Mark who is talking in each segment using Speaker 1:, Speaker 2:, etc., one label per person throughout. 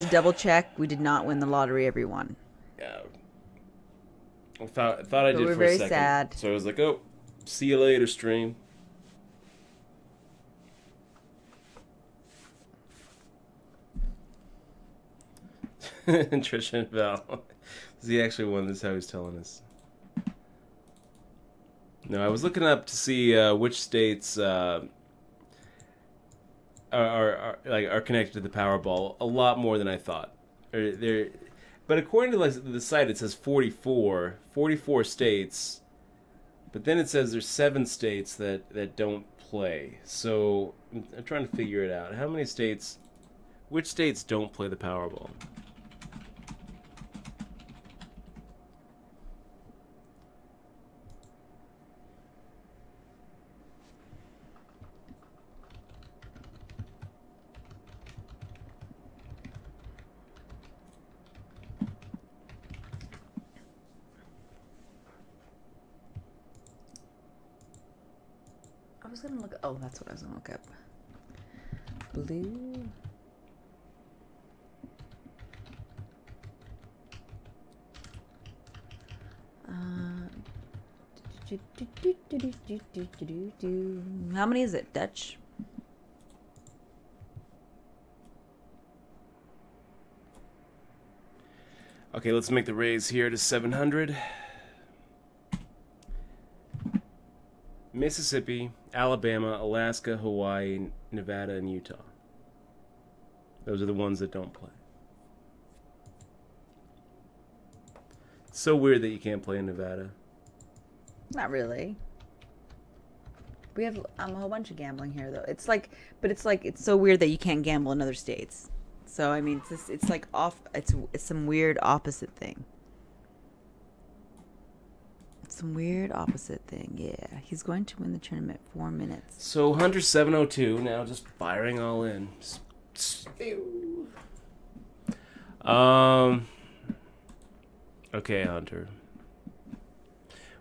Speaker 1: Double check. We did not win the lottery, everyone.
Speaker 2: Yeah. I thought I
Speaker 1: But
Speaker 2: did
Speaker 1: we're
Speaker 2: for a
Speaker 1: very
Speaker 2: second.
Speaker 1: sad.
Speaker 2: So I was like, oh, see you later, stream. Trisha and Val. He actually won this, how he's telling us. No, I was looking up to see which states are connected to the Powerball. A lot more than I thought. But according to the site, it says 44 states. But then it says there's 7 states that don't play. So I'm trying to figure it out. How many states? Which states don't play the Powerball?
Speaker 1: I was gonna look. Oh, that's what I was gonna look up. Blue. How many is it, Dutch?
Speaker 2: Okay, let's make the raise here to 700. Mississippi, Alabama, Alaska, Hawaii, Nevada, and Utah. Those are the ones that don't play. It's so weird that you can't play in Nevada.
Speaker 1: Not really. We have a whole bunch of gambling here, though. It's like, but it's like it's so weird that you can't gamble in other states. So I mean, it's like off. It's some weird opposite thing. Some weird opposite thing. Yeah, he's going to win the tournament 4 minutes.
Speaker 2: So Hunter 702 now just firing all in. Okay, Hunter.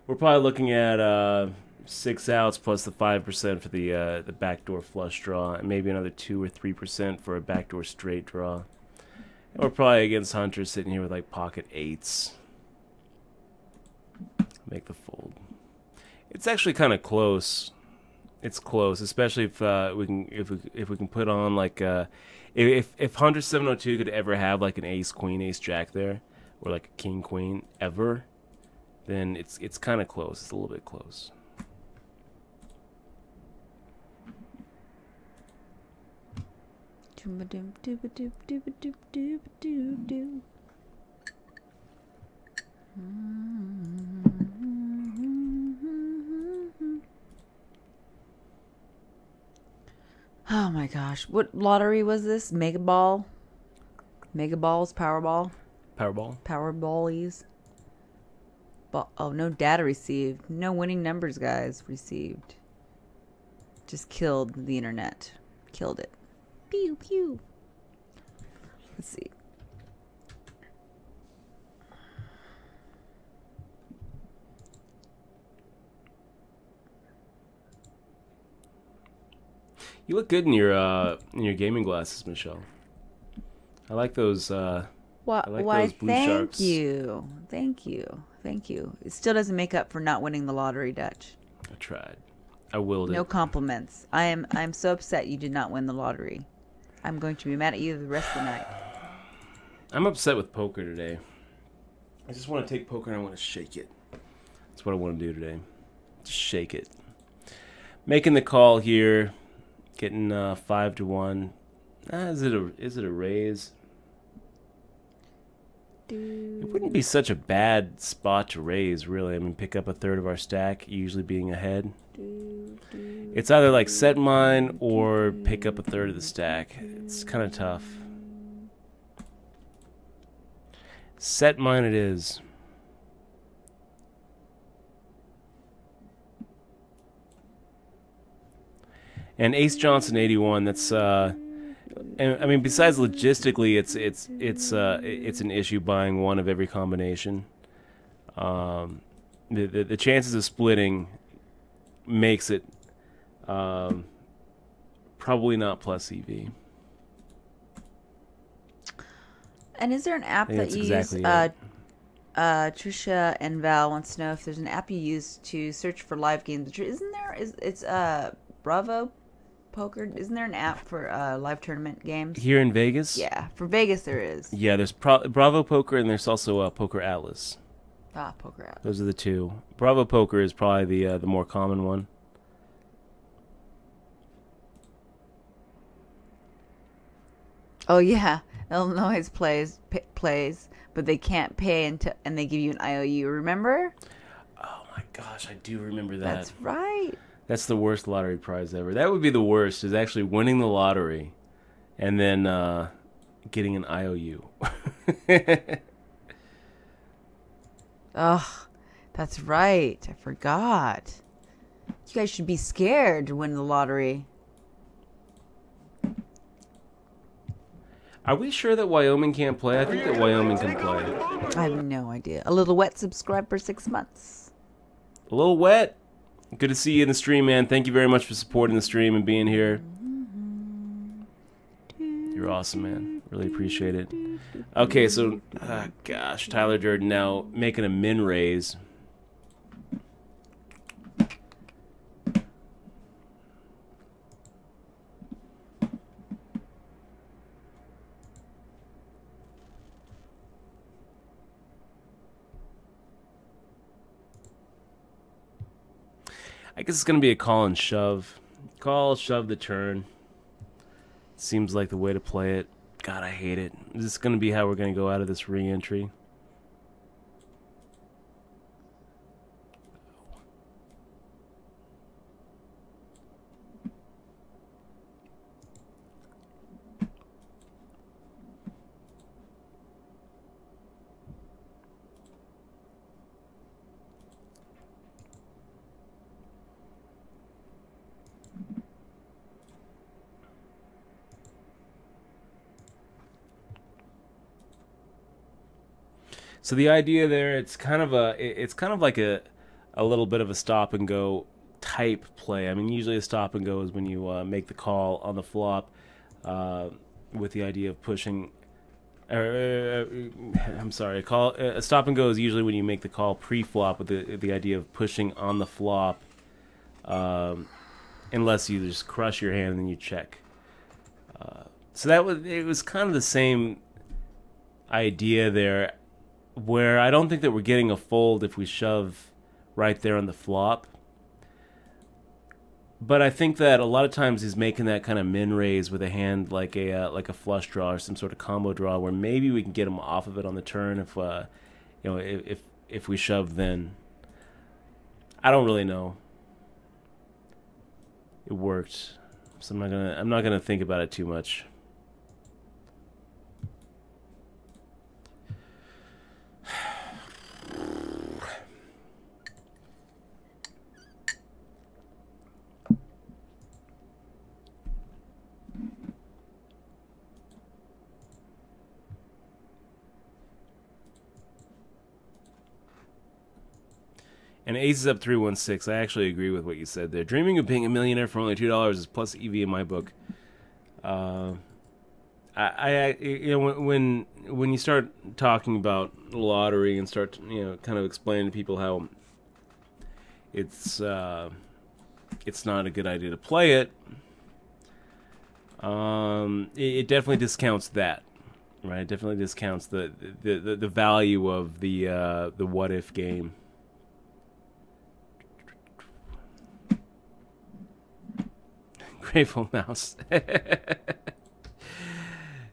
Speaker 2: We're probably looking at 6 outs plus the 5% for the backdoor flush draw, and maybe another 2 or 3% for a backdoor straight draw. And we're probably against Hunter sitting here with like pocket 8s. Make the fold. It's actually kind of close. It's close, especially if we can put on like if Hunter 702 could ever have like an ace queen ace jack there, or like a king queen ever, then it's kind of close. It's a little bit close.
Speaker 1: Oh my gosh. What lottery was this? Mega Ball? Mega Balls? Powerball?
Speaker 2: Powerball?
Speaker 1: Powerballies? Oh, no data received. No winning numbers, guys, received. Just killed the internet. Killed it. Pew, pew. Let's see.
Speaker 2: You look good in your gaming glasses, Michelle. I like those. I like those blue sharks.
Speaker 1: Thank you, thank you, thank you. It still doesn't make up for not winning the lottery, Dutch.
Speaker 2: I tried. I willed it.
Speaker 1: No compliments. I'm so upset you did not win the lottery. I'm going to be mad at you the rest of the night.
Speaker 2: I'm upset with poker today. I just want to take poker and I want to shake it. That's what I want to do today. Just shake it. Making the call here. Getting 5-1. Is it a raise? It wouldn't be such a bad spot to raise, really. I mean, pick up a third of our stack, usually being ahead. It's either like set mine or pick up a third of the stack. It's kind of tough. Set mine it is. And Ace Johnson 81. That's and I mean, besides logistically, it's an issue buying one of every combination. The chances of splitting makes it probably not plus EV.
Speaker 1: And is there an app that
Speaker 2: that's
Speaker 1: you
Speaker 2: exactly
Speaker 1: use?
Speaker 2: it.
Speaker 1: Trisha and Val wants to know if there's an app you use to search for live games. Isn't there? It's Bravo Poker? Isn't there an app for live tournament games?
Speaker 2: Here in Vegas?
Speaker 1: Yeah, for Vegas there is.
Speaker 2: Yeah, there's Bravo Poker and there's also Poker Atlas.
Speaker 1: Ah, Poker Atlas.
Speaker 2: Those are the two. Bravo Poker is probably the more common one.
Speaker 1: Oh yeah, Illinois plays, but they can't pay and they give you an IOU. Remember?
Speaker 2: Oh my gosh, I do remember that.
Speaker 1: That's right.
Speaker 2: That's the worst lottery prize ever. That would be the worst, is actually winning the lottery and then getting an IOU.
Speaker 1: Oh, that's right. I forgot. You guys should be scared to win the lottery.
Speaker 2: Are we sure that Wyoming can't play? I think that Wyoming can play.
Speaker 1: I have no idea. A little wet, subscribe for 6 months.
Speaker 2: A little wet. Good to see you in the stream, man. Thank you very much for supporting the stream and being here. You're awesome, man. Really appreciate it. Okay, so, gosh, Tyler Durden now making a min raise. I guess it's going to be a call and shove. Call, shove the turn. Seems like the way to play it. God, I hate it. Is this going to be how we're going to go out of this re-entry? So the idea there, it's kind of like a little bit of a stop and go type play. I mean, usually a stop and go is when you make the call on the flop with the idea of pushing. I'm sorry, a stop and go is usually when you make the call pre-flop with the idea of pushing on the flop, unless you just crush your hand and then you check. So it was kind of the same idea there, where I don't think that we're getting a fold if we shove right there on the flop. But I think that a lot of times he's making that kind of min raise with a hand like a flush draw or some sort of combo draw, where maybe we can get him off of it on the turn if we shove then. I don't really know. It worked, so I'm not gonna think about it too much. And Ace is up 316. I actually agree with what you said there. Dreaming of being a millionaire for only $2 is plus EV in my book. When you start talking about lottery and start kind of explaining to people how it's not a good idea to play it, it definitely discounts that, right? It definitely discounts the value of the what if game. Grateful Mouse.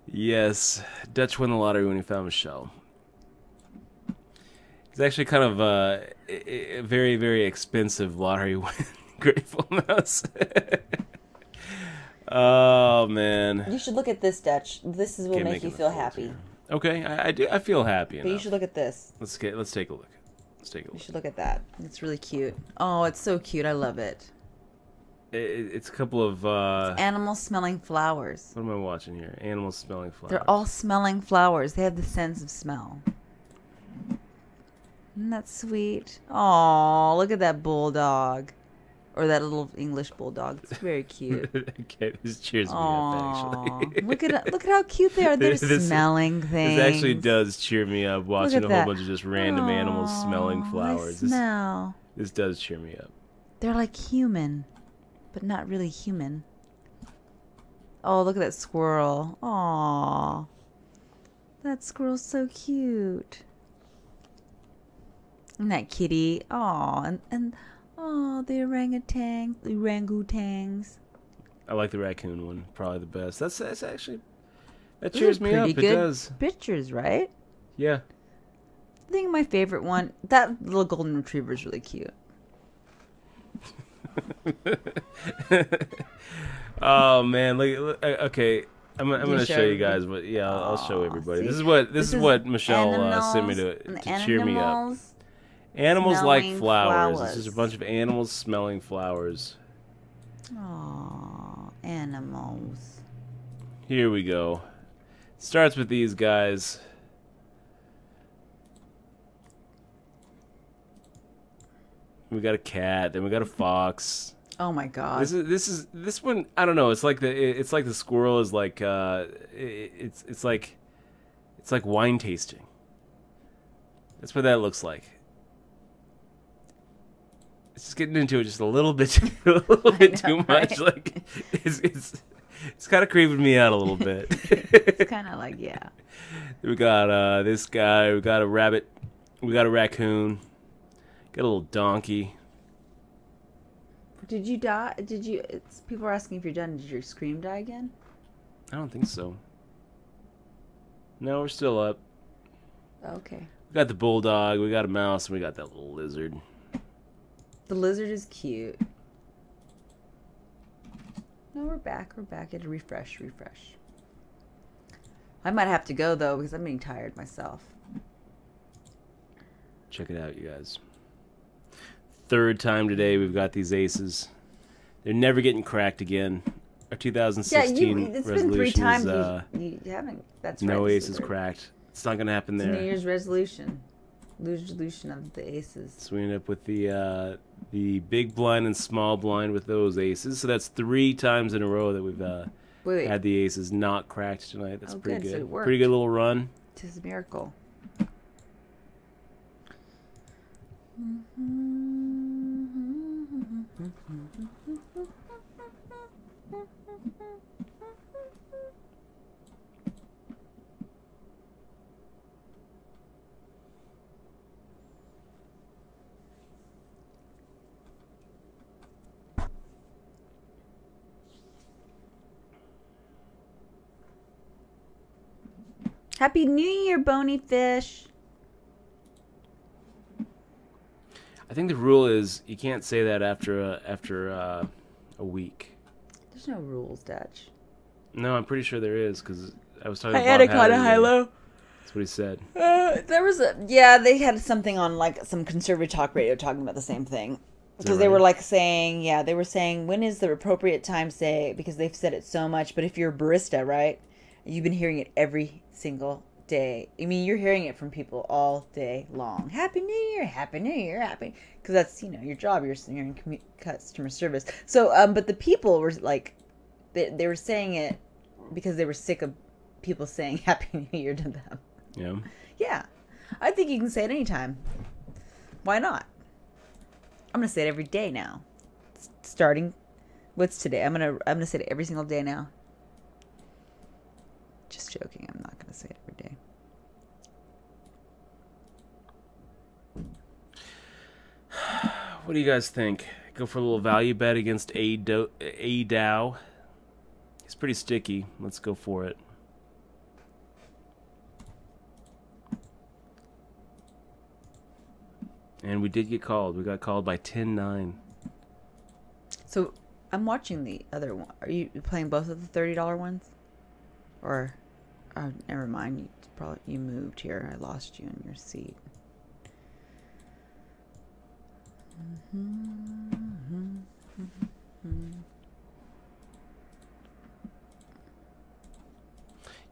Speaker 2: Yes, Dutch won the lottery when he found Michelle. It's actually kind of a very, very expensive lottery win. Grateful Mouse. Oh man.
Speaker 1: You should look at this, Dutch. This will make you feel happy.
Speaker 2: Okay, I do. I feel happy enough.
Speaker 1: But you should look at this.
Speaker 2: Let's take a look.
Speaker 1: You should look at that. It's really cute. Oh, it's so cute. I love it.
Speaker 2: It's a couple of
Speaker 1: animals smelling flowers.
Speaker 2: What am I watching here? Animals smelling flowers.
Speaker 1: They're all smelling flowers. They have the sense of smell. Isn't that sweet? Oh, look at that bulldog. Or that little English bulldog. It's very cute.
Speaker 2: Okay, this cheers me up,
Speaker 1: Aww.
Speaker 2: actually.
Speaker 1: Look at how cute they are. They're smelling things.
Speaker 2: This actually does cheer me up, watching a whole bunch of just random animals smelling
Speaker 1: They
Speaker 2: flowers.
Speaker 1: smell.
Speaker 2: This does cheer me up.
Speaker 1: They're like human, but not really human. Oh, look at that squirrel. Aww. That squirrel's so cute. And that kitty. Aww. And oh, the orangutans.
Speaker 2: I like the raccoon one, probably the best. That's actually, that cheers me up. It does.
Speaker 1: Pictures, right?
Speaker 2: Yeah.
Speaker 1: I think my favorite one, that little golden retriever is really cute.
Speaker 2: Oh man, look, okay. I'm gonna show you guys, but yeah, I'll show everybody.
Speaker 1: See?
Speaker 2: This is what Michelle sent me to cheer me up. Animals like flowers. This is a bunch of animals smelling flowers.
Speaker 1: Aww, animals.
Speaker 2: Here we go. Starts with these guys. We got a cat, then we got a fox.
Speaker 1: Oh my god.
Speaker 2: This one, I don't know. It's like the squirrel is like it's like wine tasting. That's what that looks like. It's just getting into it just a little bit too much. Right? Like it's kind of creeping me out a little bit.
Speaker 1: It's kind of like, yeah.
Speaker 2: We got this guy. We got a rabbit. We got a raccoon. Got a little donkey.
Speaker 1: Did you die? People are asking if you're done. Did your scream die again?
Speaker 2: I don't think so. No, we're still up.
Speaker 1: Okay.
Speaker 2: We got the bulldog. We got a mouse, and we got that little lizard.
Speaker 1: The lizard is cute. No, we're back. We're back. I had to refresh. I might have to go, though, because I'm getting tired myself.
Speaker 2: Check it out, you guys. Third time today we've got these aces. They're never getting cracked again. Our 2016
Speaker 1: it's
Speaker 2: resolution
Speaker 1: been 3 times.
Speaker 2: is
Speaker 1: you haven't. That's
Speaker 2: no
Speaker 1: right,
Speaker 2: aces cracked. It's not going to happen there.
Speaker 1: It's a New Year's resolution. Resolution of the aces.
Speaker 2: So we end up with the big blind and small blind with those aces. So that's 3 times in a row that we've had the aces not cracked tonight. That's pretty good. So it worked. Pretty good little run.
Speaker 1: It's a miracle. Happy New Year, bony fish.
Speaker 2: I think the rule is you can't say that after a week.
Speaker 1: There's no rules, Dutch.
Speaker 2: No, I'm pretty sure there is, because I was talking
Speaker 1: about
Speaker 2: Bob
Speaker 1: Hilo.
Speaker 2: That's what he said.
Speaker 1: There was they had something on like some conservative talk radio talking about the same thing. Because they were like saying, they were saying, when is the appropriate time to say, because they've said it so much, but if you're a barista, right, you've been hearing it every single day. I mean, you're hearing it from people all day long. Happy New Year, Happy New Year, Happy. Because that's, your job. You're in customer service. So, but the people were like, they were saying it because they were sick of people saying Happy New Year to them.
Speaker 2: Yeah.
Speaker 1: Yeah. I think you can say it anytime. Why not? I'm gonna say it every day now. Starting, what's today? I'm gonna say it every single day now. Just joking. I'm not gonna say it every day.
Speaker 2: What do you guys think? Go for a little value bet against A Dow. He's pretty sticky. Let's go for it. And we did get called. We got called by 10-9.
Speaker 1: So I'm watching the other one. Are you playing both of the $30 ones? Or, oh, never mind. You moved here. I lost you in your seat.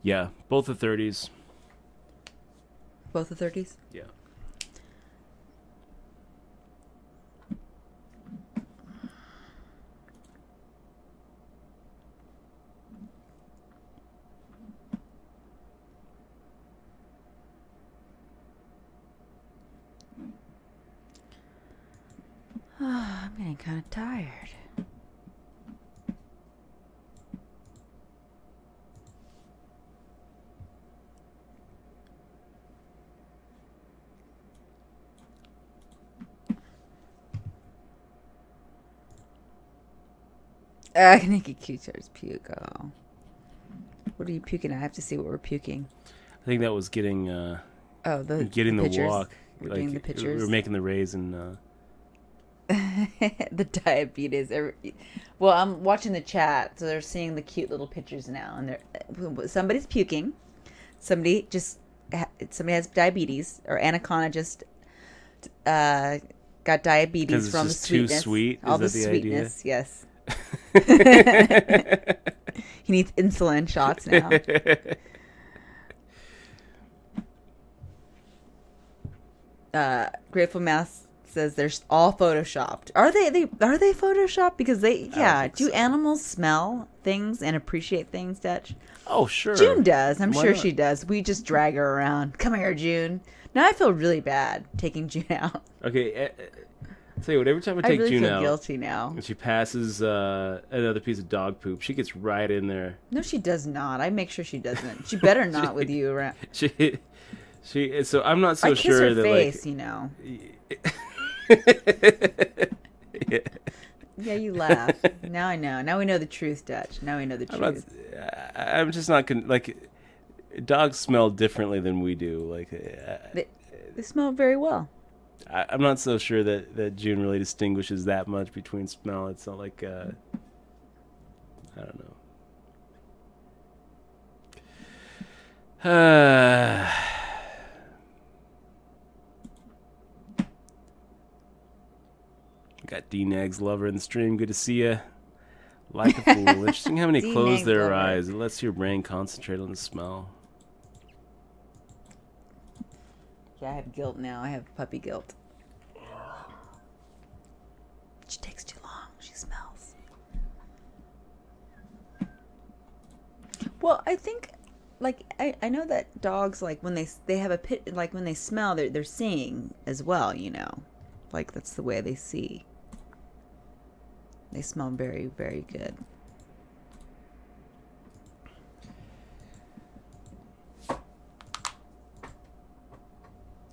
Speaker 2: Yeah, both the 30s.
Speaker 1: Both the 30s?
Speaker 2: Yeah.
Speaker 1: I'm getting kind of tired. Nikki Q-Stars puke. Oh. What are you puking at? I have to see what we're puking.
Speaker 2: I think that was getting getting the
Speaker 1: pictures.
Speaker 2: walk.
Speaker 1: We're
Speaker 2: like,
Speaker 1: doing the pictures.
Speaker 2: We were making the rays and
Speaker 1: the diabetes. Well, I'm watching the chat, so they're seeing the cute little pictures now, and somebody's puking. Somebody has diabetes, or Anaconda just got diabetes from the sweetness.
Speaker 2: Too sweet.
Speaker 1: All the sweetness. Idea? Yes. He needs insulin shots now. Grateful Mouse says they're all photoshopped. Are they photoshopped? Because do animals smell things and appreciate things, Dutch?
Speaker 2: Oh, sure.
Speaker 1: June does. I'm sure she does. We just drag her around. Come here, June. Now I feel really bad taking June out.
Speaker 2: Okay, I'll tell you what, every time I take June out,
Speaker 1: I really feel guilty now.
Speaker 2: And she passes another piece of dog poop, she gets right in there.
Speaker 1: No, she does not. I make sure she doesn't. She better not with you around.
Speaker 2: So I'm not so sure
Speaker 1: her
Speaker 2: that
Speaker 1: face,
Speaker 2: Yeah.
Speaker 1: Yeah, you laugh. Now I know. Now we know the truth, Dutch. Now we know the truth.
Speaker 2: I'm just not dogs smell differently than we do.
Speaker 1: They smell very well.
Speaker 2: I'm not so sure that June really distinguishes that much between smell. It's not like I don't know. Got D-Nags Lover in the stream. Good to see you. Like a fool. Interesting how many close their eyes. It lets your brain concentrate on the smell.
Speaker 1: Yeah, I have guilt now. I have puppy guilt. She takes too long. She smells. Well, I think, I know that dogs, when they have a pit, when they smell, they're seeing as well, that's the way they see. They smell very, very good.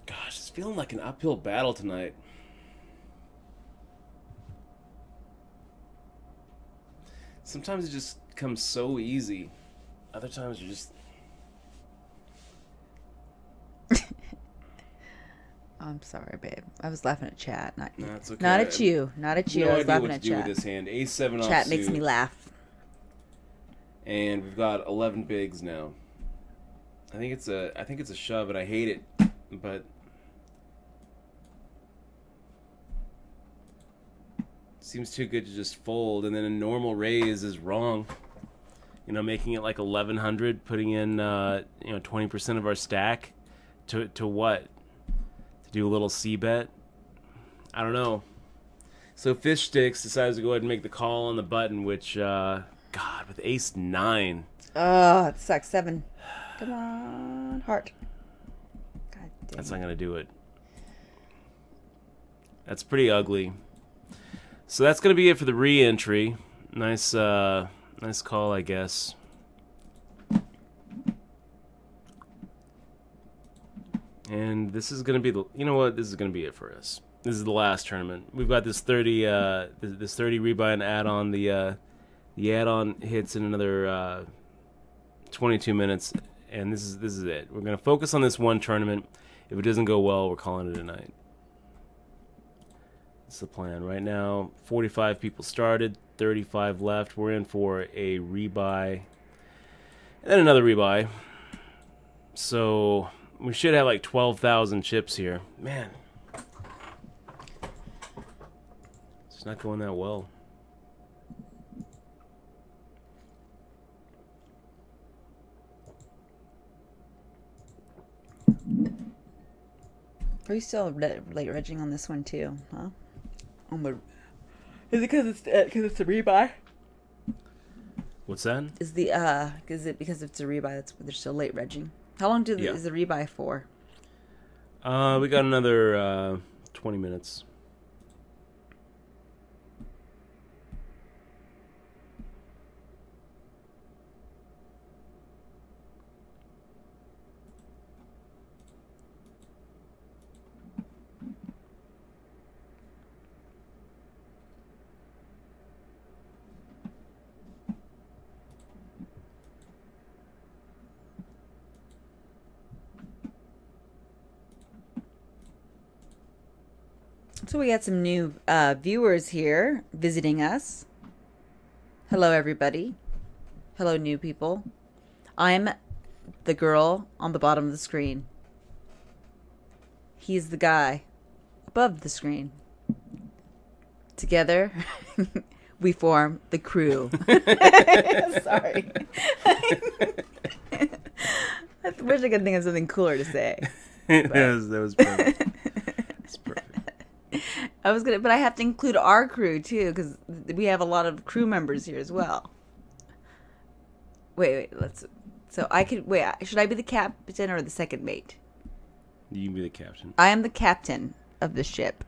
Speaker 2: Gosh, it's feeling like an uphill battle tonight. Sometimes it just comes so easy. Other times you're just...
Speaker 1: I'm sorry, babe. I was laughing at chat.
Speaker 2: No, it's okay.
Speaker 1: Not at you. Not at you. I was laughing at chat.
Speaker 2: No idea what to do with this hand. A7 off
Speaker 1: chat makes me laugh.
Speaker 2: And we've got 11 bigs now. I think it's a shove, and I hate it, but it seems too good to just fold. And then a normal raise is wrong. Making it like 1100, putting in 20% of our stack to what? Do a little C-bet? I don't know. So Fish Sticks decides to go ahead and make the call on the button, which, God, with ace-9.
Speaker 1: Oh, it sucks. 7. Come on. Heart. God damn.
Speaker 2: That's not going to do it. That's pretty ugly. So that's going to be it for the re-entry. Nice call, I guess. And this is going to be this is going to be it for us. This is the last tournament. We've got this 30 rebuy and add-on. The add-on hits in another 22 minutes, and this is it. We're going to focus on this one tournament. If it doesn't go well, we're calling it a night. That's the plan. Right now, 45 people started, 35 left. We're in for a rebuy and then another rebuy. So we should have like 12,000 chips here. Man, it's not going that well.
Speaker 1: Are you still late regging on this one too, huh? Is it because it's a rebuy?
Speaker 2: What's that?
Speaker 1: Is it because it's a rebuy that's they're still late regging? How long is the rebuy for?
Speaker 2: We got another 20 minutes.
Speaker 1: So we got some new viewers here visiting us. Hello, everybody. Hello, new people. I'm the girl on the bottom of the screen. He's the guy above the screen. Together, we form the crew. Sorry. I wish I could think of something cooler to say.
Speaker 2: That was perfect. That's perfect.
Speaker 1: But I have to include our crew too, because we have a lot of crew members here as well. Wait, so I could, should I be the captain or the second mate?
Speaker 2: You can be the captain.
Speaker 1: I am the captain of the ship.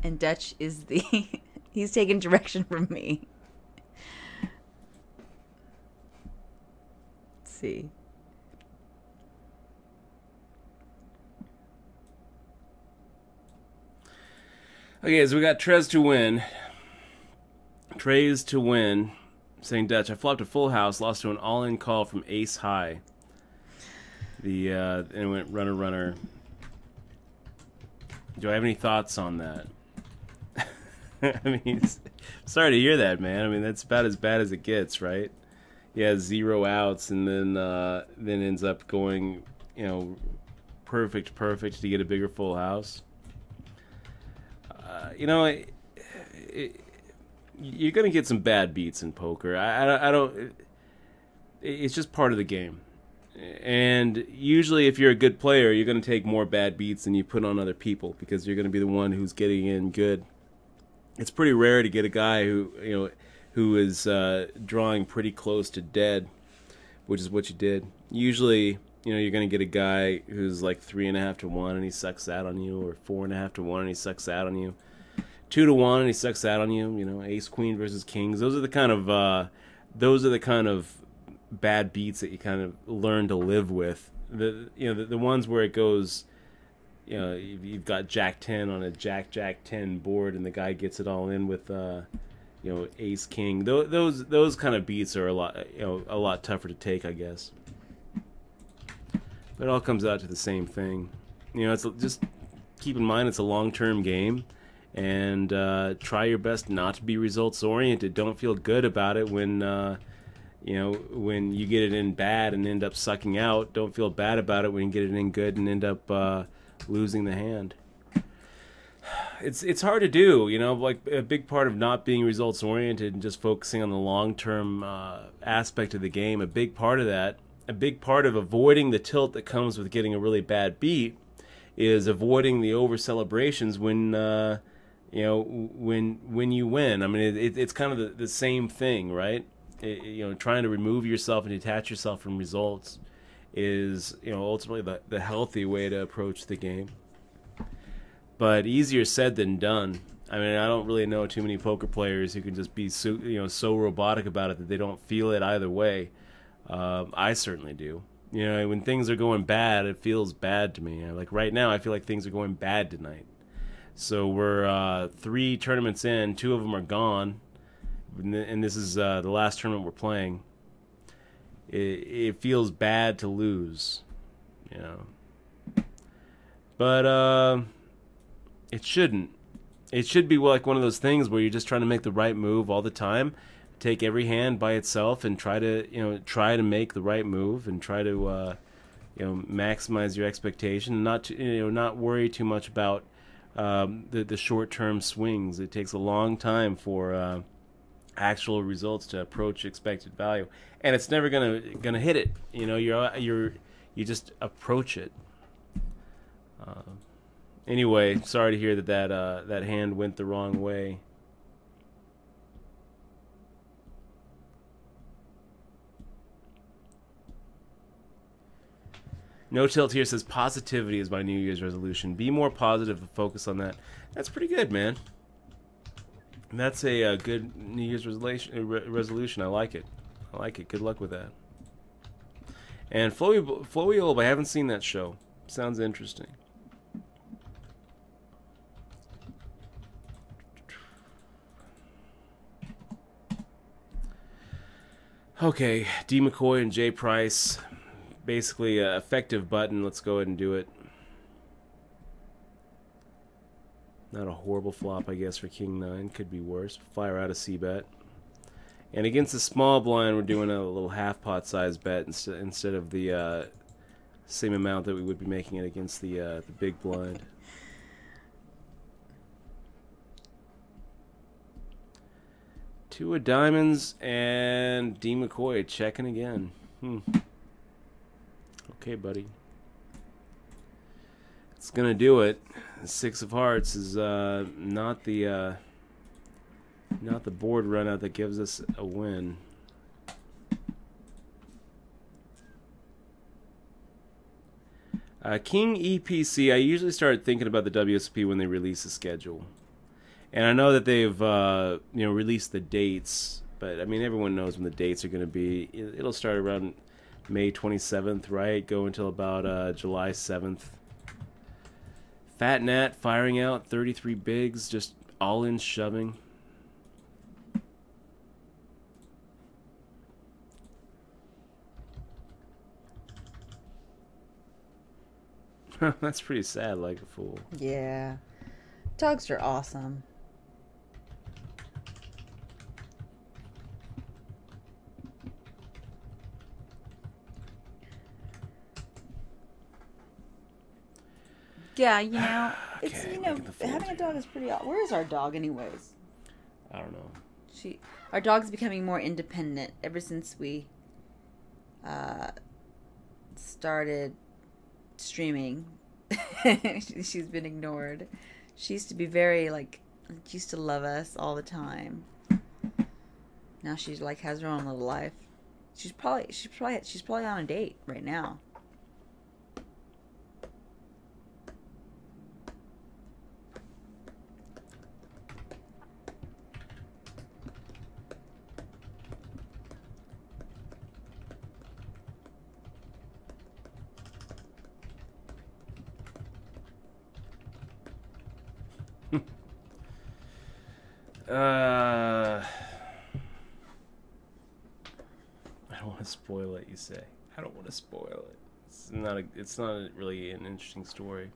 Speaker 1: And Dutch is he's taking direction from me. Let's see.
Speaker 2: Okay, so we got Trez to win. Trez to win. Saying Dutch, I flopped a full house, lost to an all-in call from ace high. And it went runner. Do I have any thoughts on that? I mean, sorry to hear that, man. I mean, that's about as bad as it gets, right? He has 0 outs and then ends up going, perfect to get a bigger full house. You're gonna get some bad beats in poker. I don't. It's just part of the game. And usually, if you're a good player, you're gonna take more bad beats than you put on other people because you're gonna be the one who's getting in good. It's pretty rare to get a guy who is drawing pretty close to dead, which is what you did. Usually, you're gonna get a guy who's like 3.5 to 1 and he sucks out on you, or 4.5 to 1 and he sucks out on you, 2 to 1 and he sucks out on you. Ace queen versus kings. Those are the kind of bad beats that you kind of learn to live with. The ones where it goes, you've got Jack 10 on a Jack 10 board and the guy gets it all in with ace king. Those kind of beats are a lot tougher to take, I guess. But it all comes out to the same thing. It's just keep in mind it's a long-term game, and try your best not to be results oriented. Don't feel good about it when you get it in bad and end up sucking out. Don't feel bad about it when you get it in good and end up losing the hand. It's hard to do, like a big part of not being results oriented and just focusing on the long-term aspect of the game. A big part of avoiding the tilt that comes with getting a really bad beat is avoiding the over celebrations when you win. I mean, it's kind of the same thing, right? Trying to remove yourself and detach yourself from results is, ultimately the healthy way to approach the game. But easier said than done. I mean, I don't really know too many poker players who can just be so robotic about it that they don't feel it either way. I certainly do. When things are going bad, it feels bad to me. Like right now, I feel like things are going bad tonight. So we're 3 tournaments in, 2 of them are gone, and this is the last tournament we're playing. It feels bad to lose, but it shouldn't. It should be like one of those things where you're just trying to make the right move all the time. Take every hand by itself and try to make the right move and try to maximize your expectation. Not worry too much about the short-term swings. It takes a long time for actual results to approach expected value, and it's never gonna hit it. You just approach it. Anyway, sorry to hear that hand went the wrong way. No Tilt here says positivity is my New Year's resolution. Be more positive and focus on that. That's pretty good, man. That's a good New Year's resolution. I like it. Good luck with that. And Flowy Olb, I haven't seen that show. Sounds interesting. Okay, D. McCoy and Jay Price. Basically, effective button. Let's go ahead and do it. Not a horrible flop, I guess, for king 9. Could be worse. Fire out a c-bet. And against the small blind, we're doing a little half-pot size bet instead of the same amount that we would be making it against the big blind. Two of diamonds and D. McCoy checking again. Okay, buddy. It's gonna do it. The 6 of hearts is not the board run out that gives us a win. King EPC. I usually start thinking about the WSP when they release the schedule, and I know that they've released the dates, but I mean everyone knows when the dates are going to be. It'll start around May 27th, right? Go until about July 7th. Fat Nat firing out 33 bigs, just all in shoving. That's pretty sad, like a fool.
Speaker 1: Yeah. Dogs are awesome. Yeah, you know, it's,
Speaker 2: Okay,
Speaker 1: you know,
Speaker 2: making
Speaker 1: having a dog is pretty awesome. Where is our dog anyways?
Speaker 2: I don't know.
Speaker 1: Our dog's becoming more independent ever since we started streaming. She's been ignored. She used to be very, like, she used to love us all the time. Now she's like has her own little life. She's probably on a date right now.
Speaker 2: I don't want to spoil it, you say. I don't want to spoil it. It's not really an interesting story.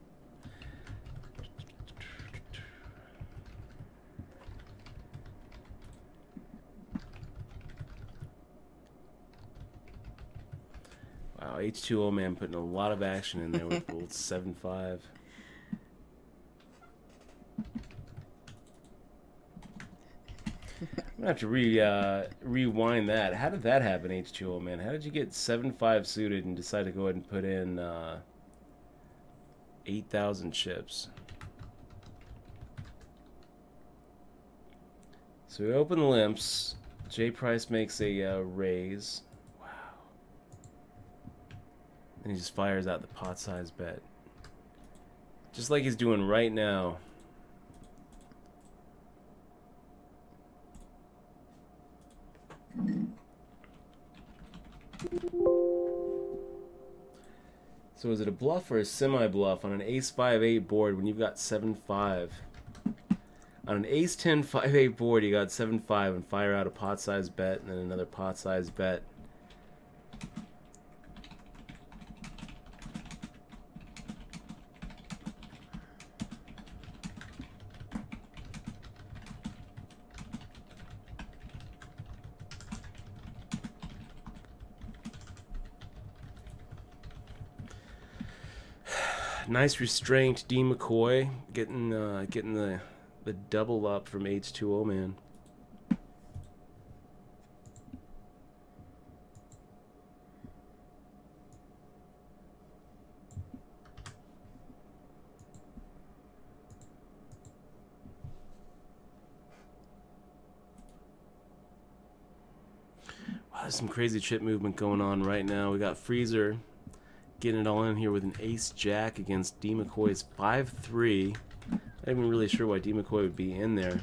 Speaker 2: Wow, H2O man putting a lot of action in there with the 7-5. I'm gonna have to rewind that. How did that happen, H2O man? How did you get 7-5 suited and decide to go ahead and put in 8,000 chips? So we open limps. J Price makes a raise. Wow. And he just fires out the pot size bet, just like he's doing right now. So is it a bluff or a semi-bluff on an ace-5-8 board when you've got 7-5? On an ace-10 5-8 board, you got 7-5 and fire out a pot-sized bet and then another pot-sized bet. Nice restraint, D. McCoy, getting the double up from H2O man. Wow, there's some crazy chip movement going on right now. We got Freezer getting it all in here with an ace-jack against D. McCoy's 5-3. Not even really sure why D. McCoy would be in there.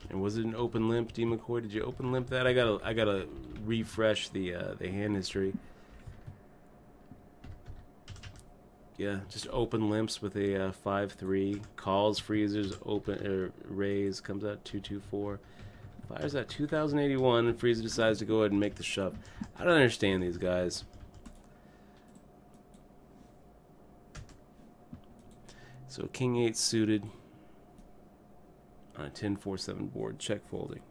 Speaker 2: And was it an open limp, D. McCoy? Did you open limp that? I gotta refresh the hand history. Yeah, just open limps with a 5-3. Calls, freezers, open raise, comes out 2-2-4. Fires at 2081 and Freezer decides to go ahead and make the shove. I don't understand these guys. So king 8 suited on a 10-4-7 board, check folding.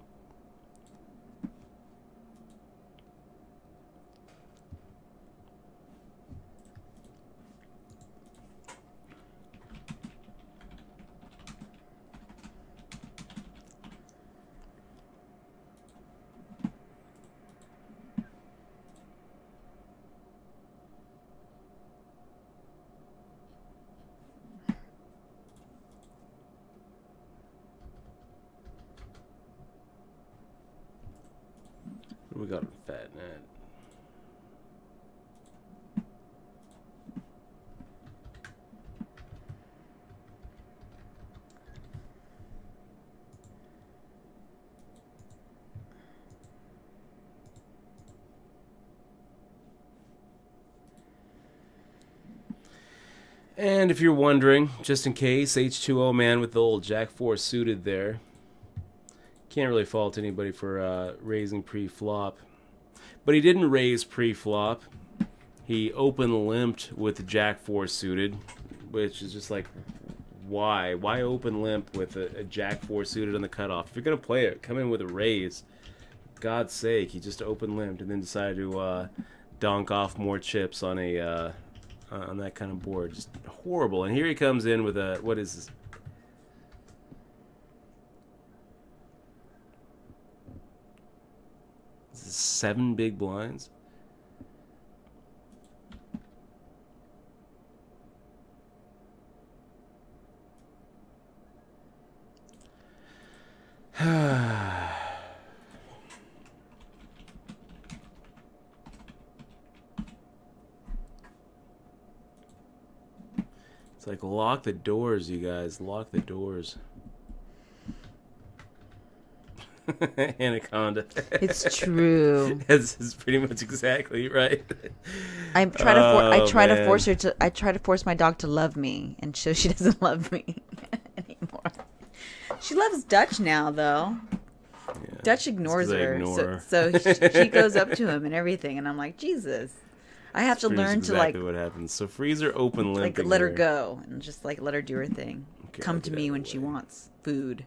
Speaker 2: We got a fat net. And if you're wondering, just in case, H2O man with the old Jack 4 suited there. Can't really fault anybody for raising pre-flop. But he didn't raise pre-flop. He open limped with the Jack 4 suited, which is just like, why? Why open limp with a Jack 4 suited on the cutoff? If you're going to play it, come in with a raise. For God's sake, he just open limped and then decided to donk off more chips on a on that kind of board. Just horrible. And here he comes in with a, what is this? This is 7 big blinds. It's like, lock the doors, you guys. Lock the doors. Anaconda.
Speaker 1: It's true.
Speaker 2: That's pretty much exactly right.
Speaker 1: I try to force her to. I try to force my dog to love me, and so she doesn't love me anymore. She loves Dutch now, though. Yeah, Dutch ignores her, so she goes up to him and everything, and I'm like, Jesus. I have to learn
Speaker 2: exactly
Speaker 1: to like
Speaker 2: what happens. So Freezer open limp.
Speaker 1: Like let her go and just like let her do her thing. Okay, come to me when she wants food.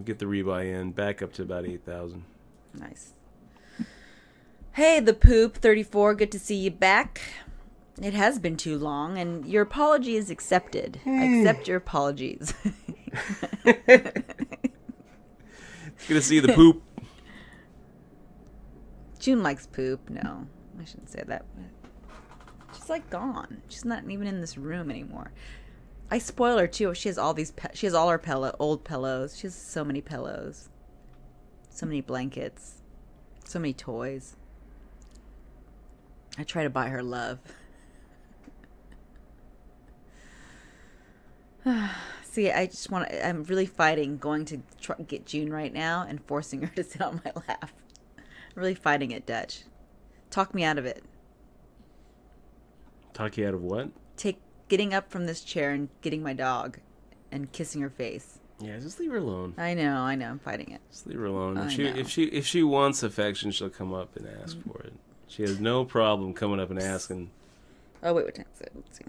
Speaker 2: Get the rebuy in, back up to about 8,000.
Speaker 1: Nice. Hey, the poop 34. Good to see you back. It has been too long, and your apology is accepted. I accept your apologies.
Speaker 2: Good to see the poop.
Speaker 1: June likes poop. No, I shouldn't say that. She's like gone. She's not even in this room anymore. I spoil her too. She has all these. She has all her old pillows. She has so many pillows, so many blankets, so many toys. I try to buy her love. See, I just want to. I'm really fighting going to get June right now and forcing her to sit on my lap. I'm really fighting it, Dutch. Talk me out of it.
Speaker 2: Talk you out of what?
Speaker 1: Getting up from this chair and getting my dog and kissing her face.
Speaker 2: Yeah, just leave her alone.
Speaker 1: I know, I'm fighting it.
Speaker 2: Just leave her alone. If she wants affection, she'll come up and ask for it. She has no problem coming up and asking.
Speaker 1: Oh wait, let's see.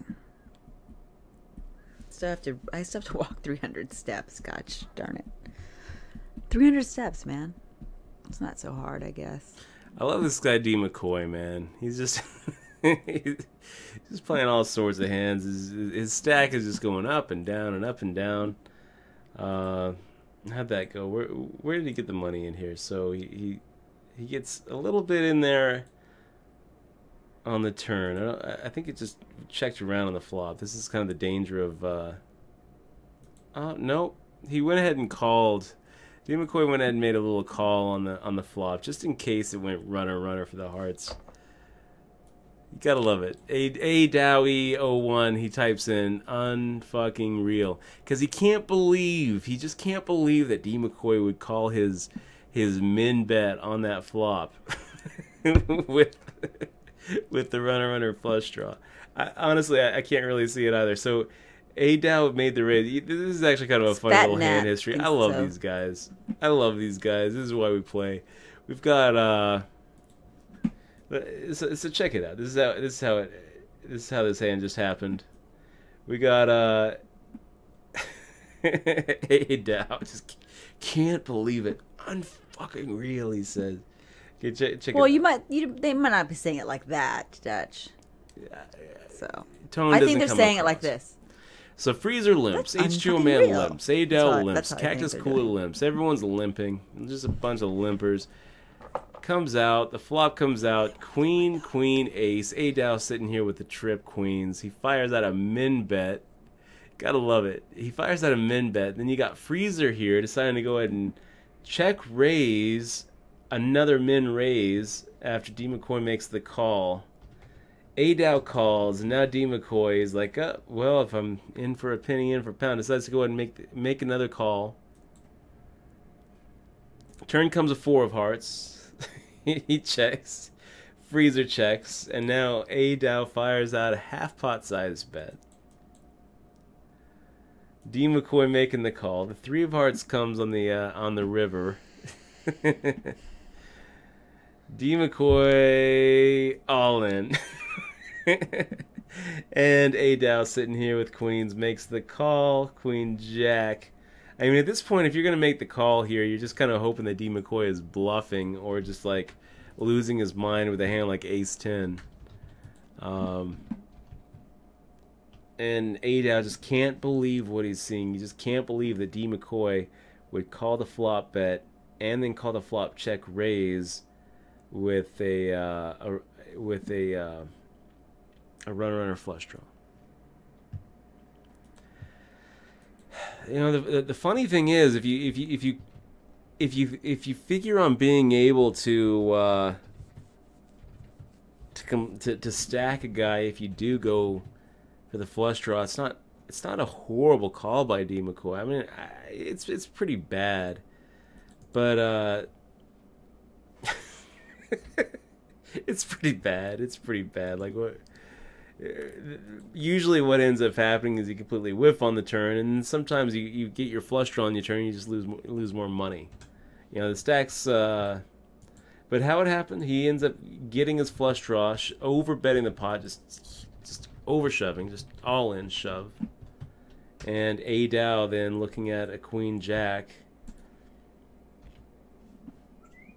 Speaker 1: I still have to walk 300 steps. Gosh darn it. 300 steps, man. It's not so hard, I guess.
Speaker 2: I love this guy D McCoy, man. He's just he's just playing all sorts of hands. His stack is just going up and down and up and down. How'd that go? Where did he get the money in here? So he gets a little bit in there on the turn. I think it just checked around on the flop. This is kind of the danger of. Oh no, he went ahead and called. D McCoy went ahead and made a little call on the flop just in case it went runner for the hearts. You gotta love it. A Dowie 01, he types in unfucking real. Because he just can't believe that D McCoy would call his min bet on that flop with the runner flush draw. Honestly, I can't really see it either. So A Dow made the raise. This is actually kind of a fun little hand history. I love these guys. This is why we play. We've got so check it out. This is how this hand just happened. We got Hey, Dow, just can't believe it. Unfucking real, he says. Okay, check
Speaker 1: Well,
Speaker 2: it out.
Speaker 1: they might not be saying it like that, Dutch.
Speaker 2: Yeah,
Speaker 1: So
Speaker 2: tone
Speaker 1: I
Speaker 2: doesn't
Speaker 1: think they're
Speaker 2: come
Speaker 1: saying it
Speaker 2: across.
Speaker 1: like this.
Speaker 2: So Freezer limps,
Speaker 1: That's
Speaker 2: H2O
Speaker 1: unfucking
Speaker 2: Man
Speaker 1: real.
Speaker 2: limps, Adele
Speaker 1: That's
Speaker 2: limps,
Speaker 1: how I think
Speaker 2: Cactus
Speaker 1: they're
Speaker 2: Cooler
Speaker 1: doing.
Speaker 2: limps. Everyone's limping. Just a bunch of limpers. Comes out, the flop comes out, Queen, Queen, Ace. Adele sitting here with the trip queens. He fires out a min bet. Gotta love it. He fires out a min bet. Then you got Freezer here deciding to go ahead and check raise, another min raise after D McCoy makes the call. Adow calls, and now D McCoy is like, well, if I'm in for a penny, in for a pound, decides to go ahead and make another call. Turn comes a 4 of hearts. He checks. Freezer checks, and now Adow fires out a half pot size bet. D McCoy making the call. The 3 of hearts comes on the river. D McCoy all in. And Adow sitting here with queens makes the call. Queen Jack. I mean, at this point, if you're going to make the call here, you're just kind of hoping that D McCoy is bluffing or just like losing his mind with a hand like Ace 10. And Adow just can't believe what he's seeing. He just can't believe that D McCoy would call the flop bet and then call the flop check raise with a runner flush draw. You know, the funny thing is, if you figure on being able to stack a guy, if you do go for the flush draw, it's not a horrible call by D McCoy. I mean, it's pretty bad, but it's pretty bad. It's pretty bad. Like what? Usually what ends up happening is you completely whiff on the turn, and sometimes you get your flush draw on your turn and you just lose more money. You know, the stacks, but how it happened, he ends up getting his flush draw, over betting the pot, just over shoving, just all in shove. And Adow then looking at a queen jack.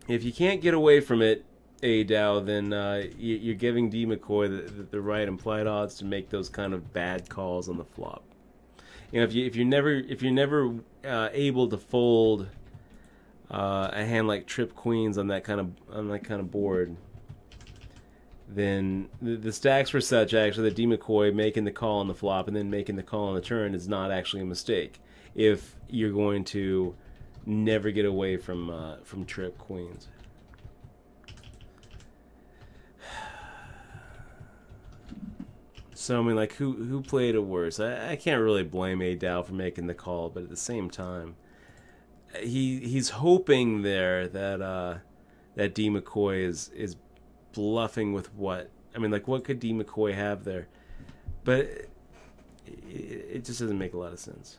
Speaker 2: If you can't get away from it, Adow, then you're giving D McCoy the right implied odds to make those kind of bad calls on the flop. You know, if you're never able to fold a hand like trip queens on that kind of board, then the stacks were such actually that D McCoy making the call on the flop and then making the call on the turn is not actually a mistake if you're going to never get away from trip queens. So I mean, like, who played it worse? I can't really blame Adow for making the call, but at the same time, he's hoping there that D McCoy is bluffing with what? I mean, like, what could D McCoy have there? But it just doesn't make a lot of sense.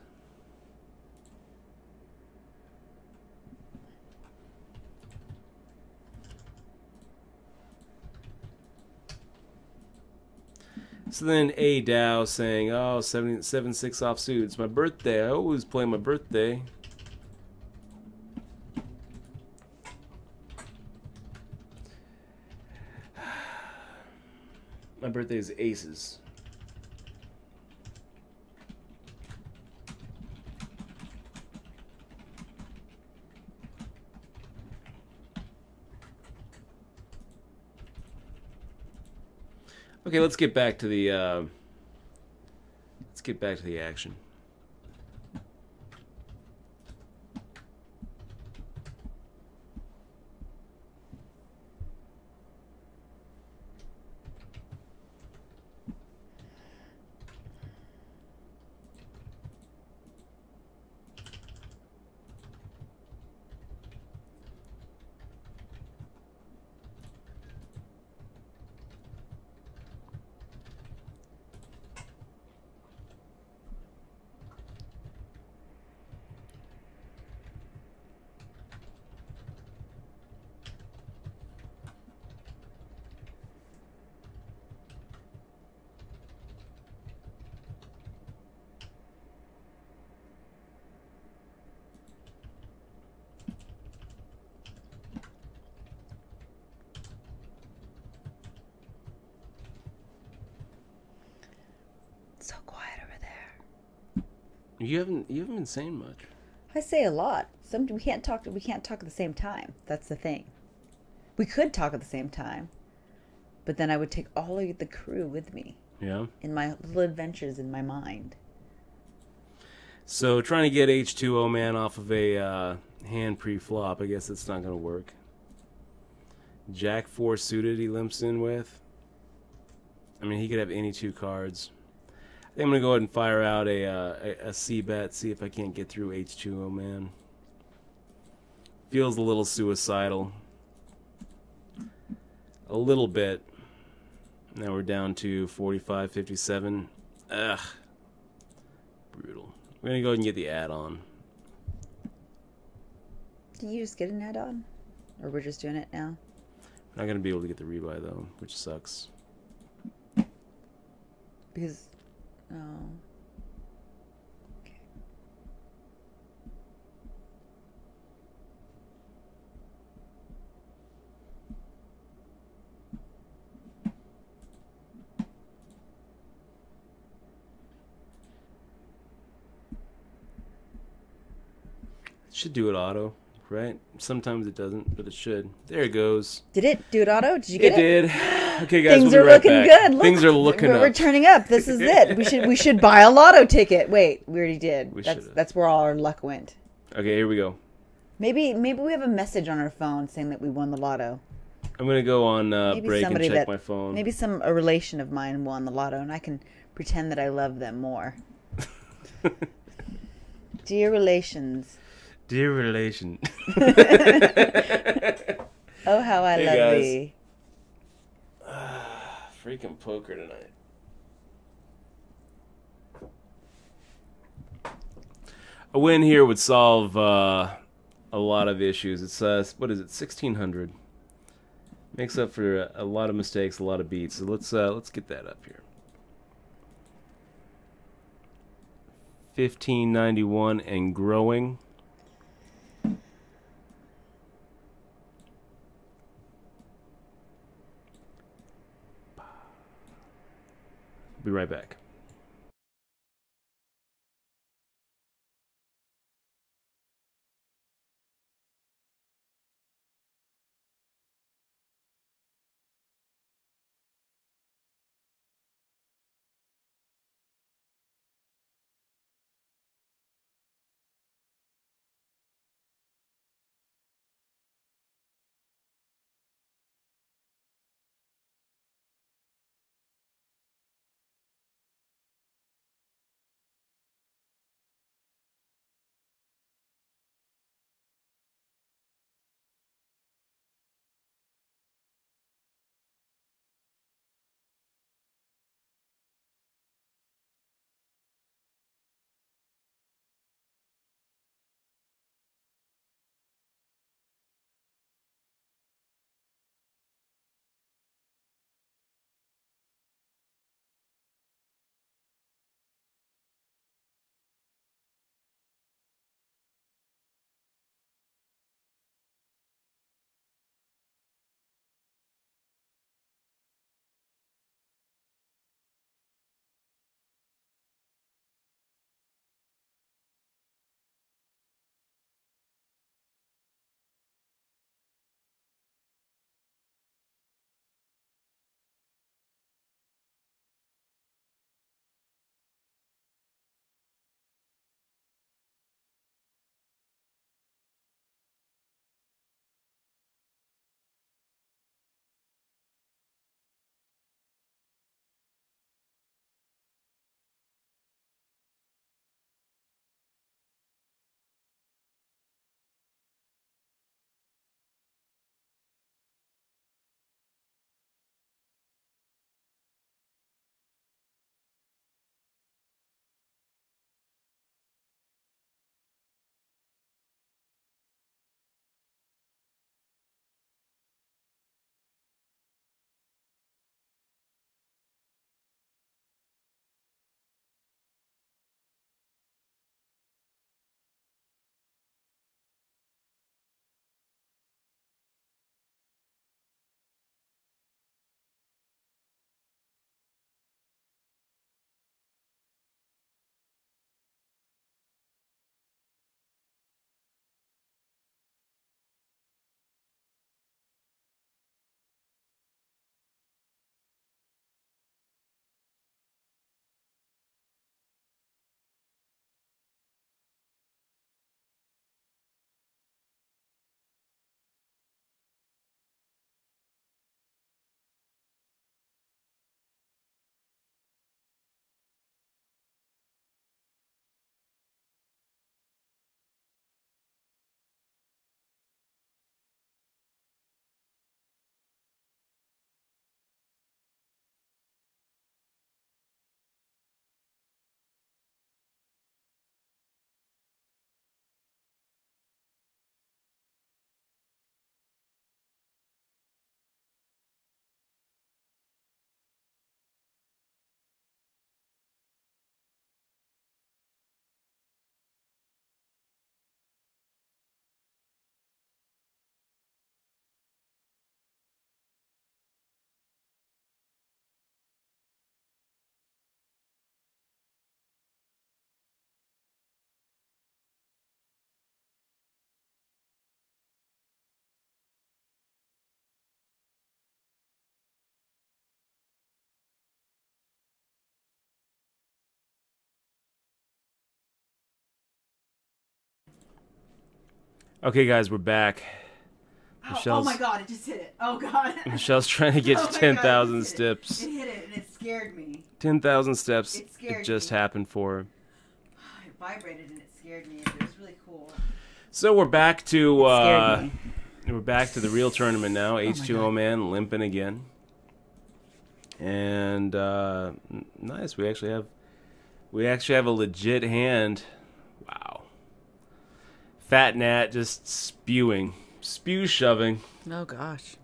Speaker 2: So then Adow saying, oh, 7-6 offsuit. It's my birthday. I always play my birthday. My birthday is aces. Okay, let's get back to the action. You haven't been saying much.
Speaker 1: I say a lot. We can't talk at the same time. That's the thing. We could talk at the same time, but then I would take all of the crew with me.
Speaker 2: Yeah.
Speaker 1: In my little adventures in my mind.
Speaker 2: So trying to get H2O man off of a hand pre-flop, I guess it's not going to work. Jack 4 suited he limps in with. I mean, he could have any two cards. I think I'm going to go ahead and fire out a C bet, see if I can't get through H2O man. Feels a little suicidal. A little bit. Now we're down to 45, 57. Ugh. Brutal. We're going to go ahead and get the add-on.
Speaker 1: Did you just get an add-on? Or we're just doing it now?
Speaker 2: We're not going to be able to get the rebuy, though, which sucks.
Speaker 1: Because... Oh... Okay.
Speaker 2: It should do it auto, right? Sometimes it doesn't, but it should. There it goes.
Speaker 1: Did it do it auto? Did you get it?
Speaker 2: It did. Okay, guys,
Speaker 1: Things
Speaker 2: we'll
Speaker 1: are
Speaker 2: be right
Speaker 1: looking
Speaker 2: back.
Speaker 1: good. Look,
Speaker 2: Things are looking up.
Speaker 1: We're turning up. This is it. We should buy a lotto ticket. Wait, we already did. That's where all our luck went.
Speaker 2: Okay, here we go.
Speaker 1: Maybe we have a message on our phone saying that we won the lotto.
Speaker 2: I'm gonna go on break and check my phone.
Speaker 1: Maybe a relation of mine won the lotto, and I can pretend that I love them more. Dear relations.
Speaker 2: Dear relation.
Speaker 1: Oh, how I love
Speaker 2: guys.
Speaker 1: thee.
Speaker 2: Freaking poker tonight. A win here would solve a lot of issues. It's what is it? 1600. Makes up for a lot of mistakes, a lot of beats. So let's get that up here. 1591 and growing. Be right back. Okay, guys, we're back.
Speaker 1: Oh my god, it just hit it. Oh god.
Speaker 2: Michelle's trying to get to 10,000 steps.
Speaker 1: It hit it and it scared me.
Speaker 2: 10,000 steps.
Speaker 1: It scared
Speaker 2: It just
Speaker 1: me.
Speaker 2: happened for her.
Speaker 1: It vibrated and it scared me. It was really cool.
Speaker 2: So we're back to
Speaker 1: It
Speaker 2: we're back to the real tournament now.
Speaker 1: my
Speaker 2: H2O
Speaker 1: God.
Speaker 2: man limping again. And nice. We actually have a legit hand. Wow. Fat Nat just spew shoving,
Speaker 1: Oh gosh.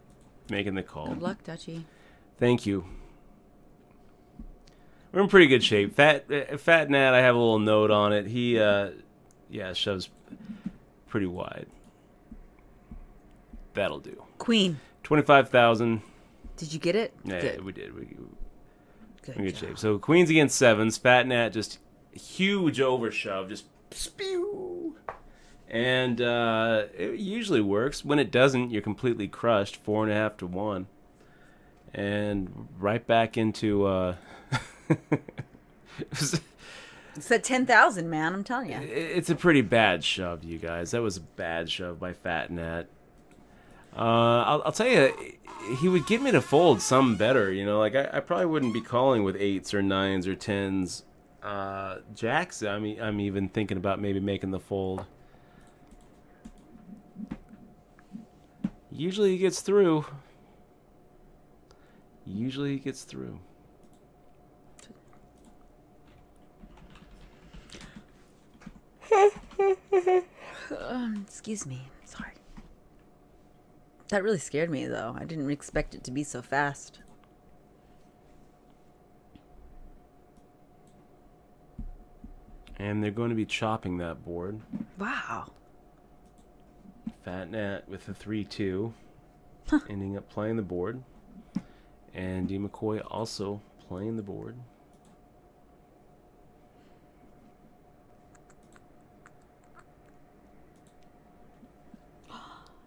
Speaker 2: making the call.
Speaker 1: Good luck, Dutchie.
Speaker 2: Thank you. We're in pretty good shape. Fat Nat, I have a little note on it. He shoves pretty wide. That'll do.
Speaker 1: Queen.
Speaker 2: 25,000.
Speaker 1: Did you get it?
Speaker 2: Yeah,
Speaker 1: Good.
Speaker 2: we did. We're
Speaker 1: Good
Speaker 2: in good
Speaker 1: job.
Speaker 2: shape. So queens against sevens. Fat Nat just huge overshove, just spew. And it usually works. When it doesn't, you're completely crushed. 4.5 to 1. And right back into
Speaker 1: It's that 10,000, man. I'm telling you.
Speaker 2: it's a pretty bad shove, you guys. That was a bad shove by Fat Nat. I'll tell you, he would get me to fold some better. You know, like I probably wouldn't be calling with 8s or 9s or 10s. Jacks, I'm even thinking about maybe making the fold. Usually he gets through.
Speaker 1: Excuse me. Sorry. That really scared me, though. I didn't expect it to be so fast.
Speaker 2: And they're going to be chopping that board.
Speaker 1: Wow.
Speaker 2: Fat Nat with a 3-2, ending up playing the board. And D. McCoy also playing the board.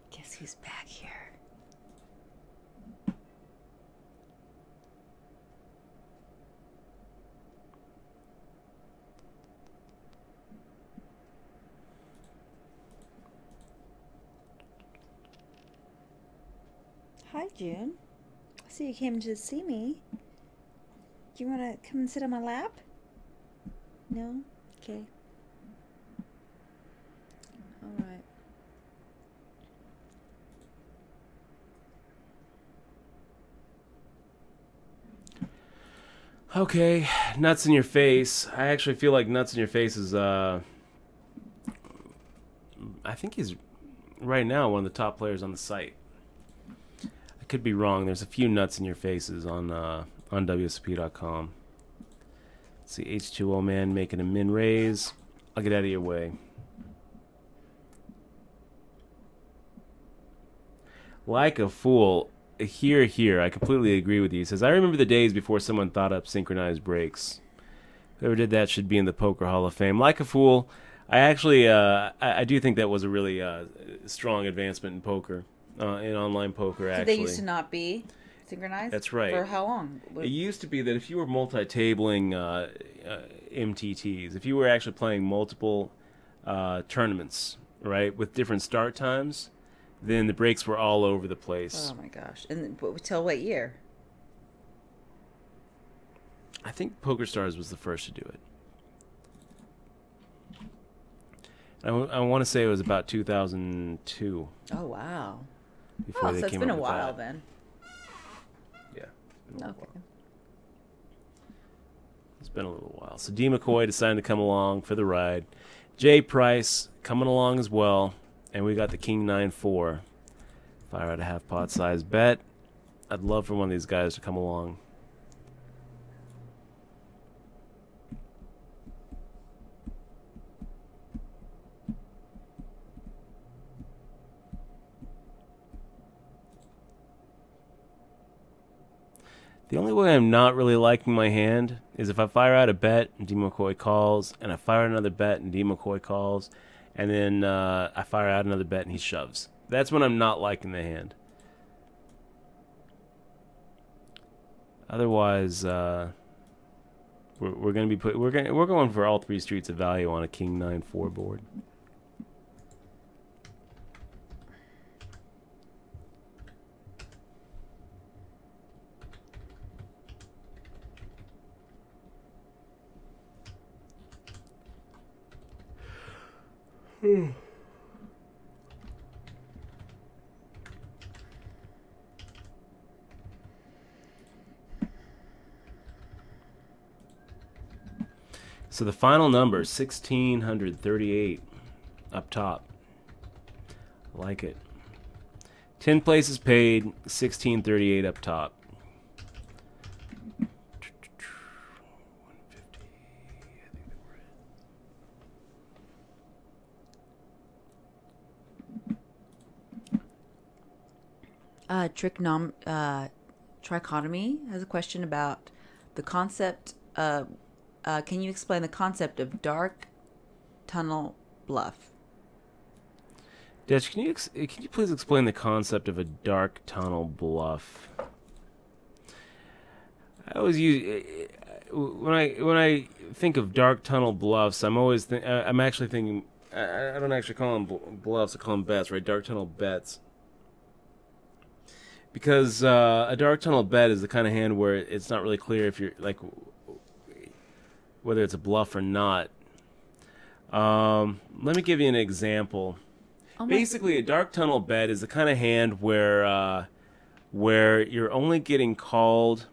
Speaker 1: Guess who's back here? Hi, June. So you came to see me. Do you want to come and sit on my lap? No? Okay. All right.
Speaker 2: Okay, nuts in your face. I actually feel like nuts in your face is I think he's right now one of the top players on the site. I could be wrong. There's a few nuts in your faces on wsop.com. Let's see, H2O man making a min raise. I'll get out of your way. Like a fool. Here. I completely agree with you. He says, I remember the days before someone thought up synchronized breaks. Whoever did that should be in the Poker Hall of Fame. Like a fool. I actually, I do think that was a really strong advancement in poker, in online poker, actually.
Speaker 1: So they used to not be synchronized?
Speaker 2: That's right.
Speaker 1: For how long?
Speaker 2: It used to be that if you were multi-tabling MTTs, if you were actually playing multiple tournaments, right, with different start times, then the breaks were all over the place.
Speaker 1: Oh my gosh. And till what year?
Speaker 2: I think PokerStars was the first to do it. I want to say it was about 2002.
Speaker 1: Oh wow.
Speaker 2: Before
Speaker 1: Oh,
Speaker 2: they
Speaker 1: so it's
Speaker 2: came
Speaker 1: been
Speaker 2: up
Speaker 1: a
Speaker 2: with
Speaker 1: while
Speaker 2: that.
Speaker 1: then.
Speaker 2: Yeah.
Speaker 1: Okay.
Speaker 2: It's been a little while. So D. McCoy decided to come along for the ride. Jay Price coming along as well. And we got the King 9-4. Fire out a half pot size bet. I'd love for one of these guys to come along. The only way I'm not really liking my hand is if I fire out a bet and D. McCoy calls, and I fire another bet and D. McCoy calls, and then I fire out another bet and he shoves. That's when I'm not liking the hand. Otherwise, we're going to be we're going for all three streets of value on a King 9-4 board. So the final number, 1,638 up top. I like it. 10 places paid, 1,638 up top.
Speaker 1: Trichotomy has a question about the concept. Can you explain the concept of dark tunnel bluff?
Speaker 2: Detch, can you please explain the concept of a dark tunnel bluff? I always use when I think of dark tunnel bluffs, I'm actually thinking I don't actually call them bluffs, I call them bets, right? Dark tunnel bets. Because a dark tunnel bet is the kind of hand where it's not really clear if you're like whether it's a bluff or not. Let me give you an example. Basically, a dark tunnel bet is the kind of hand where you're only getting called.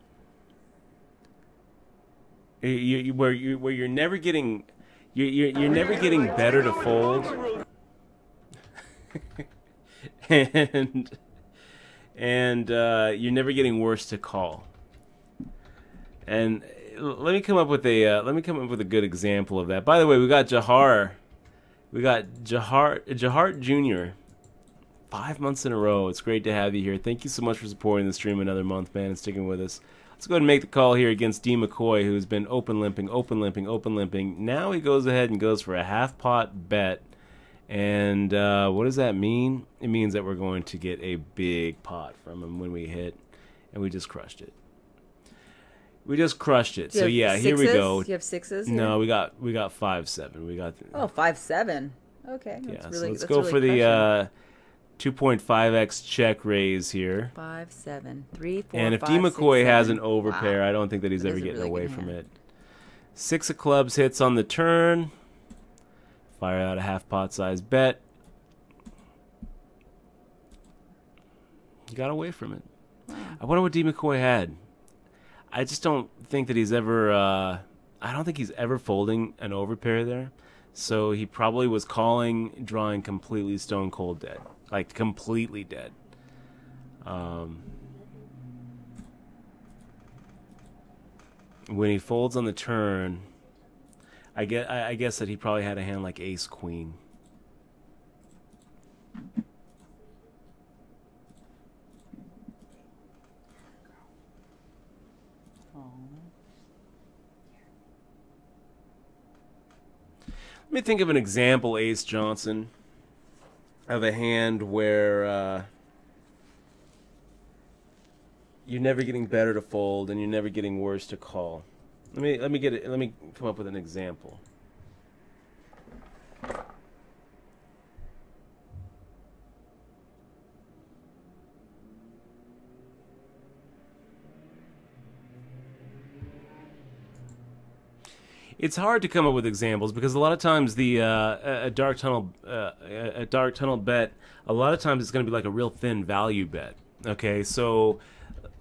Speaker 2: Where you're never getting you're never getting better to fold, and you're never getting worse to call. And let me come up with a good example of that. By the way, we got Jahar Jr. 5 months in a row. It's great to have you here. Thank you so much for supporting the stream another month, man, and sticking with us. Let's go ahead and make the call here against D. McCoy, who's been open limping. Now he goes ahead and goes for a half pot bet. And what does that mean? It means that we're going to get a big pot from him when we hit, and we just crushed it. So yeah, here we go.
Speaker 1: You have sixes here?
Speaker 2: No, we got 5-7. We got
Speaker 1: 5-7. Okay,
Speaker 2: yeah.
Speaker 1: That's really,
Speaker 2: so let's go for the 2.5x check raise here.
Speaker 1: 5-7, 3, 4,
Speaker 2: and if
Speaker 1: 5,
Speaker 2: D. McCoy
Speaker 1: 6,
Speaker 2: has
Speaker 1: 7.
Speaker 2: an overpair, I don't think that he's ever
Speaker 1: is a
Speaker 2: getting
Speaker 1: really
Speaker 2: away
Speaker 1: good
Speaker 2: from
Speaker 1: hand.
Speaker 2: it. 6 of clubs hits on the turn. Fire out a half pot size bet. You got away from it.
Speaker 1: Wow.
Speaker 2: I wonder what D. McCoy had. I just don't think that he's ever. I don't think he's ever folding an overpair there. So he probably was calling, drawing completely stone cold dead, like completely dead. When he folds on the turn, I guess that he probably had a hand like ace queen. Let me think of an example, Ace Johnson, of a hand where you're never getting better to fold and you're never getting worse to call. Let me come up with an example. It's hard to come up with examples because a lot of times a dark tunnel bet, a lot of times it's going to be like a real thin value bet. Okay, so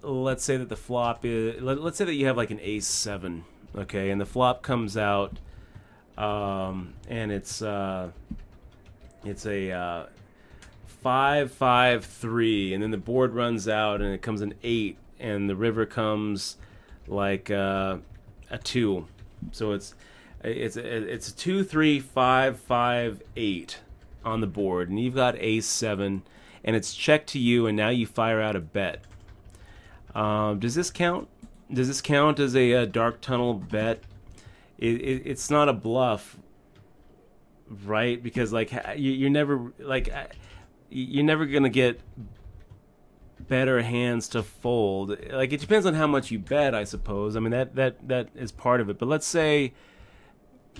Speaker 2: let's say that the flop is, let's say that you have like an ace 7, okay, and the flop comes out, and it's a 5-5-3, and then the board runs out and it comes an 8, and the river comes like a 2. So it's a 2-3-5-5-8 on the board, and you've got ace 7, and it's checked to you, and now you fire out a bet. Does this count? Does this count as a dark tunnel bet? It's not a bluff, right? Because like you're never gonna get better hands to fold. Like, it depends on how much you bet, I suppose. I mean, that is part of it. But let's say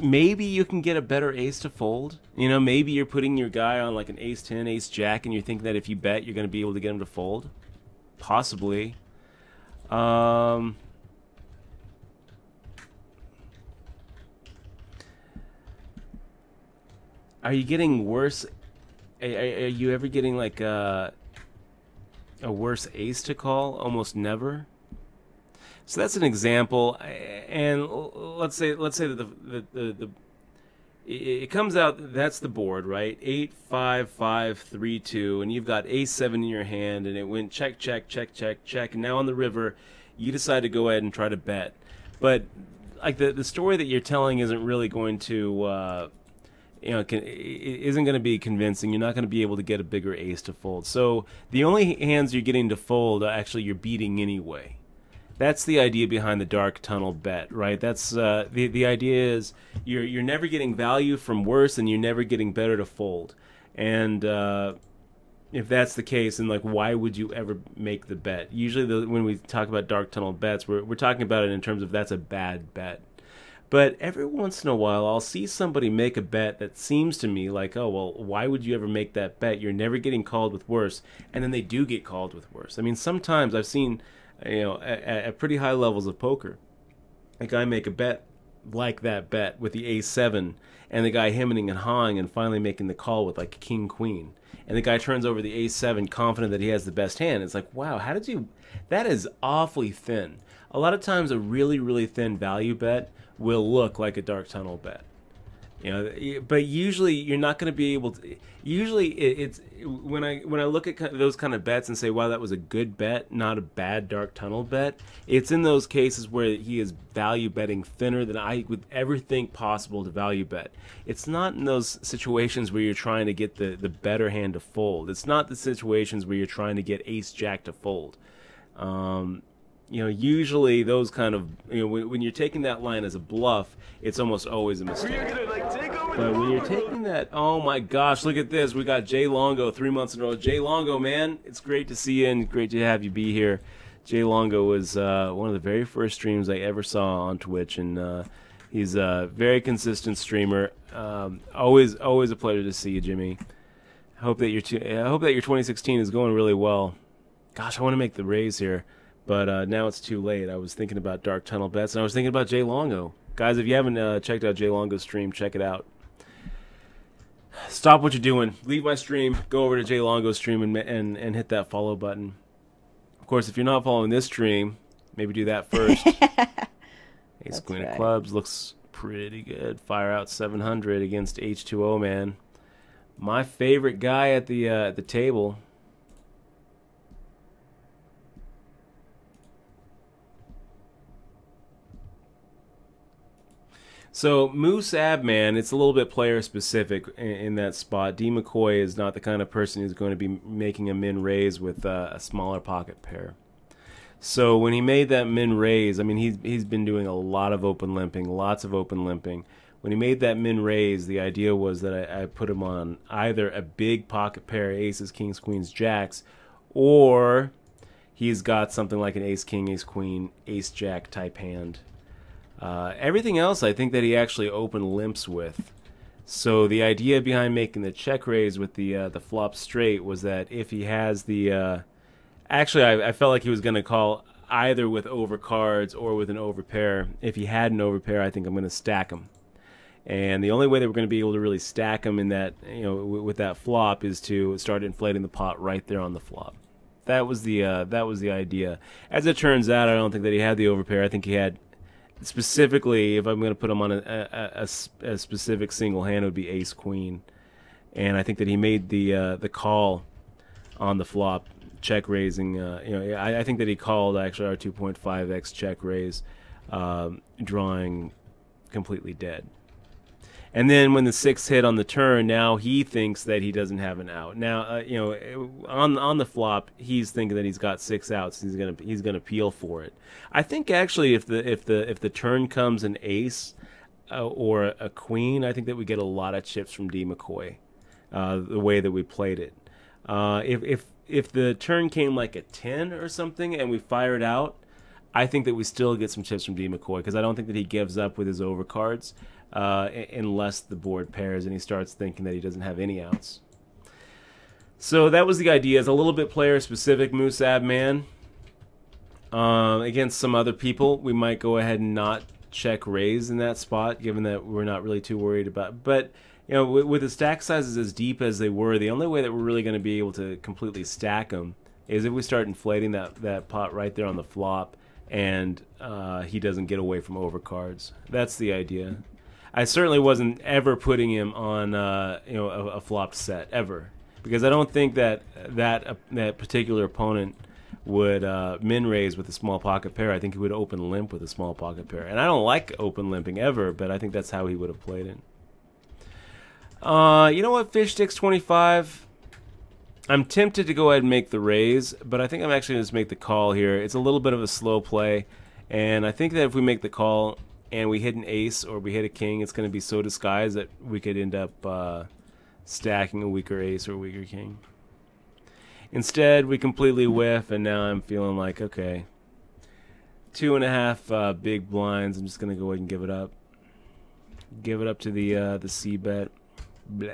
Speaker 2: maybe you can get a better ace to fold. You know, maybe you're putting your guy on like an ace 10, ace jack, and you're thinking that if you bet, you're going to be able to get him to fold. Possibly. Are you getting worse? Are you ever getting like a worse ace to call? Almost never. So that's an example. And let's say that it comes out, that's the board, right? 8, 5, 5, 3, 2, and you've got ace-7 in your hand, and it went check, check, check, check, check, and now on the river, you decide to go ahead and try to bet. But like the story that you're telling isn't really going to, isn't going to be convincing. You're not going to be able to get a bigger ace to fold. So the only hands you're getting to fold, actually, you're beating anyway. That's the idea behind the dark tunnel bet, right? That's the idea is you're never getting value from worse, and you're never getting better to fold. And if that's the case, then like why would you ever make the bet? Usually, when we talk about dark tunnel bets, we're talking about it in terms of that's a bad bet. But every once in a while, I'll see somebody make a bet that seems to me like, oh well, why would you ever make that bet? You're never getting called with worse, and then they do get called with worse. I mean, sometimes I've seen, at pretty high levels of poker, a guy make a bet like that bet with the ace-7, and the guy hemming and hawing and finally making the call with like king-queen, and the guy turns over the ace-7 confident that he has the best hand. It's like, wow, how did you? That is awfully thin. A lot of times, a really, really thin value bet will look like a dark tunnel bet. But usually you're not going to be able to. Usually it's when I look at those kind of bets and say, wow, that was a good bet, not a bad dark tunnel bet. It's in those cases where he is value betting thinner than I would ever think possible to value bet. It's not in those situations where you're trying to get the better hand to fold. It's not the situations where you're trying to get ace jack to fold. Usually those kind of, when you're taking that line as a bluff, it's almost always a mistake. But when you're taking that, oh my gosh, look at this. We got Jay Longo 3 months in a row. Jay Longo, man, it's great to see you and great to have you be here. Jay Longo was one of the very first streams I ever saw on Twitch, and he's a very consistent streamer. Always a pleasure to see you, Jimmy. I hope that your 2016 is going really well. Gosh, I want to make the raise here. But now it's too late. I was thinking about dark tunnel bets, and I was thinking about Jay Longo. Guys, if you haven't checked out Jay Longo's stream, check it out. Stop what you're doing. Leave my stream. Go over to Jay Longo's stream and hit that follow button. Of course, if you're not following this stream, maybe do that first. Ace Queen of Clubs looks pretty good. Fire out 700 against H2O, man. My favorite guy at the table. So Moose Abman, it's a little bit player specific in that spot. D. McCoy is not the kind of person who's going to be making a min raise with a smaller pocket pair. So when he made that min raise, I mean he's been doing a lot of open limping, lots of open limping. When he made that min raise, the idea was that I put him on either a big pocket pair, aces, kings, queens, jacks, or he's got something like an ace, king, ace, queen, ace, jack type hand. Everything else I think that he actually open limps with. So the idea behind making the check raise with the flop straight was that if he has the... actually, I felt like he was going to call either with overcards or with an overpair. If he had an overpair, I think I'm going to stack him. And the only way that we're going to be able to really stack him in that, with that flop is to start inflating the pot right there on the flop. That was the idea. As it turns out, I don't think that he had the overpair. I think he had... Specifically, if I'm going to put him on a specific single hand, it would be ace queen, and I think that he made the call on the flop, check raising. I think that he called actually our 2.5x check raise, drawing completely dead. And then when the 6 hit on the turn, now he thinks that he doesn't have an out. Now, on the flop, he's thinking that he's got 6 outs. He's gonna peel for it. I think actually, if the turn comes an ace or a queen, I think that we get a lot of chips from D. McCoy, the way that we played it. If the turn came like a 10 or something and we fire it out, I think that we still get some chips from D. McCoy because I don't think that he gives up with his overcards. Unless the board pairs and he starts thinking that he doesn't have any outs. So that was the idea. It's a little bit player specific, Moose Abman. Against some other people, we might go ahead and not check raise in that spot, given that we're not really too worried about. But you know, with the stack sizes as deep as they were, the only way that we're really going to be able to completely stack them is if we start inflating that pot right there on the flop, and he doesn't get away from overcards. That's the idea. I certainly wasn't ever putting him on you know, a flopped set ever, because I don't think that particular opponent would min raise with a small pocket pair. I think he would open limp with a small pocket pair, and I don't like open limping ever, but I think that's how he would have played it. You know what, fish sticks 25. I'm tempted to go ahead and make the raise, but I think I'm actually going to just make the call here. It's a little bit of a slow play, and I think that if we make the call and we hit an ace or we hit a king, it's going to be so disguised that we could end up stacking a weaker ace or a weaker king. Instead, we completely whiff, and now I'm feeling like, okay, 2.5 big blinds. I'm just going to go ahead and give it up. Give it up to the C bet. Blah.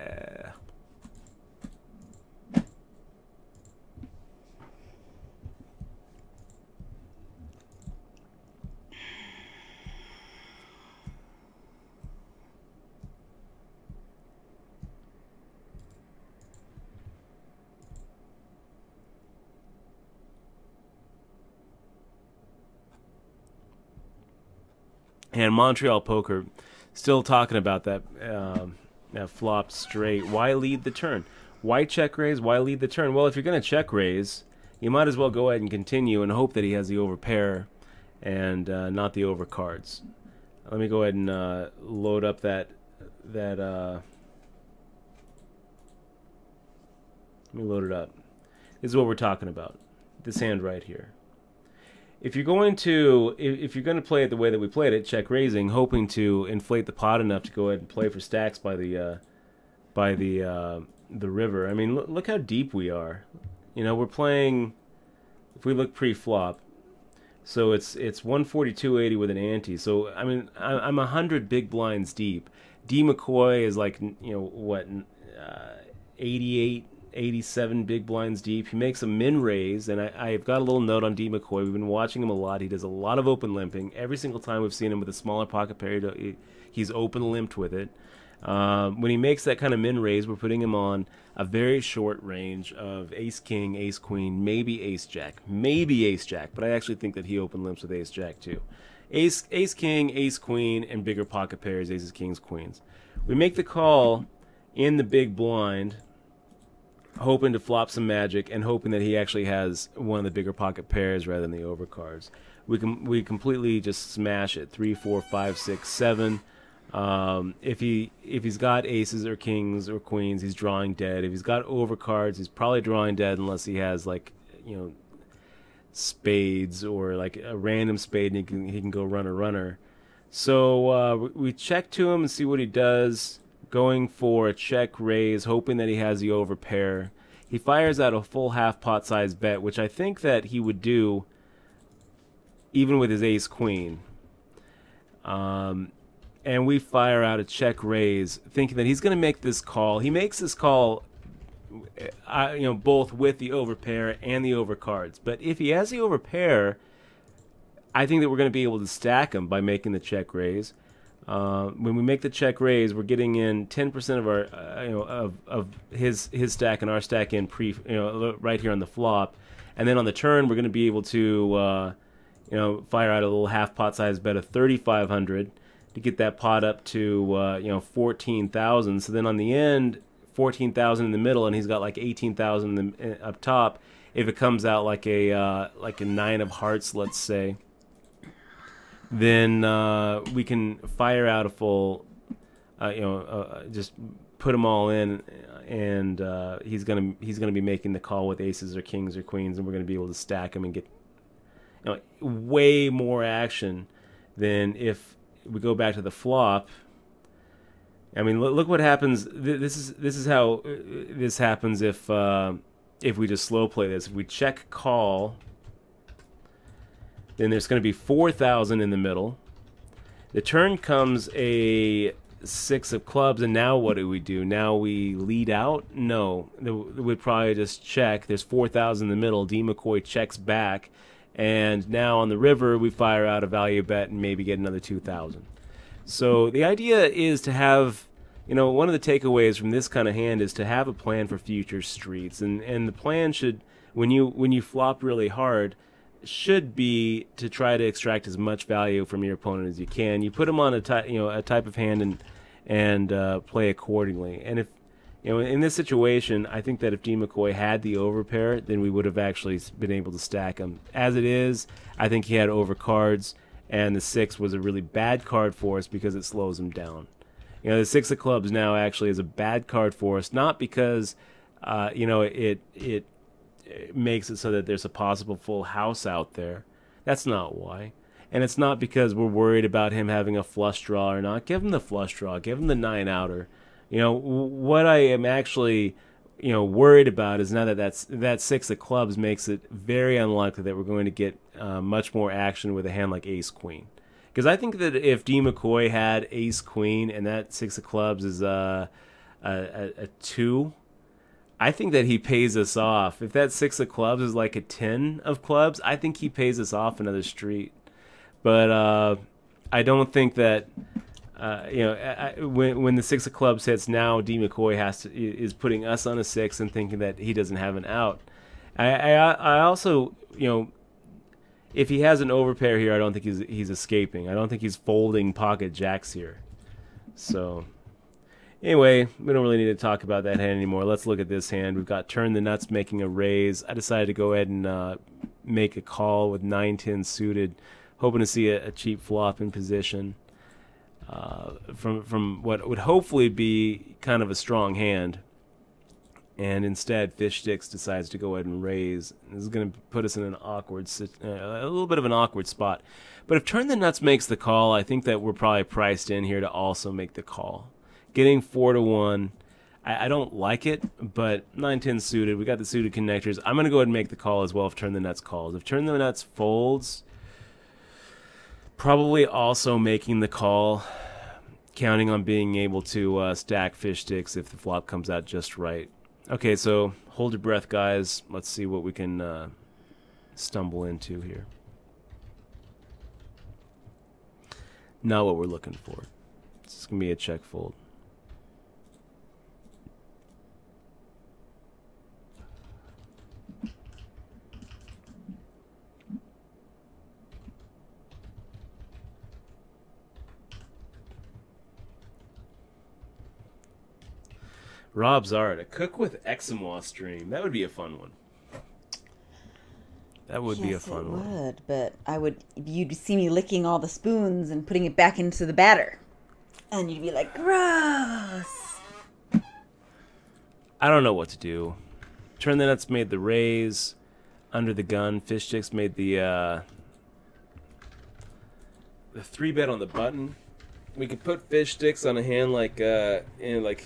Speaker 2: And Montreal Poker still talking about that flopped straight. Why lead the turn? Why check raise? Why lead the turn? Well, if you're going to check raise, you might as well go ahead and continue and hope that he has the overpair and not the overcards. Let me go ahead and load up that let me load it up. This is what we're talking about. This hand right here. If you're going to play it the way that we played it, check raising, hoping to inflate the pot enough to go ahead and play for stacks by the river. I mean, look how deep we are. You know, we're playing. If we look pre-flop, so it's 142.80 with an ante. So I mean, I'm 100 big blinds deep. D McCoy is like, you know what, 88. 87 big blinds deep. He makes a min raise, and I've got a little note on D McCoy. We've been watching him a lot. He does a lot of open limping. Every single time we've seen him with a smaller pocket pair, he's open limped with it. When he makes that kind of min raise, we're putting him on a very short range of ace king, ace queen, maybe ace jack, but I actually think that he open limps with ace jack too. Ace king, ace queen, and bigger pocket pairs, aces, kings, queens. We make the call in the big blind, hoping to flop some magic and hoping that he actually has one of the bigger pocket pairs rather than the overcards. We completely just smash it. 3, 4, 5, 6, 7. If he's got aces or kings or queens, he's drawing dead. If he's got overcards, he's probably drawing dead unless he has, like, you know, spades or like a random spade, and he can go runner. So we check to him and see what he does. Going for a check raise, hoping that he has the overpair. He fires out a full half pot size bet, which I think that he would do even with his ace queen. And we fire out a check raise, thinking that he's going to make this call. He makes this call, you know, both with the overpair and the overcards. But if he has the overpair, I think that we're going to be able to stack him by making the check raise. When we make the check raise, we're getting in 10% of our, you know, of his stack and our stack in right here on the flop, and then on the turn we're going to be able to, you know, fire out a little half pot size bet of 3,500 to get that pot up to, you know, 14,000. So then on the end, 14,000 in the middle, and he's got like 18,000 up top. If it comes out like a 9 of hearts, let's say, then we can fire out a full, you know, just put them all in, and he's gonna be making the call with aces or kings or queens, and we're gonna be able to stack him and get, you know, way more action than if we go back to the flop. I mean, look what happens. This is how this happens if we just slow play this. If we check call, then there's going to be 4,000 in the middle. The turn comes a 6 of clubs, and now what do? Now we lead out? No. We'd probably just check. There's 4,000 in the middle. D McCoy checks back, and now on the river, we fire out a value bet and maybe get another 2,000. So the idea is to have one of the takeaways from this kind of hand is to have a plan for future streets, and the plan should, when you flop really hard, should be to try to extract as much value from your opponent as you can. You put them on a type of hand and play accordingly. And if in this situation, I think that if D. McCoy had the overpair, then we would have actually been able to stack him. As it is, I think he had overcards, and the 6 was a really bad card for us because it slows him down. The 6 of clubs now actually is a bad card for us, not because it makes it so that there's a possible full house out there. That's not why. And it's not because we're worried about him having a flush draw or not. Give him the flush draw. Give him the 9-outer. What I am actually, worried about is now that 6 of clubs makes it very unlikely that we're going to get much more action with a hand like ace queen. Because I think that if D. McCoy had ace queen and that 6 of clubs is a 2, I think that he pays us off. If that 6 of clubs is like a 10 of clubs, I think he pays us off another street. But I don't think that when the 6 of clubs hits, now D. McCoy is putting us on a 6 and thinking that he doesn't have an out. I also, if he has an overpair here, I don't think he's escaping. I don't think he's folding pocket jacks here. So anyway, we don't really need to talk about that hand anymore. Let's look at this hand. We've got turn the nuts making a raise. I decided to go ahead and make a call with 9-10 suited, hoping to see a cheap flop in position from what would hopefully be kind of a strong hand. And instead, Fish Sticks decides to go ahead and raise. This is going to put us in an a little bit of an awkward spot. But if turn the nuts makes the call, I think that we're probably priced in here to also make the call. Getting 4-1, I don't like it, but 9-10 suited. We got the suited connectors. I'm going to go ahead and make the call as well if turn the nuts calls. If turn the nuts folds, probably also making the call, counting on being able to stack Fish Sticks if the flop comes out just right. Okay, so hold your breath, guys. Let's see what we can stumble into here. Not what we're looking for. It's going to be a check fold. Rob's Art, a cook with eczema stream. That would be a fun one. That would be a fun one.
Speaker 1: Yes, it would, but you'd see me licking all the spoons and putting it back into the batter. And you'd be like, gross.
Speaker 2: I don't know what to do. Turn the nuts made the raise. Under the gun, Fish Sticks made the 3-bet on the button. We could put Fish Sticks on a hand like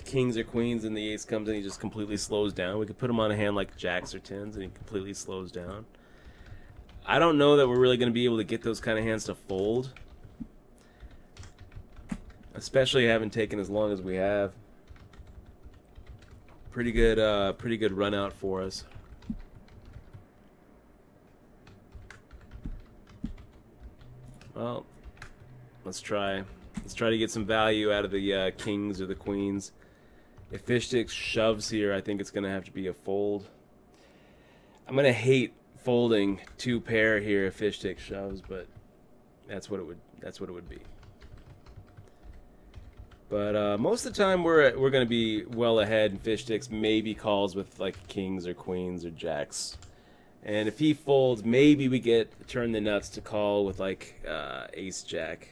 Speaker 2: kings or queens, and the ace comes and he just completely slows down. We could put him on a hand like jacks or tens, and he completely slows down. I don't know that we're really going to be able to get those kind of hands to fold, especially having taken as long as we have. Pretty good run out for us. Well, let's try. Let's try to get some value out of the kings or the queens. If Fish Sticks shoves here, I think it's going to have to be a fold. I'm going to hate folding 2 pair here if Fish Sticks shoves, but that's what it would be. But most of the time we're going to be well ahead, and Fish Sticks maybe calls with like kings or queens or jacks. And if he folds, maybe we get turn the nuts to call with like ace jack.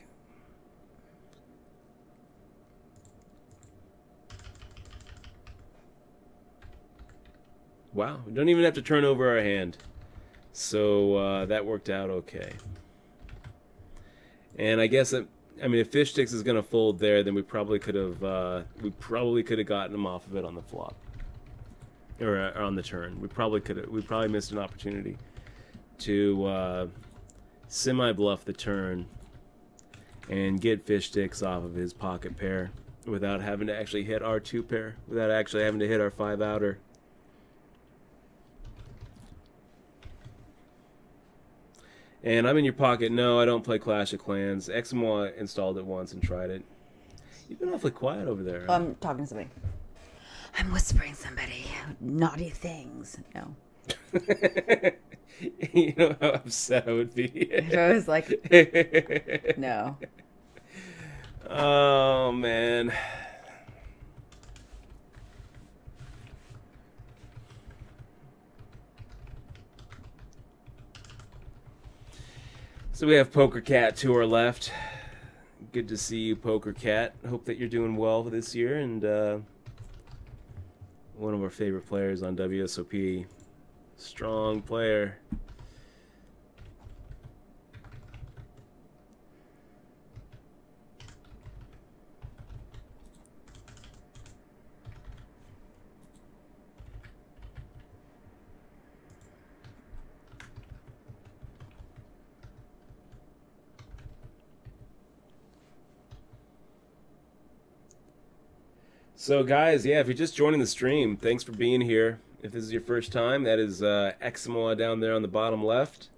Speaker 2: Wow, we don't even have to turn over our hand. So that worked out okay. And I guess if Fish Sticks is going to fold there, then we probably could have gotten him off of it on the flop or on the turn. We probably missed an opportunity to semi bluff the turn and get Fish Sticks off of his pocket pair without having to actually hit our 2 pair, without actually having to hit our 5-outer. And I'm in your pocket. No, I don't play Clash of Clans. Eczema installed it once and tried it. You've been awfully quiet over there. Right?
Speaker 1: I'm talking to somebody. I'm whispering somebody naughty things. No.
Speaker 2: You know how upset I would be.
Speaker 1: If I was like, no.
Speaker 2: Oh, man. So we have Poker Cat to our left. Good to see you, Poker Cat. Hope that you're doing well this year. And one of our favorite players on WSOP. Strong player. So guys, yeah, if you're just joining the stream, thanks for being here. If this is your first time, that is Exmoa down there on the bottom left.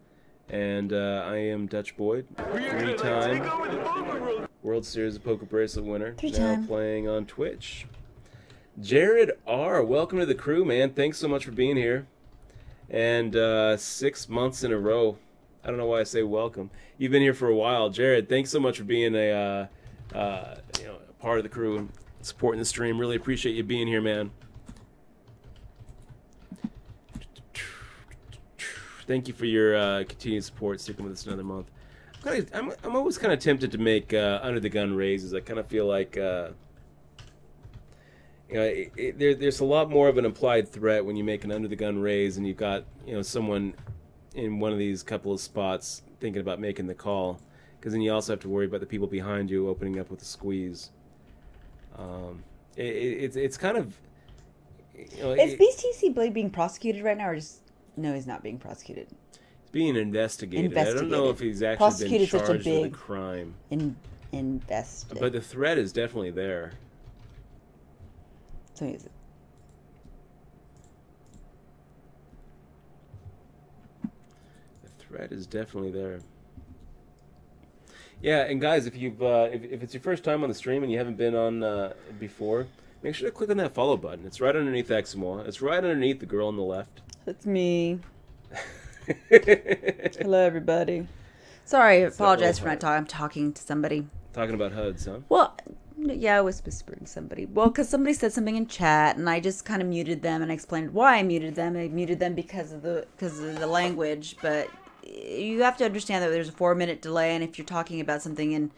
Speaker 2: And I am Dutch Boyd, 3-time World Series of Poker Bracelet winner. Now playing on Twitch. Jared R., welcome to the crew, man. Thanks so much for being here. And 6 months in a row. I don't know why I say welcome. You've been here for a while. Jared, thanks so much for being a part of the crew and supporting the stream. Really appreciate you being here, man. Thank you for your continued support, sticking with us another month. I'm always kind of tempted to make under the gun raises. I kind of feel like there's a lot more of an implied threat when you make an under the gun raise and you've got someone in one of these couple of spots thinking about making the call, because then you also have to worry about the people behind you opening up with a squeeze. It's kind of
Speaker 1: Is BTC Blade being prosecuted right now, or just no? He's not being prosecuted.
Speaker 2: He's being investigated. I don't know if he's actually
Speaker 1: prosecuted
Speaker 2: been charged
Speaker 1: such a big
Speaker 2: with a crime.
Speaker 1: Invested.
Speaker 2: But the threat is definitely there.
Speaker 1: So is it?
Speaker 2: The threat is definitely there. Yeah, and guys, if you've if it's your first time on the stream and you haven't been on before, make sure to click on that follow button. It's right underneath Exmoa. It's right underneath the girl on the left.
Speaker 1: That's me. Hello, everybody. Sorry, I apologize for not talking. I'm talking to somebody.
Speaker 2: Talking about HUDs, huh?
Speaker 1: Well, yeah, I was whispering somebody. Well, because somebody said something in chat, and I just kind of muted them, and I explained why I muted them. I muted them because of the language, but you have to understand that there's a 4-minute delay, and if you're talking about something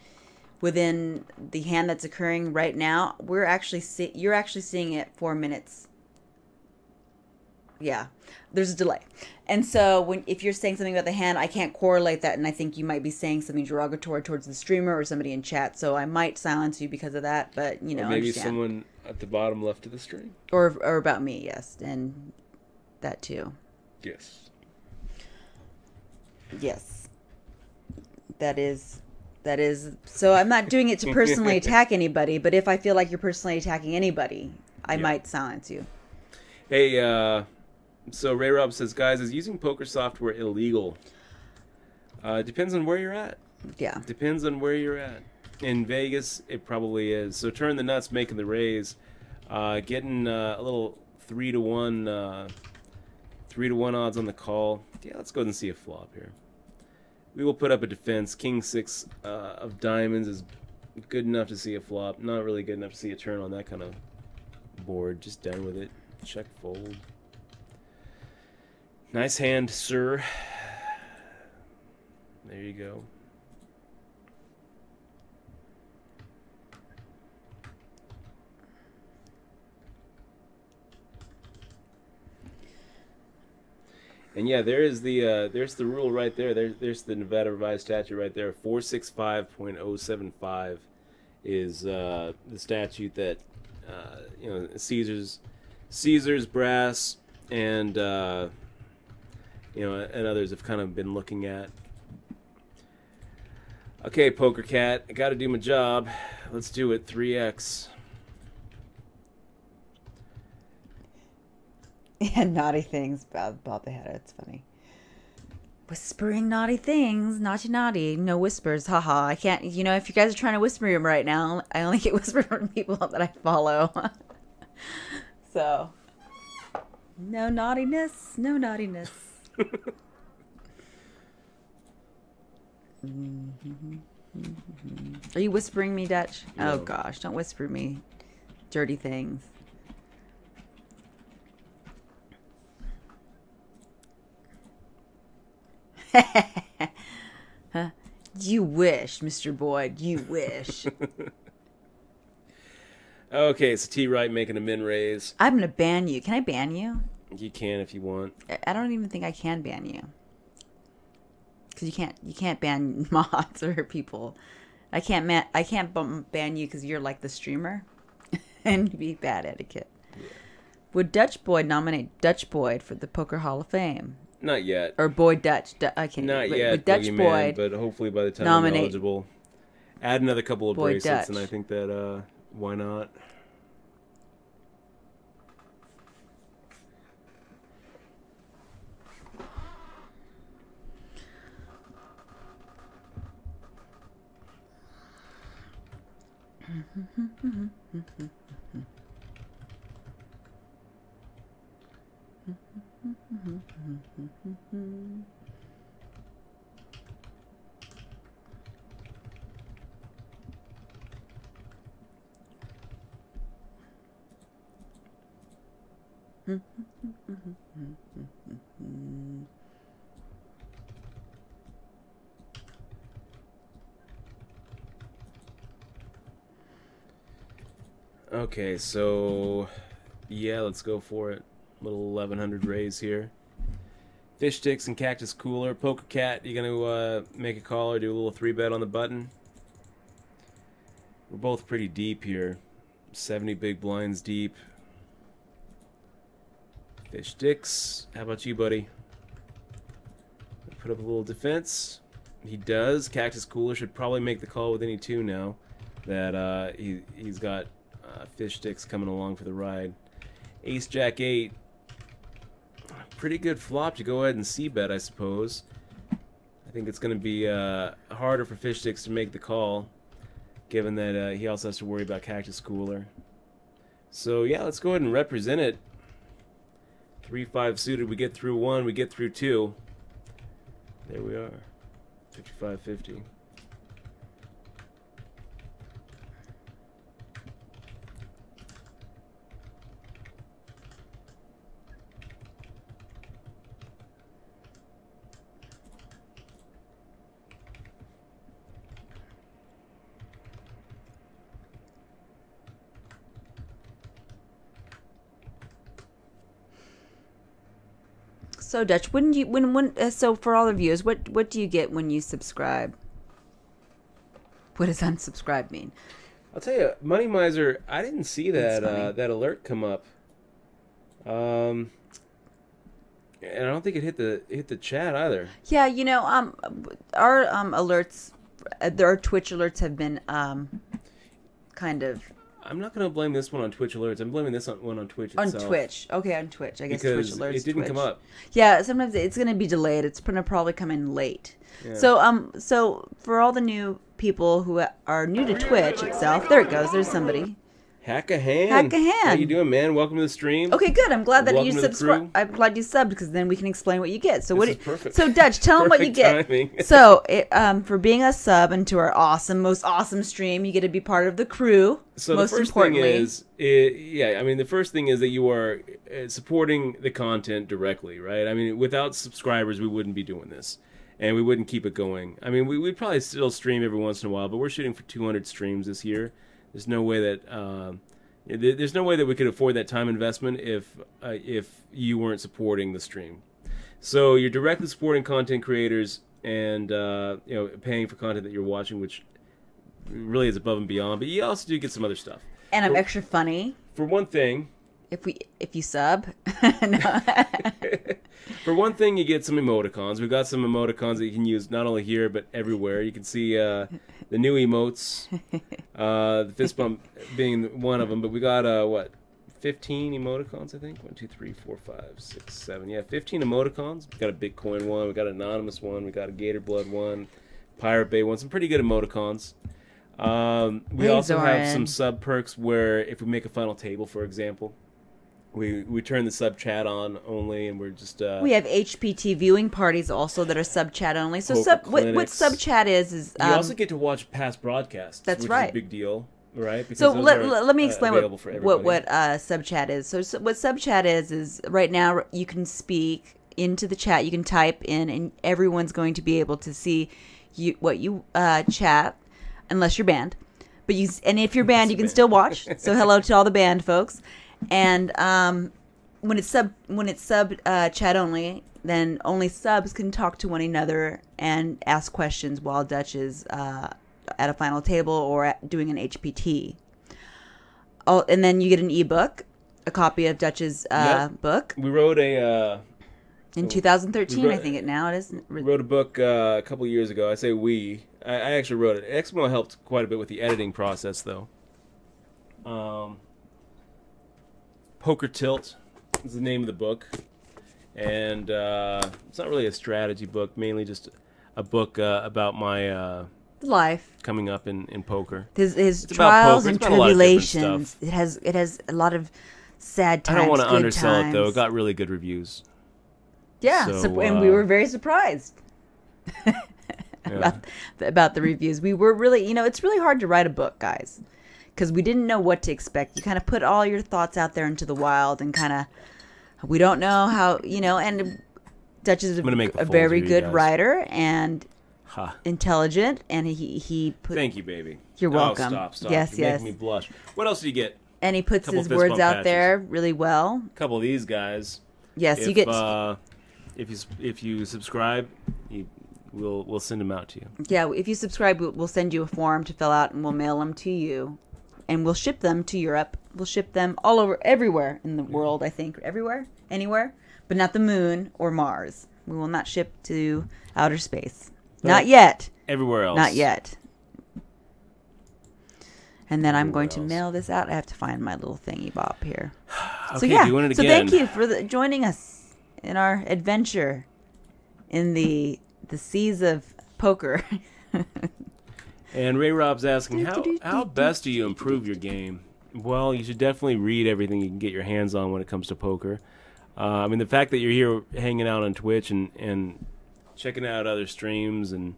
Speaker 1: within the hand that's occurring right now, you're actually seeing it 4 minutes. Yeah, there's a delay, and so if you're saying something about the hand, I can't correlate that, and I think you might be saying something derogatory towards the streamer or somebody in chat, so I might silence you because of that. But or maybe
Speaker 2: understand. Someone at the bottom left of the stream,
Speaker 1: or about me, yes, and that too.
Speaker 2: Yes.
Speaker 1: Yes, that is. So I'm not doing it to personally attack anybody, but if I feel like you're personally attacking anybody, I might silence you.
Speaker 2: Hey, so Ray Rob says, guys, is using poker software illegal? Depends on where you're at.
Speaker 1: Yeah.
Speaker 2: Depends on where you're at. In Vegas, it probably is. So turn the nuts, making the raise, getting a little 3-to-1 odds on the call. Yeah, let's go ahead and see a flop here. We will put up a defense. King 6 of diamonds is good enough to see a flop. Not really good enough to see a turn on that kind of board. Just done with it. Check fold. Nice hand, sir. There you go. And yeah, there's the rule right there. There's the Nevada revised statute right there. 465.075 is the statute that Caesar's brass and and others have kind of been looking at. Okay, Poker Cat, I got to do my job. Let's do it. 3x.
Speaker 1: Yeah, naughty things about the head. It's funny. Whispering naughty things, naughty, naughty, no whispers, haha. I can't, you know, if you guys are trying to whisper him right now, I only get whispers from people that I follow. So, no naughtiness, no naughtiness. Are you whispering me, Dutch?
Speaker 2: No.
Speaker 1: Oh gosh, don't whisper me dirty things. Huh? You wish, Mr. Boyd. You wish.
Speaker 2: Okay, so T Wright making a min raise.
Speaker 1: I'm gonna ban you. Can I ban you?
Speaker 2: You can if you want.
Speaker 1: I don't even think I can ban you. Because you can't ban mods or people. I can't ban you because you're like the streamer, and it'd be bad etiquette.
Speaker 2: Yeah.
Speaker 1: Would Dutch Boyd nominate Dutch Boyd for the Poker Hall of Fame?
Speaker 2: Not yet.
Speaker 1: Or Boyd Dutch? I can't.
Speaker 2: Not yet.
Speaker 1: Would Dutch
Speaker 2: Boogeyman,
Speaker 1: Boyd?
Speaker 2: But hopefully by the time
Speaker 1: nominate
Speaker 2: I'm eligible, add another couple of
Speaker 1: Boyd
Speaker 2: bracelets,
Speaker 1: Dutch.
Speaker 2: and I think that why not? Okay, so yeah, let's go for it. Little 1100 raise here. Fish sticks and cactus cooler. Poker cat, you gonna make a call or do a little 3-bet on the button? We're both pretty deep here. 70 big blinds deep. Fish sticks. How about you, buddy? Put up a little defense. He does. Cactus cooler should probably make the call with any two now that he's got fish sticks coming along for the ride. Ace Jack 8. Pretty good flop to go ahead and c-bet, I suppose. I think it's going to be harder for fish sticks to make the call, given that he also has to worry about cactus cooler. So yeah, let's go ahead and represent it. 3-5 suited. We get through 1. We get through 2. There we are. 55-50.
Speaker 1: So Dutch, so for all the viewers, what do you get when you subscribe? What does unsubscribe mean?
Speaker 2: I'll tell you, Money Miser, I didn't see that that alert come up. And I don't think it hit the chat either.
Speaker 1: Yeah, you know, our alerts, our Twitch alerts have been kind of.
Speaker 2: I'm not going to blame this one on Twitch alerts. I'm blaming this one on Twitch itself.
Speaker 1: On Twitch. Okay, on Twitch. I guess
Speaker 2: because
Speaker 1: Twitch alerts.
Speaker 2: it didn't come up.
Speaker 1: Yeah, sometimes it's going to be delayed. It's going to probably come in late.
Speaker 2: Yeah.
Speaker 1: So for all the new people who are new to Twitch itself, there it goes. There's somebody.
Speaker 2: Hack a hand.
Speaker 1: Hack a hand.
Speaker 2: How you doing, man? Welcome to the stream.
Speaker 1: Okay, good. I'm glad that
Speaker 2: Welcome
Speaker 1: you
Speaker 2: to the
Speaker 1: subscribe.
Speaker 2: crew.
Speaker 1: I'm glad you subbed because then we can explain what you get. So
Speaker 2: This is perfect.
Speaker 1: So Dutch, tell them what you get.
Speaker 2: Timing.
Speaker 1: So for being a sub into our most awesome stream, you get to be part of the crew.
Speaker 2: So
Speaker 1: most
Speaker 2: the first
Speaker 1: importantly,
Speaker 2: thing is, I mean, the first thing is that you are supporting the content directly, right? I mean, without subscribers, we wouldn't be doing this, and we wouldn't keep it going. I mean, we'd probably still stream every once in a while, but we're shooting for 200 streams this year. There's no way that we could afford that time investment if you weren't supporting the stream. So you're directly supporting content creators and paying for content that you're watching, which really is above and beyond. But you also do get some other stuff.
Speaker 1: and I'm extra funny.
Speaker 2: For one thing,
Speaker 1: if you sub,
Speaker 2: for one thing, you get some emoticons. We've got some emoticons that you can use not only here but everywhere. You can see the new emotes, the fist bump being one of them. But we got 15 emoticons, I think. 1, 2, 3, 4, 5, 6, 7. Yeah, 15 emoticons. We got a Bitcoin one. We got an anonymous one. We got a Gator Blood one. Pirate Bay one. Some pretty good emoticons. We also have some sub perks where if we make a final table, for example, we turn the sub chat on only, and we're just
Speaker 1: we have HPT viewing parties also that are sub chat only. So what sub chat is
Speaker 2: you also get to watch past broadcasts.
Speaker 1: That's
Speaker 2: which
Speaker 1: right.
Speaker 2: is a big deal, right? Because
Speaker 1: so let me explain what sub chat is. So what sub chat is right now you can speak into the chat. You can type in, and everyone's going to be able to see what you chat, unless you're banned. But if you're banned, you can still watch. So hello to all the banned folks. And when it's sub chat only, then only subs can talk to one another and ask questions while Dutch is at a final table or doing an HPT. Oh, and then you get an ebook, a copy of Dutch's book.
Speaker 2: We wrote
Speaker 1: in 2013, I think it is.
Speaker 2: We wrote a book a couple years ago. I say we. I actually wrote it. Exmo helped quite a bit with the editing process, though. Poker Tilt is the name of the book. And it's not really a strategy book, mainly just a book about my
Speaker 1: life
Speaker 2: coming up in poker.
Speaker 1: His trials and tribulations. It has a lot of sad times.
Speaker 2: I don't want to undersell
Speaker 1: times.
Speaker 2: it, though. It got really good reviews.
Speaker 1: Yeah, and we were very surprised about the reviews. We were really, it's really hard to write a book, guys, because we didn't know what to expect. You kind of put all your thoughts out there into the wild, and we don't know how, and Dutch is a very good writer and intelligent, and he put...
Speaker 2: Thank you, baby.
Speaker 1: You're welcome.
Speaker 2: Stop.
Speaker 1: Yes,
Speaker 2: You're making me blush. What else do you get?
Speaker 1: And he puts his words out there really well.
Speaker 2: A couple of these guys.
Speaker 1: Yes, you get...
Speaker 2: If you subscribe, we'll send them out to you.
Speaker 1: Yeah, if you subscribe, we'll send you a form to fill out, and we'll mail them to you, and we'll ship them to Europe. We'll ship them all over, everywhere in the world. I think everywhere, anywhere, but not the moon or Mars. We will not ship to outer space. But not yet.
Speaker 2: Everywhere else.
Speaker 1: Not yet. And then I'm going to mail this out. I have to find my little thingy bob here.
Speaker 2: Okay,
Speaker 1: so yeah.
Speaker 2: doing it
Speaker 1: so
Speaker 2: again.
Speaker 1: Thank you for joining us in our adventure in the seas of poker.
Speaker 2: And Ray Rob's asking, how best do you improve your game? Well, you should definitely read everything you can get your hands on when it comes to poker. I mean, the fact that you're here hanging out on Twitch and checking out other streams and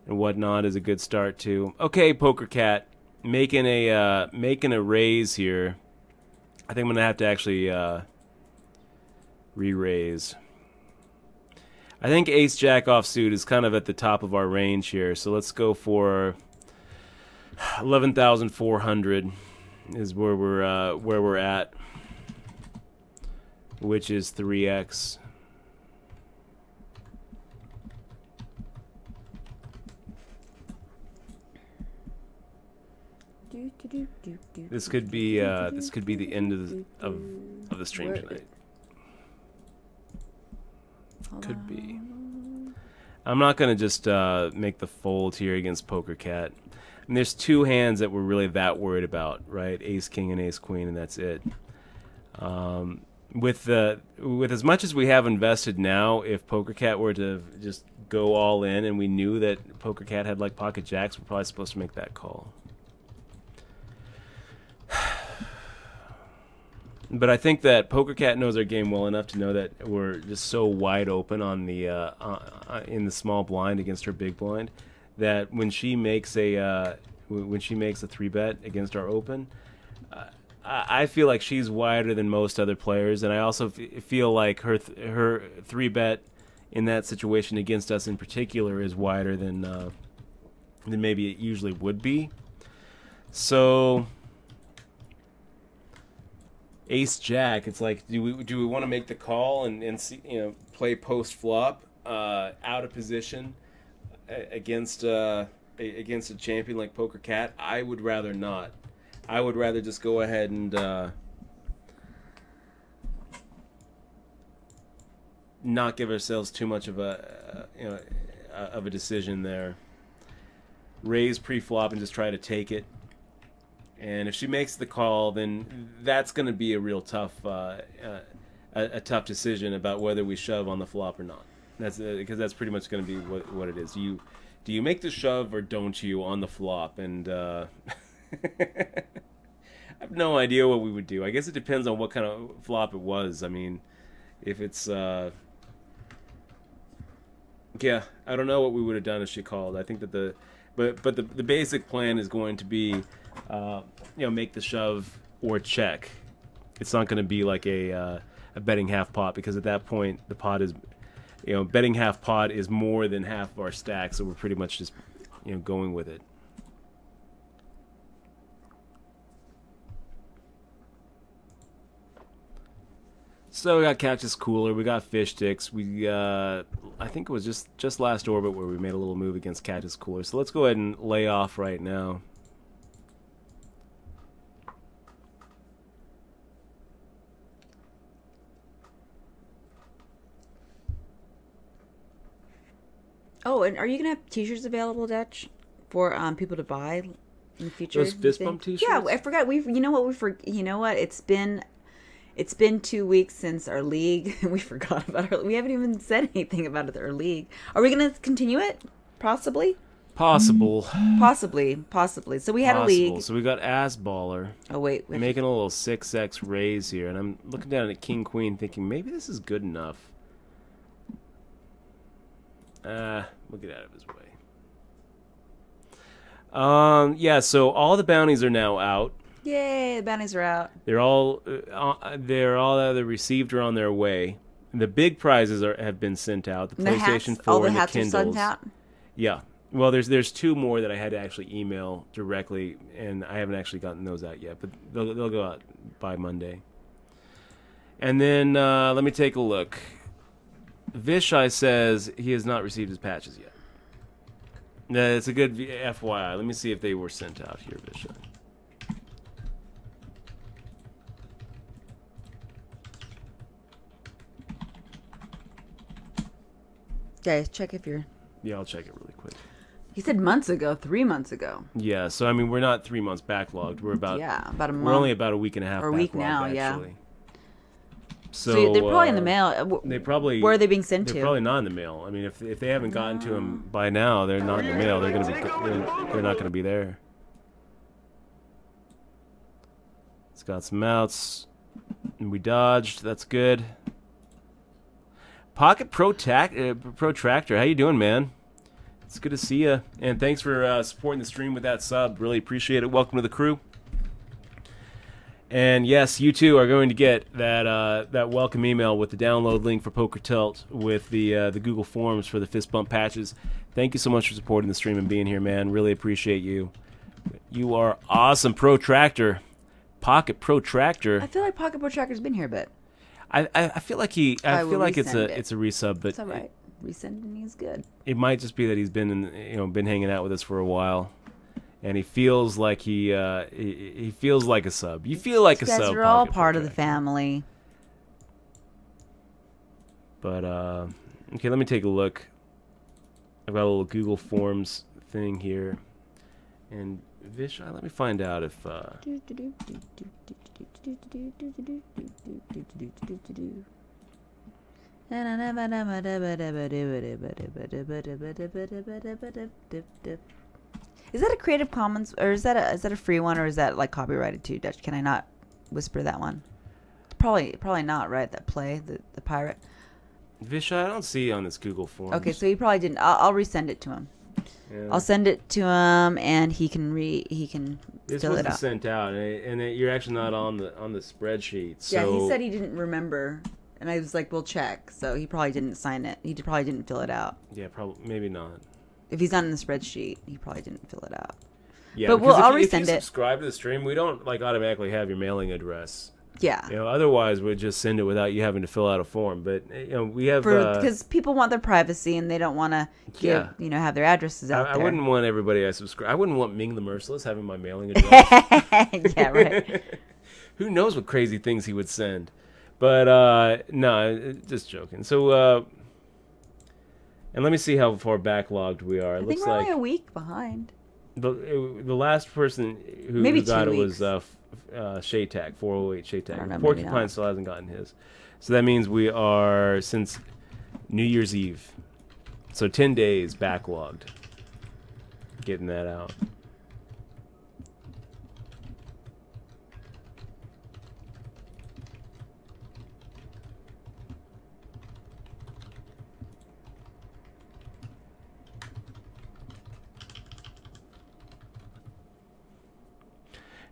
Speaker 2: whatnot is a good start too. Okay, Poker Cat, making a raise here. I think I'm gonna have to actually re-raise. I think Ace Jack offsuit is kind of at the top of our range here, so let's go for 11,400 is where we're at, which is 3x. This could be the end of the stream tonight. Could be. I'm not gonna just make the fold here against Poker Cat. And there's two hands that we're really that worried about, right? Ace King and Ace Queen, and that's it. With as much as we have invested now, if Poker Cat were to just go all in, and we knew that Poker Cat had like pocket jacks, we're probably supposed to make that call. But I think that Poker Cat knows our game well enough to know that we're just so wide open on the in the small blind against her big blind that when she makes a 3-bet against our open, I feel like she's wider than most other players, and I also feel like her 3-bet in that situation against us in particular is wider than maybe it usually would be. So Ace Jack, it's like, do we want to make the call and see, play post flop out of position against a champion like Poker Cat? I would rather not. I would rather just go ahead and not give ourselves too much of a decision there. Raise pre-flop and just try to take it. And if she makes the call, then that's going to be a real tough, a tough decision about whether we shove on the flop or not. That's because that's pretty much going to be what it is. Do you make the shove or don't you on the flop? And I have no idea what we would do. I guess it depends on what kind of flop it was. I mean, if it's yeah, I don't know what we would have done if she called. I think that the basic plan is going to be make the shove or check. It's not going to be like a betting half pot, because at that point the pot is, betting half pot is more than half of our stack, so we're pretty much just going with it. So we got Cactus Cooler, we got Fish Sticks, we I think it was just last orbit where we made a little move against Cactus Cooler. So let's go ahead and lay off right now.
Speaker 1: Oh, and are you gonna have T-shirts available, Dutch, for people to buy in the future?
Speaker 2: Those fist bump T-shirts?
Speaker 1: Yeah, I forgot. You know what? It's been 2 weeks since our league. We forgot about our. We haven't even said anything about our league. Are we gonna continue it? Possibly.
Speaker 2: Possibly.
Speaker 1: So we had a league.
Speaker 2: So we got Ass Baller.
Speaker 1: Oh wait.
Speaker 2: Making a little 6x raise here, and I'm looking down at King Queen, thinking maybe this is good enough. We'll get out of his way. Yeah, so all the bounties are now out.
Speaker 1: Yay, the bounties are out.
Speaker 2: They're all either received or on their way. The big prizes have been sent out. The PlayStation 4 and the Kindles. Sent out? Yeah. Well, there's 2 more that I had to actually email directly, and I haven't actually gotten those out yet, but they'll go out by Monday. And then let me take a look. Vishai says he has not received his patches yet. It's a good FYI. Let me see if they were sent out here, Vishai.
Speaker 1: Guys, check if you're...
Speaker 2: Yeah, I'll check it really quick.
Speaker 1: He said months ago, 3 months ago.
Speaker 2: Yeah, so I mean, we're not 3 months backlogged. We're about
Speaker 1: a month.
Speaker 2: We're only about a week and a half.
Speaker 1: Or a week now,
Speaker 2: actually.
Speaker 1: yeah.
Speaker 2: So
Speaker 1: they're probably in the mail.
Speaker 2: They probably.
Speaker 1: Where are they being sent to?
Speaker 2: They're probably not in the mail. I mean, if they haven't gotten to them by now, they're not in the mail. They're not going to be there. It's got some outs, and we dodged. That's good. Pocket Protractor, how you doing, man? It's good to see you, and thanks for supporting the stream with that sub. Really appreciate it. Welcome to the crew. And yes, you too are going to get that welcome email with the download link for Poker Tilt with the Google Forms for the fist bump patches. Thank you so much for supporting the stream and being here, man. Really appreciate you. You are awesome, Protractor. Pocket Protractor.
Speaker 1: I feel like Pocket Protractor's been here a bit.
Speaker 2: I feel like it's a resub, but
Speaker 1: it's all right. Resending is good.
Speaker 2: It might just be that he's been hanging out with us for a while, and he feels like he feels like a sub. You feel like a sub.
Speaker 1: You guys are all part of the family. But
Speaker 2: okay, let me take a look. I've got a little Google Forms thing here, and Vishai, let me find out if.
Speaker 1: Is that a Creative Commons, or is that a free one, or is that like copyrighted too, Dutch? Can I not whisper that one? Probably not, right? That play, the pirate.
Speaker 2: Vishai, I don't see on this Google Forms.
Speaker 1: Okay, so he probably didn't. I'll resend it to him. Yeah. I'll send it to him, and he can
Speaker 2: this
Speaker 1: fill it out.
Speaker 2: This was sent out, and you're actually not on the spreadsheet. So.
Speaker 1: Yeah, he said he didn't remember, and I was like, "We'll check." So he probably didn't sign it. He probably didn't fill it out.
Speaker 2: Yeah, probably maybe not.
Speaker 1: If he's not in the spreadsheet, he probably didn't fill it out.
Speaker 2: Yeah,
Speaker 1: but I'll resend
Speaker 2: if you subscribe to the stream, we don't automatically have your mailing address.
Speaker 1: Yeah.
Speaker 2: Otherwise we'd just send it without you having to fill out a form. But we have
Speaker 1: because people want their privacy and they don't want to give have their addresses out there.
Speaker 2: I wouldn't want everybody I subscribe. I wouldn't want Ming the Merciless having my mailing address.
Speaker 1: Yeah, right.
Speaker 2: Who knows what crazy things he would send? But no, just joking. So and let me see how far backlogged we are.
Speaker 1: I think we're only a week behind.
Speaker 2: The last person who
Speaker 1: Maybe
Speaker 2: got
Speaker 1: 2
Speaker 2: it was
Speaker 1: weeks.
Speaker 2: Shaytak, 408
Speaker 1: I don't know,
Speaker 2: Shaytak.
Speaker 1: maybe
Speaker 2: Porcupine
Speaker 1: not.
Speaker 2: still hasn't gotten his. So that means we are since New Year's Eve. So 10 days backlogged. Getting that out.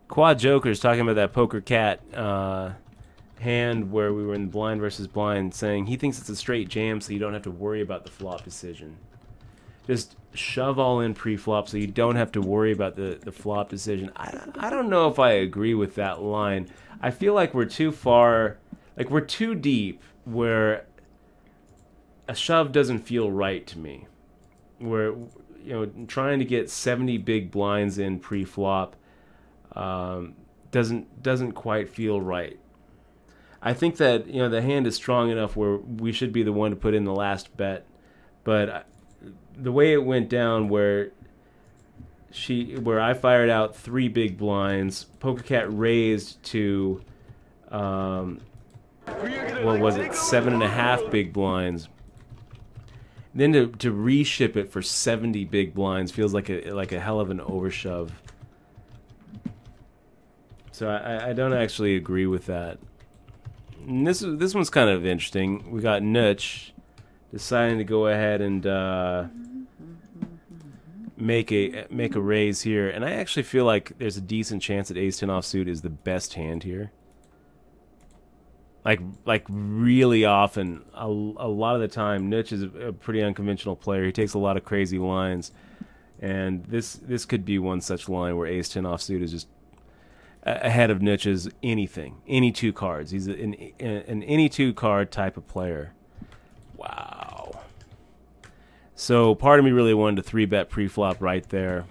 Speaker 2: Quad Joker's talking about that poker cat hand where we were in blind versus blind, saying he thinks it's a straight jam so you don't have to worry about the flop decision. Just shove all in pre-flop so you don't have to worry about the flop decision. I don't know if I agree with that line. I feel like we're too far, like we're too deep where a shove doesn't feel right to me. Where, trying to get 70 big blinds in pre-flop doesn't quite feel right. I think that the hand is strong enough where we should be the one to put in the last bet, but the way it went down where I fired out 3 big blinds, Poker Cat raised to what was it, 7.5 big blinds. Then to reship it for 70 big blinds feels like a hell of an overshove. So I don't actually agree with that. And this one's kind of interesting. We got Nutch deciding to go ahead and make a raise here, and I actually feel like there's a decent chance that Ace 10 offsuit is the best hand here. Like really often, a lot of the time, Nutch is a pretty unconventional player. He takes a lot of crazy lines, and this could be one such line where Ace 10 offsuit is just ahead of Nutch's any 2 cards. He's an any 2 card type of player. Wow. So part of me really wanted to 3-bet pre-flop right there.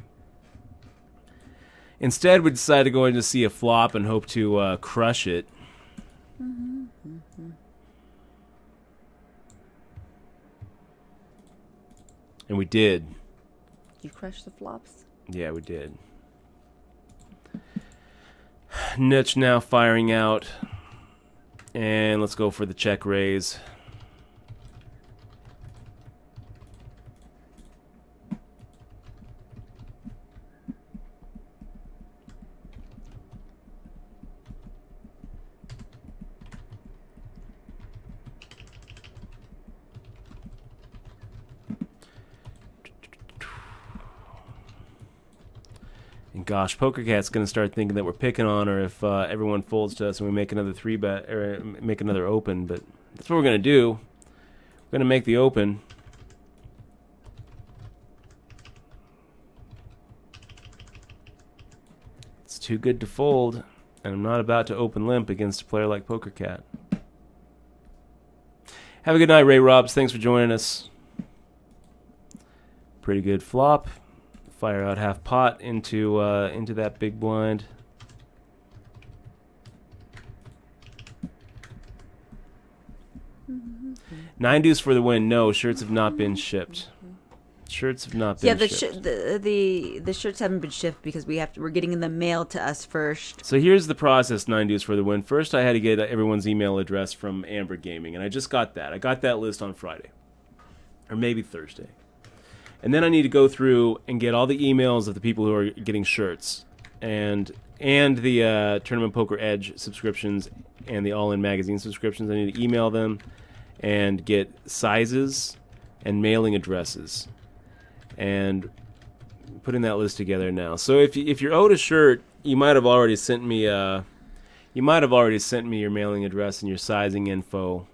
Speaker 2: Instead, we decided to go in to see a flop and hope to crush it. And we did.
Speaker 1: You crushed the flops?
Speaker 2: Yeah, we did. Nutch now firing out. And let's go for the check raise. And gosh, Poker Cat's going to start thinking that we're picking on her if everyone folds to us and we make another 3-bet or make another open. But that's what we're going to do. We're going to make the open. It's too good to fold, and I'm not about to open limp against a player like Poker Cat. Have a good night, Ray Robs. Thanks for joining us. Pretty good flop. Fire out half pot into that big blind. Nine deuce for the win. No, shirts have not been shipped. Shirts have not been shipped.
Speaker 1: The shirts haven't been shipped because we're getting in the mail to us first.
Speaker 2: So here's the process, 9 deuce for the win. First, I had to get everyone's email address from Amber Gaming, and I just got that. I got that list on Friday. Or maybe Thursday. And then I need to go through and get all the emails of the people who are getting shirts. And the Tournament Poker Edge subscriptions and the All-In Magazine subscriptions. I need to email them and get sizes and mailing addresses. And putting that list together now. So if you're owed a shirt, you might have already sent me your mailing address and your sizing info.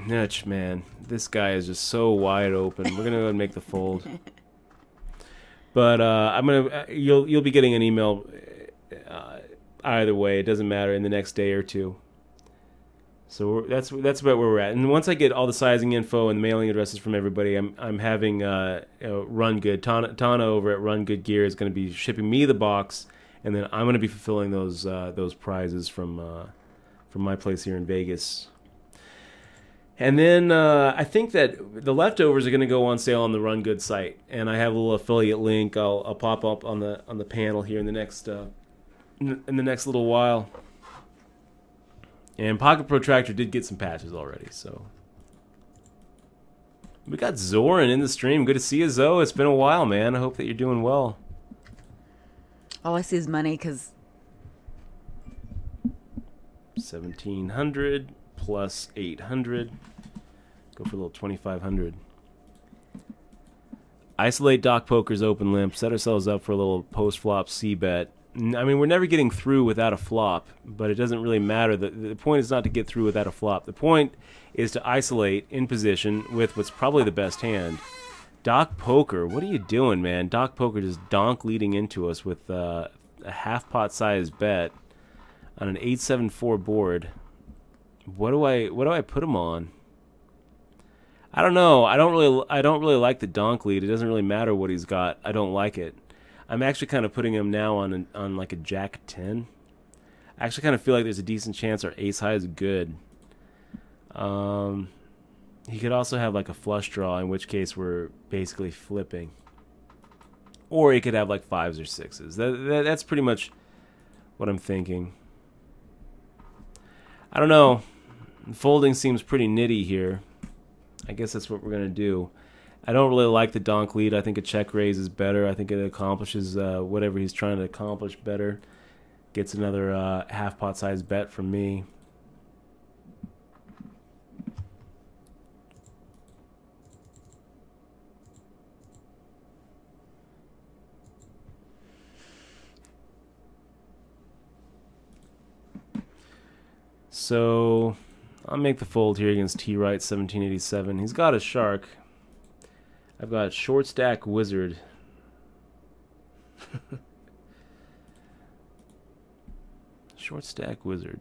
Speaker 2: Nutch, man, this guy is just so wide open. We're gonna go and make the fold. But you'll be getting an email either way. It doesn't matter in the next day or two. So that's about where we're at. And once I get all the sizing info and the mailing addresses from everybody, I'm having Run Good Tana over at Run Good Gear is going to be shipping me the box, and then I'm going to be fulfilling those prizes from my place here in Vegas. And then I think that the leftovers are going to go on sale on the Run Good site, and I have a little affiliate link. I'll pop up on the panel here in the next little while. And Pocket Protractor did get some patches already, so we got Zoran in the stream. Good to see you, Zo. It's been a while, man. I hope that you're doing well.
Speaker 1: All I see is money, because
Speaker 2: 1,700 plus 800. Go for a little 2,500. Isolate Doc Poker's open limp. Set ourselves up for a little post-flop C-bet. I mean, we're never getting through without a flop, but it doesn't really matter. The point is not to get through without a flop. The point is to isolate in position with what's probably the best hand. Doc Poker, what are you doing, man? Doc Poker just donk leading into us with a half-pot size bet on an 8-7-4 board. What do I put him on? I don't know. I don't really like the donk lead. It doesn't really matter what he's got. I don't like it. I'm actually kind of putting him now on like a Jack 10. I actually kind of feel like there's a decent chance our ace high is good. He could also have like a flush draw, in which case we're basically flipping. Or he could have like 5s or 6s. That's pretty much what I'm thinking. I don't know. Folding seems pretty nitty here. I guess that's what we're going to do. I don't really like the donk lead. I think a check raise is better. I think it accomplishes whatever he's trying to accomplish better. Gets another half pot size bet from me. So I'll make the fold here against T-Right 1787. He's got a shark. I've got short stack wizard. Short stack wizard.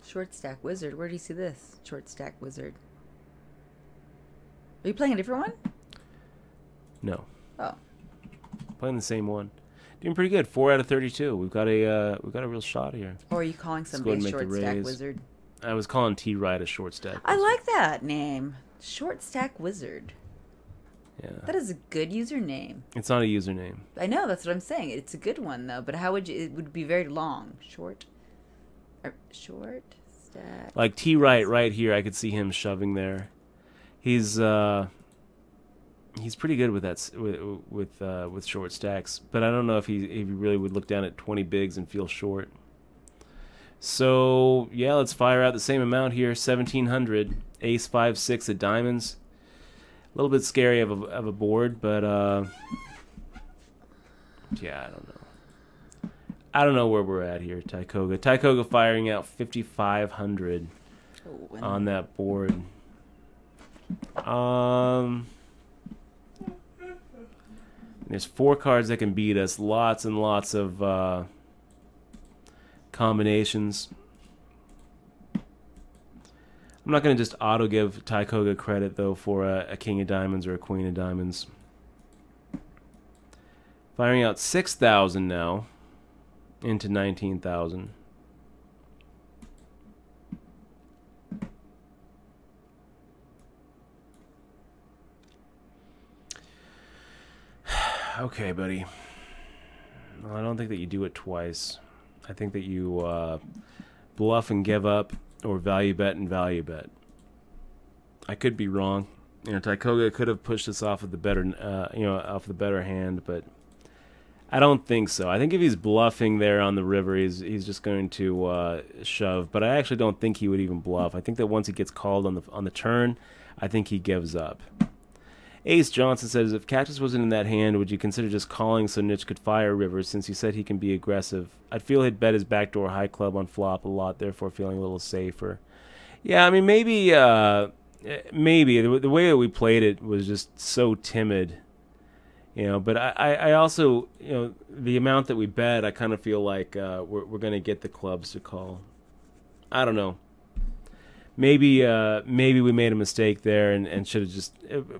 Speaker 1: Short stack wizard. Where do you see this? Short stack wizard. Are you playing a different one?
Speaker 2: No.
Speaker 1: Oh.
Speaker 2: Playing the same one. Doing pretty good. 4 out of 32. We've got a real shot here.
Speaker 1: Or are you calling somebody a short stack wizard?
Speaker 2: I was calling T-Right a short stack wizard.
Speaker 1: I like that name. Short stack wizard.
Speaker 2: Yeah.
Speaker 1: That is a good username.
Speaker 2: It's not a username.
Speaker 1: I know, that's what I'm saying. It's a good one though, but how would you, it would be very long. Short stack.
Speaker 2: Like T-Right right here, I could see him shoving there. He's pretty good with that with short stacks, but I don't know if he really would look down at 20 bigs and feel short. So yeah, let's fire out the same amount here. 1,700. Ace 5-6 of diamonds. A little bit scary of a board, but yeah, I don't know. I don't know where we're at here, Tykoga. Tykoga firing out 5,500 on that board. There's 4 cards that can beat us. Lots and lots of combinations. I'm not going to just auto give Tykoga credit though for a king of diamonds or a queen of diamonds. Firing out 6,000 now into 19,000. Okay, buddy. Well, I don't think that you do it twice. I think that you bluff and give up, or value bet and value bet. I could be wrong. You know, Tykoga could have pushed us off of the better, off the better hand, but I don't think so. I think if he's bluffing there on the river, he's just going to shove. But I actually don't think he would even bluff. I think that once he gets called on the turn, I think he gives up. Ace Johnson says, if Cactus wasn't in that hand, would you consider just calling so Nitch could fire river, since you said he can be aggressive? I'd feel he'd bet his backdoor high club on flop a lot, therefore feeling a little safer. Yeah, I mean, maybe the way that we played it was just so timid, but I also, the amount that we bet, I kind of feel like we're going to get the clubs to call. I don't know. maybe we made a mistake there and should have just.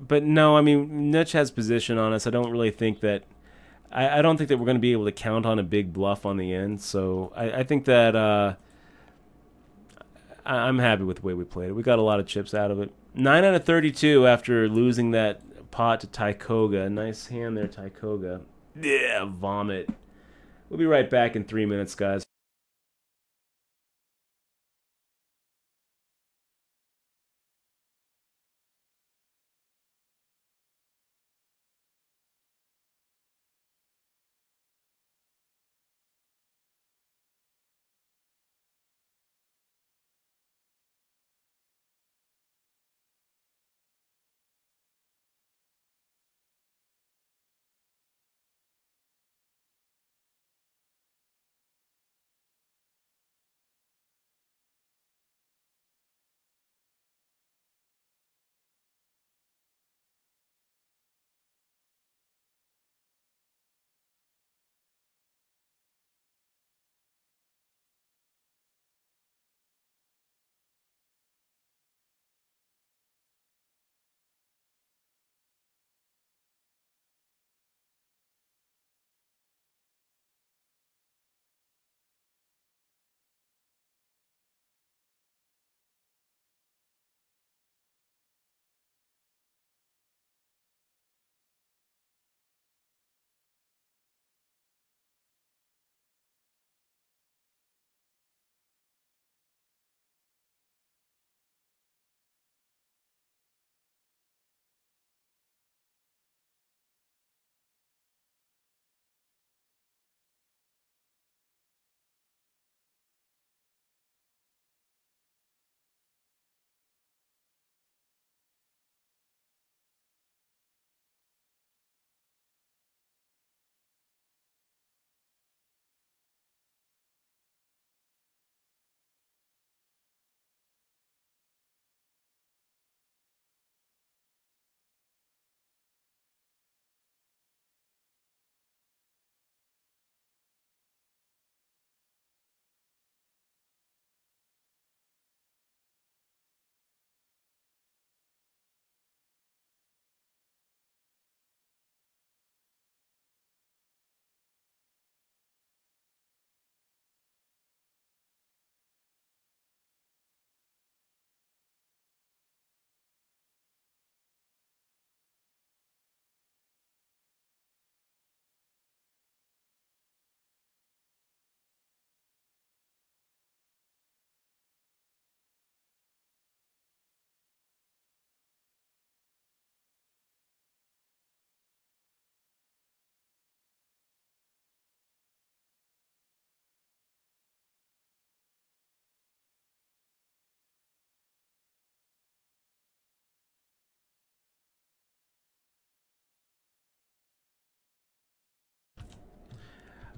Speaker 2: But no, I mean, Nutch has position on us. I don't really think that. I don't think that we're going to be able to count on a big bluff on the end. So I think that I'm happy with the way we played it. We got a lot of chips out of it. 9 out of 32 after losing that pot to Tykoga. Nice hand there, Tykoga. Yeah, vomit. We'll be right back in 3 minutes, guys.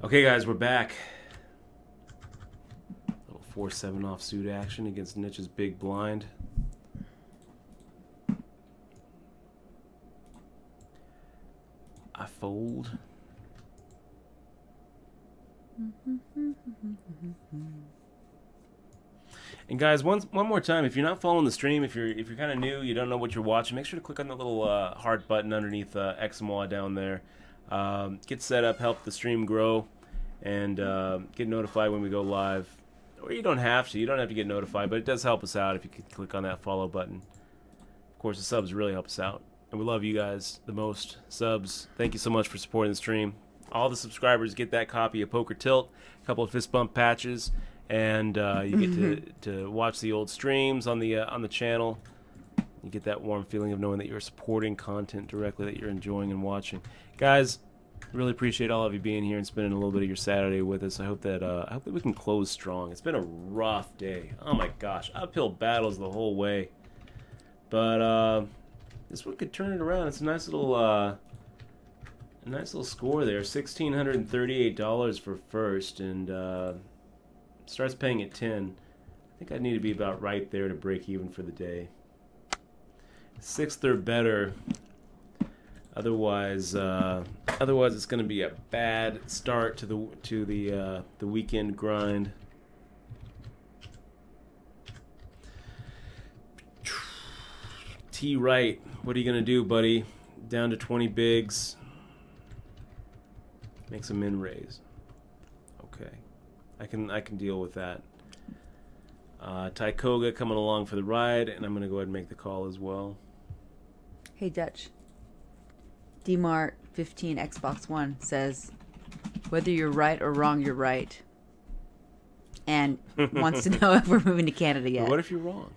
Speaker 2: Okay, guys, we're back. Little 4-7 offsuit action against Nitch's big blind. I fold. And guys, one more time, if you're not following the stream, if you're kind of new, you don't know what you're watching, make sure to click on the little heart button underneath X and Y down there. Get set up, help the stream grow, and get notified when we go live. Or you don't have to. You don't have to get notified, but it does help us out if you could click on that follow button. Of course, the subs really help us out. And we love you guys the most. Subs, thank you so much for supporting the stream. All the subscribers get that copy of Poker Tilt, a couple of fist bump patches, and you get to watch the old streams on the channel. You get that warm feeling of knowing that you're supporting content directly that you're enjoying and watching. Guys, really appreciate all of you being here and spending a little bit of your Saturday with us. I hope that we can close strong. It's been a rough day. Oh my gosh, uphill battles the whole way. But this one could turn it around. It's a nice little score there. $1,638 for first, and starts paying at 10. I think I need to be about right there to break even for the day. Sixth or better. Otherwise, it's going to be a bad start to the weekend grind. T right. What are you gonna do, buddy? Down to 20 bigs. Make some min raise. Okay, I can deal with that. Tycoga coming along for the ride, and I'm gonna go ahead and make the call as well.
Speaker 1: Hey Dutch. DMart 15 Xbox One says, whether you're right or wrong, you're right. And wants to know if we're moving to Canada yet.
Speaker 2: But what if you're wrong?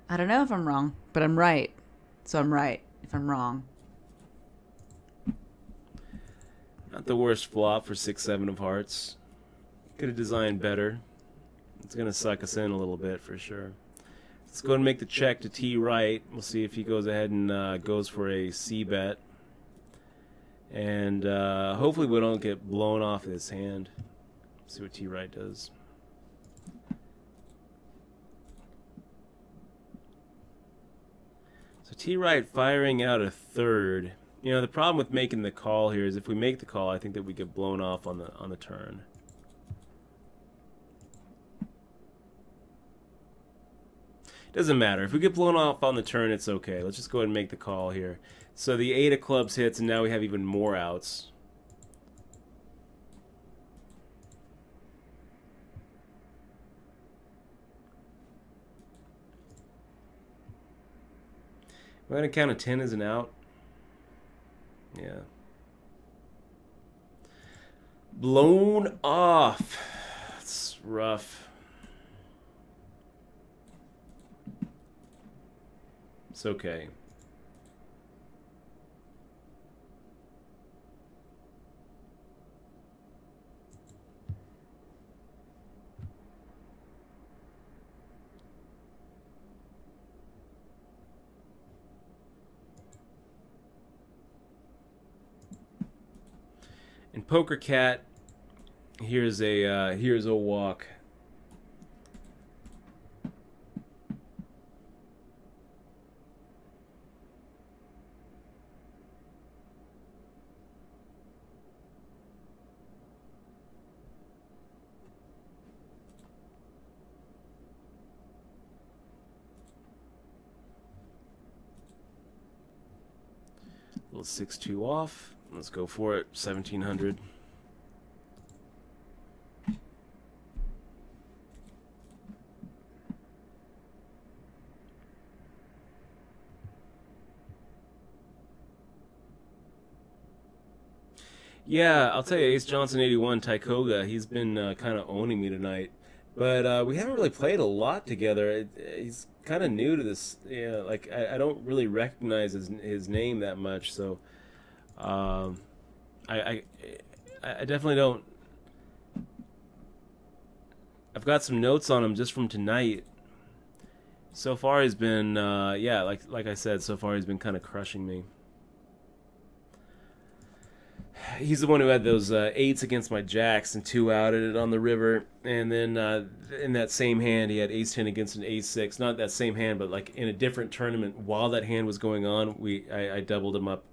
Speaker 1: I don't know if I'm wrong, but I'm right. So I'm right if I'm wrong.
Speaker 2: Not the worst flop for 6-7 of hearts. Could have designed better. It's going to suck us in a little bit for sure. Let's go ahead and make the check to T right. We'll see if he goes ahead and goes for a C bet. And hopefully we don't get blown off this hand. See what T right does. So T right firing out a third. You know, the problem with making the call here is if we make the call, I think that we get blown off on the turn. Doesn't matter. If we get blown off on the turn, it's okay. Let's just go ahead and make the call here. So the 8 of clubs hits, and now we have even more outs. Am I going to count a 10 as an out? Yeah. Blown off. It's rough. It's okay. In Poker Cat, here's a walk. Little 6-2 off. Let's go for it. 1700. Yeah, I'll tell you, Ace Johnson 81 Tycoga, he's been kind of owning me tonight. But we haven't really played a lot together. He's kind of new to this. Yeah, like I don't really recognize his name that much. So I definitely don't. I've got some notes on him just from tonight. So far he's been yeah, like I said, so far he's been kind of crushing me. He's the one who had those 8s against my jacks and 2-outed it on the river. And then in that same hand, he had ace-10 against an ace-6. Not that same hand, but like in a different tournament while that hand was going on, I doubled him up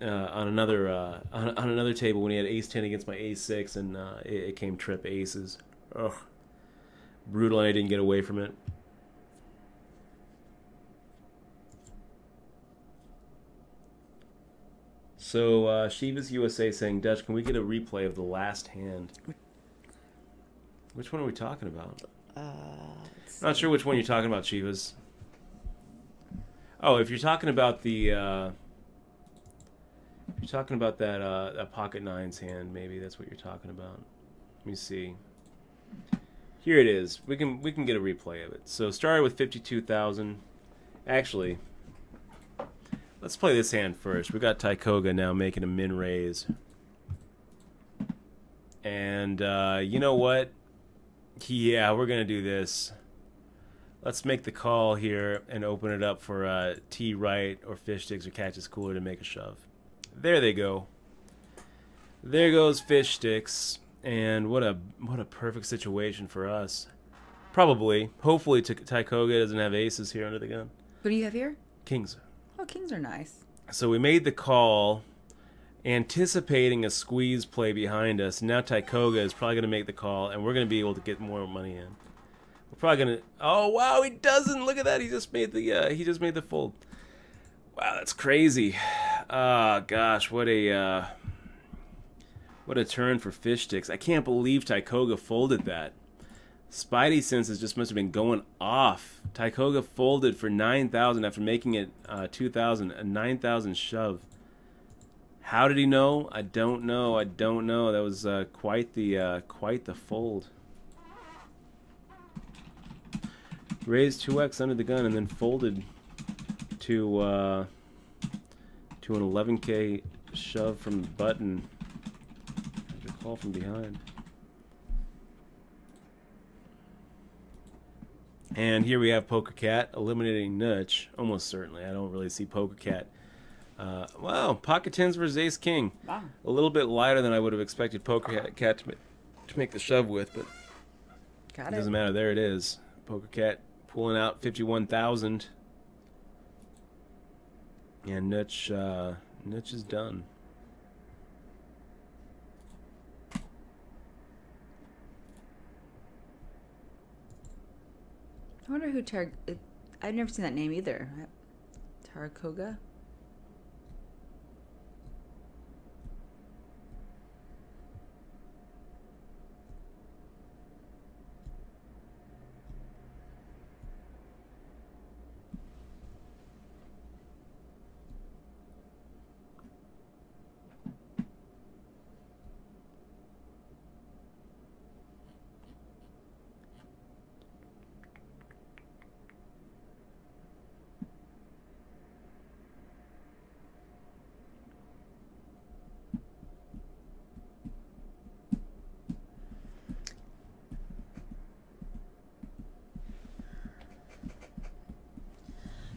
Speaker 2: on another table when he had ace-10 against my ace-6, and it came trip aces. Ugh, brutal, and I didn't get away from it. So, Shiva's USA saying, Dutch, can we get a replay of the last hand? Which one are we talking about? Not sure which one you're talking about, Shiva's. Oh, if you're talking about the, if you're talking about that pocket nines hand, maybe that's what you're talking about. Let me see. Here it is. We can get a replay of it. So, started with 52,000. Actually, let's play this hand first. We got Tycoga now making a min raise. And you know what? Yeah, we're going to do this. Let's make the call here and open it up for T right or fish sticks or catches cooler to make a shove. There they go. There goes fish sticks. And what a perfect situation for us. Probably. Hopefully Tycoga doesn't have aces here under the gun.
Speaker 1: What do you have here?
Speaker 2: Kings.
Speaker 1: Oh, kings are nice.
Speaker 2: So we made the call, anticipating a squeeze play behind us. Now Tycoga is probably going to make the call, and we're going to be able to get more money in. We're probably gonna. Oh wow, he doesn't. Look at that. He just made the fold. Wow, that's crazy. Gosh, what a turn for fish sticks. I can't believe Tykoga folded that. Spidey senses just must have been going off. Tykoga folded for 9,000 after making it 2,000, a 9,000 shove. How did he know? I don't know. That was quite the fold. Raised 2x under the gun and then folded to an 11k shove from the button. After call from behind. And here we have Poker Cat eliminating Nutch, almost certainly. I don't really see Poker Cat. Wow, Pocket Tens versus Ace King.
Speaker 1: Wow.
Speaker 2: A little bit lighter than I would have expected Poker Cat to make the shove with, but it doesn't matter. There it is. Poker Cat pulling out 51,000. And Nutch is done.
Speaker 1: I wonder who I've never seen that name either. Tykoga?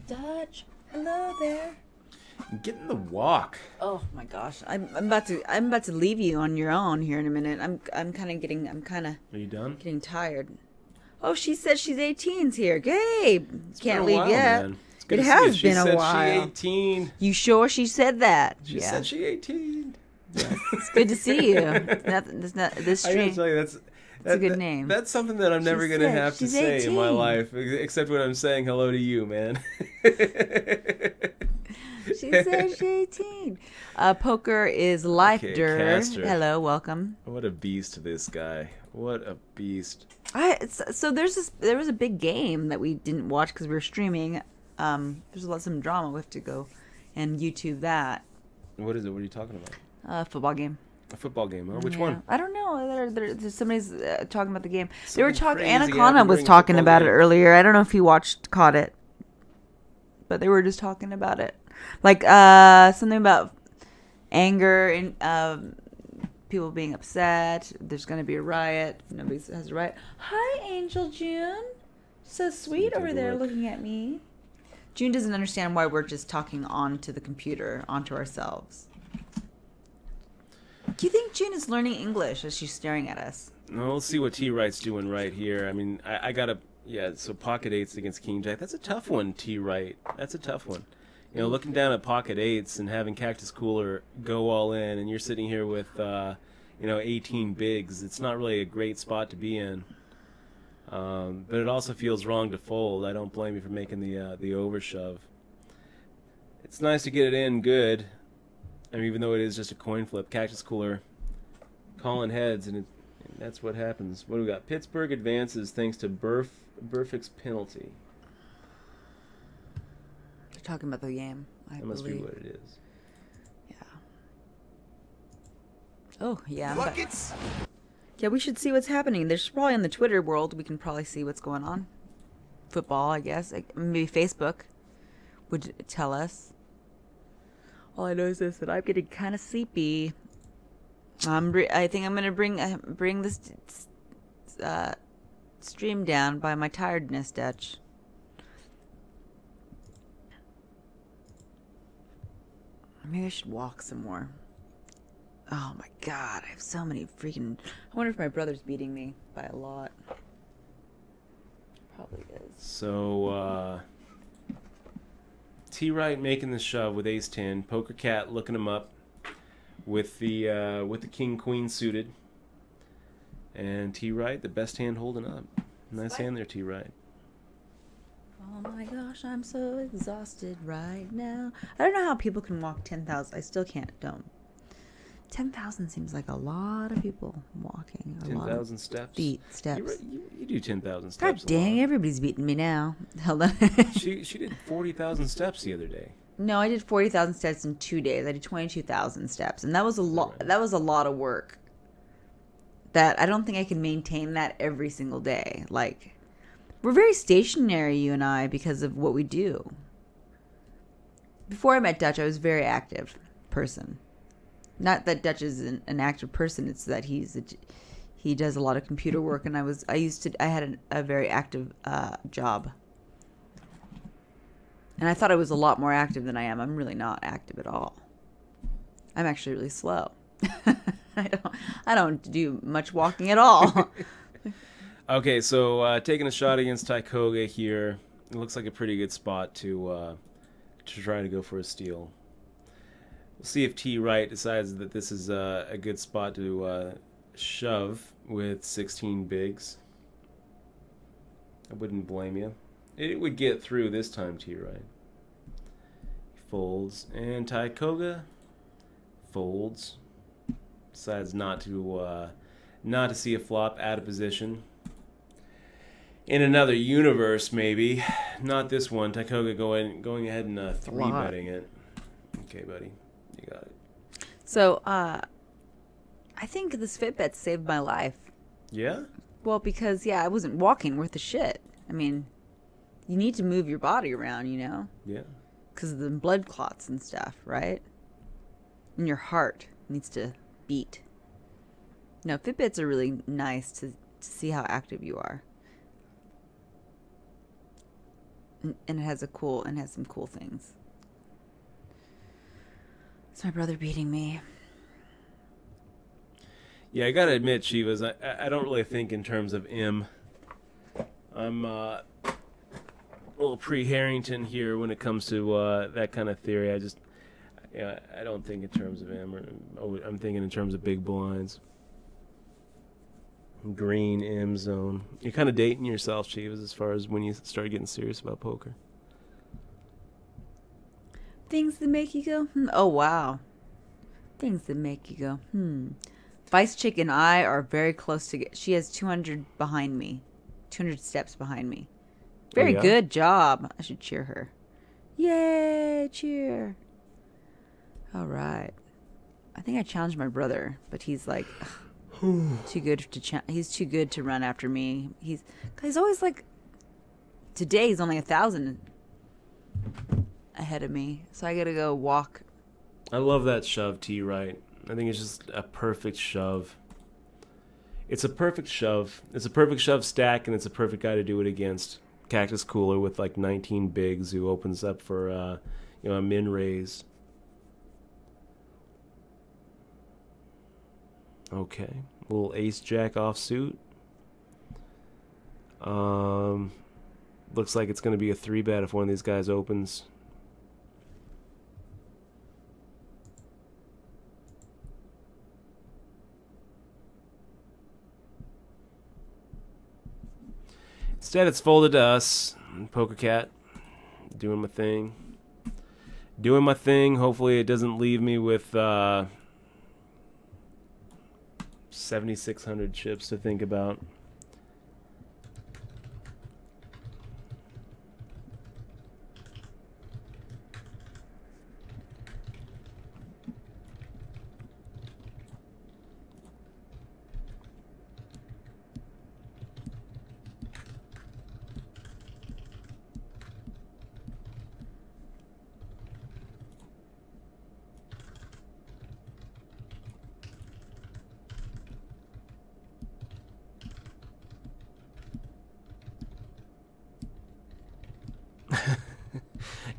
Speaker 1: Dutch, hello there.
Speaker 2: Get in the walk.
Speaker 1: Oh my gosh, I'm about to leave you on your own here in a minute. I'm kind of
Speaker 2: Are you done?
Speaker 1: getting tired. Oh, she said she's 18's here. Gabe, can't leave yet.
Speaker 2: Man.
Speaker 1: It has been a
Speaker 2: She
Speaker 1: while.
Speaker 2: said she 18.
Speaker 1: You sure she said that?
Speaker 2: She said she 18.
Speaker 1: It's good to see you. It's not this
Speaker 2: I gotta
Speaker 1: stream.
Speaker 2: tell you, that's
Speaker 1: a good name.
Speaker 2: That's something that I'm never gonna have to
Speaker 1: she's
Speaker 2: say in my
Speaker 1: 18.
Speaker 2: life, except when I'm saying hello to you, man.
Speaker 1: She said she's 18. Poker is life,
Speaker 2: Okay,
Speaker 1: der.
Speaker 2: Caster.
Speaker 1: Hello, welcome.
Speaker 2: What a beast, this guy. What a beast.
Speaker 1: So there was a big game that we didn't watch because we were streaming. There's some drama. We have to go and YouTube that.
Speaker 2: What is it? What are you talking about?
Speaker 1: Football game.
Speaker 2: A football game. Oh, which one?
Speaker 1: I don't know. Somebody's talking about the game.
Speaker 2: Something
Speaker 1: They were talking.
Speaker 2: crazy
Speaker 1: Anaconda
Speaker 2: happened
Speaker 1: was
Speaker 2: during a
Speaker 1: talking
Speaker 2: football
Speaker 1: about it
Speaker 2: game.
Speaker 1: earlier. I don't know if he caught it, but they were just talking about it, like something about anger and people being upset. There's going to be a riot. Nobody has a riot. Hi, Angel June. So sweet
Speaker 2: Take
Speaker 1: over
Speaker 2: a
Speaker 1: there
Speaker 2: look.
Speaker 1: looking at me. June doesn't understand why we're just talking onto the computer, onto ourselves. Do you think June is learning English as she's staring at us?
Speaker 2: No, let's see what T-Wright's doing right here. I mean, I gotta... Yeah, so pocket eights against king jack. That's a tough one, T-Wright. That's a tough one. You know, looking down at pocket eights and having Cactus Cooler go all in, and you're sitting here with, 18 bigs. It's not really a great spot to be in. But it also feels wrong to fold. I don't blame you for making the overshove. It's nice to get it in good. I mean, even though it is just a coin flip, Cactus Cooler calling heads, and that's what happens. What do we got? Pittsburgh advances thanks to Burfick's penalty.
Speaker 1: They're talking about the game.
Speaker 2: That must be what it is.
Speaker 1: Yeah. Oh, yeah.
Speaker 3: Buckets.
Speaker 1: Yeah, we should see what's happening. There's probably in the Twitter world, we can probably see what's going on. Football, I guess. Maybe Facebook would tell us. All I know is this, that I'm getting kind of sleepy. I think I'm going to bring this stream down by my tiredness, Dutch. Maybe I should walk some more. Oh my god, I have so many freaking... I wonder if my brother's beating me by a lot. Probably is.
Speaker 2: So, T-Wright making the shove with ace-10. Poker Cat looking him up with the king-queen suited. And T-Wright, the best hand holding up. Nice hand there, T. Right.
Speaker 1: Oh my gosh, I'm so exhausted right now. I don't know how people can walk 10,000. I still don't. 10,000 seems like a lot of people walking.
Speaker 2: 10,000 steps?
Speaker 1: Steps.
Speaker 2: You do 10,000 steps.
Speaker 1: God dang, everybody's beating me now. Hold on.
Speaker 2: She did 40,000 steps the other day.
Speaker 1: No, I did 40,000 steps in 2 days. I did 22,000 steps. And that was a lot.
Speaker 2: Right.
Speaker 1: That was a lot of work. That I don't think I can maintain that every single day. Like, we're very stationary, you and I, because of what we do. Before I met Dutch, I was a very active person. Not that Dutch is an active person; it's that he does a lot of computer work, and I had a very active job, and I thought I was a lot more active than I am. I'm really not active at all. I'm actually really slow. I don't do much walking at all.
Speaker 2: Okay, so taking a shot against Tykoga here. It looks like a pretty good spot to try to go for a steal. We'll see if T. Right decides that this is a good spot to shove with 16 bigs. I wouldn't blame you. It would get through this time, T. Right. Folds, and Tykoga folds. Decides not to see a flop out of position. In another universe, maybe. Not this one. Tykoga going ahead and 3-betting it. Okay, buddy. You got it.
Speaker 1: So, I think this Fitbit saved my life.
Speaker 2: Yeah?
Speaker 1: Well, because, I wasn't walking worth a shit. I mean, you need to move your body around, you know?
Speaker 2: Yeah.
Speaker 1: Because of the blood clots and stuff, right? And your heart needs to beat. No, Fitbits are really nice to see how active you are. And it has some cool things. It's my brother beating me.
Speaker 2: Yeah, I gotta admit, Shivas, I don't really think in terms of M. I'm a little pre-Harrington here when it comes to that kind of theory. I don't think in terms of M. I'm thinking in terms of big blinds. Green M zone. You're kind of dating yourself, Shivas, as far as when you start getting serious about poker.
Speaker 1: Things that make you go, oh, wow. Things that make you go, Vice Chick and I are very close to she has 200 behind me. 200 steps behind me. Very good job. I should cheer her. Yay, cheer. All right. I think I challenged my brother, but he's like too good to he's too good to run after me. He's always like, today he's only 1,000 ahead of me, so I gotta go walk.
Speaker 2: I love that shove, T. Right. I think it's just a perfect shove. It's a perfect shove. It's a perfect shove stack, and it's a perfect guy to do it against. Cactus Cooler with like 19 bigs who opens up for a min raise. Okay, little ace jack offsuit. Looks like it's going to be a 3-bet if one of these guys opens. Instead, it's folded to us. Poker Cat, doing my thing. Doing my thing. Hopefully, it doesn't leave me with 7,600 chips to think about.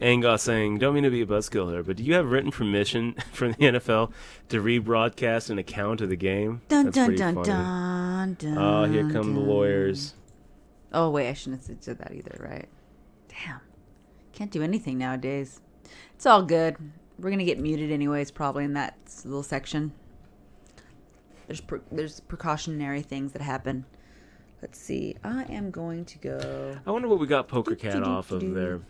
Speaker 2: Angos saying, don't mean to be a buzzkill here, but do you have written permission from the NFL to rebroadcast an account of the game?
Speaker 1: Dun,
Speaker 2: That's
Speaker 1: dun,
Speaker 2: pretty
Speaker 1: dun,
Speaker 2: funny.
Speaker 1: dun, dun,
Speaker 2: Oh, here come the lawyers.
Speaker 1: Oh, wait, I shouldn't have said that either, right? Damn. Can't do anything nowadays. It's all good. We're going to get muted anyways, probably in that little section. There's precautionary things that happen. Let's see. I am going to go.
Speaker 2: I wonder what we got Poker Cat off of there.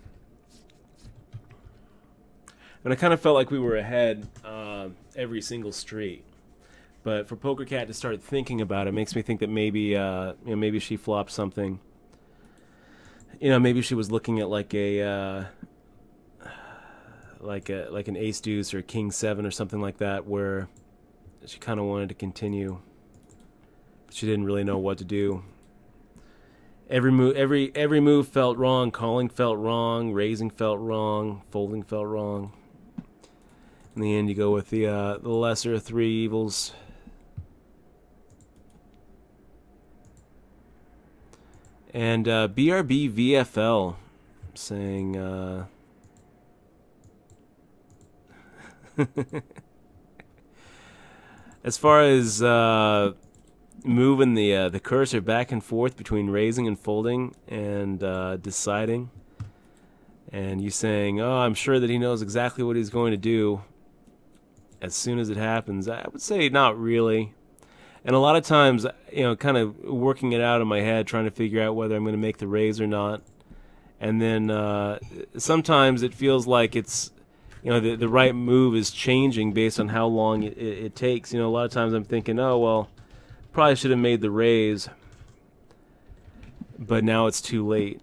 Speaker 2: And I kind of felt like we were ahead every single street. But for Poker Cat to start thinking about it makes me think that maybe maybe she flopped something. Maybe she was looking at like a like an ace deuce or a king seven or something like that, where she kind of wanted to continue, but she didn't really know what to do. Every move felt wrong. Calling felt wrong. Raising felt wrong. Folding felt wrong. In the end, you go with the lesser of three evils. And BRB VFL saying as far as moving the cursor back and forth between raising and folding and deciding, and you saying, oh, I'm sure that he knows exactly what he's going to do as soon as it happens, I would say not really. And a lot of times, kind of working it out in my head, trying to figure out whether I'm going to make the raise or not. And then sometimes it feels like it's, the right move is changing based on how long it takes. A lot of times I'm thinking, oh, well, probably should have made the raise, but now it's too late.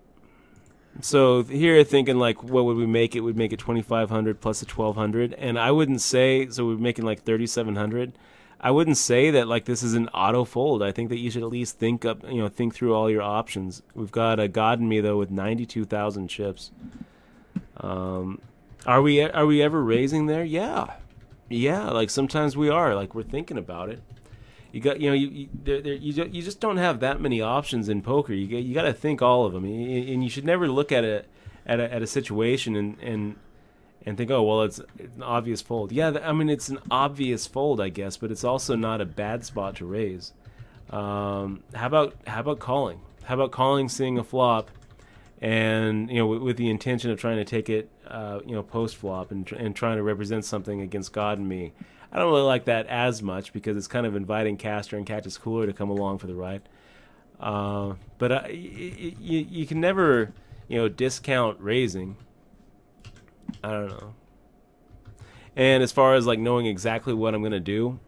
Speaker 2: So here thinking like, what would we make it? We'd make it 2,500 plus the 1,200. And I wouldn't say, so we're making like 3,700. I wouldn't say that like this is an auto fold. I think that you should at least think through all your options. We've got a God in Me though with 92,000 chips. Are we ever raising there? Yeah. Like sometimes we are. Like we're thinking about it. You got you just don't have that many options in poker. You got to think all of them, and you should never look at a situation and think, oh, well, it's an obvious fold. Yeah, I mean, it's an obvious fold, I guess, but it's also not a bad spot to raise. How about calling? How about calling, seeing a flop, and with the intention of trying to take it, post flop and trying to represent something against God and Me. I don't really like that as much because it's kind of inviting Caster and Cactus Cooler to come along for the ride. But you can never, discount raising. I don't know. And as far as like knowing exactly what I'm gonna do,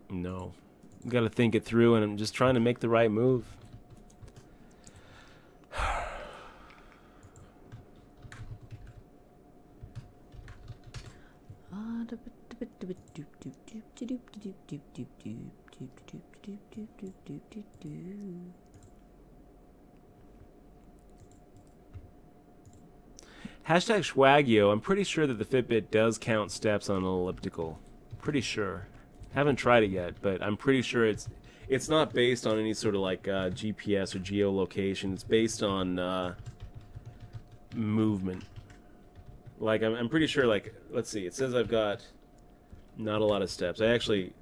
Speaker 2: no, I've got to think it through, and I'm just trying to make the right move. Hashtag Schwagio, I'm pretty sure that the Fitbit does count steps on an elliptical. Pretty sure. Haven't tried it yet, but I'm pretty sure it's not based on any sort of like GPS or geolocation. It's based on movement. Like I'm pretty sure, like, let's see, it says I've got not a lot of steps. I actually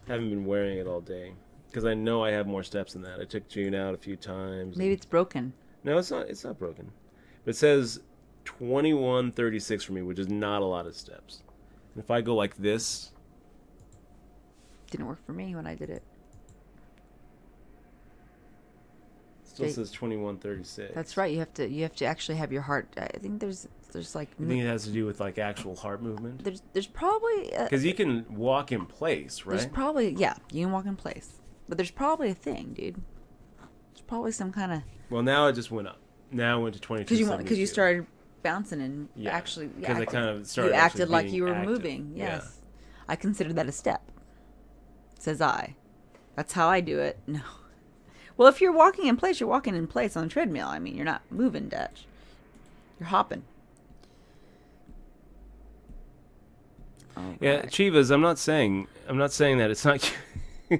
Speaker 2: haven't been wearing it all day because I know I have more steps than that. I took June out a few times.
Speaker 1: Maybe it's broken.
Speaker 2: No, it's not broken. But it says 2136 for me, which is not a lot of steps. And if I go like this,
Speaker 1: didn't work for me when I did it.
Speaker 2: Still says 2136.
Speaker 1: That's right. You have to actually have your heart. I think there's like.
Speaker 2: You think it has to do with like actual heart movement?
Speaker 1: There's probably
Speaker 2: because you can walk in place, right?
Speaker 1: There's probably you can walk in place, but there's probably a thing, dude. There's probably some kind of.
Speaker 2: Well, now it just went up. Now it went to 22.
Speaker 1: Because you started bouncing and actually.
Speaker 2: Because I kind of started.
Speaker 1: You acted like you were
Speaker 2: active.
Speaker 1: moving. Yes, yeah. I consider that a step. Says I. That's how I do it. No. Well, if you're walking in place, you're walking in place on a treadmill. I mean, you're not moving, Dutch. You're hopping. Oh,
Speaker 2: yeah, Chivas, I'm not saying that it's not. You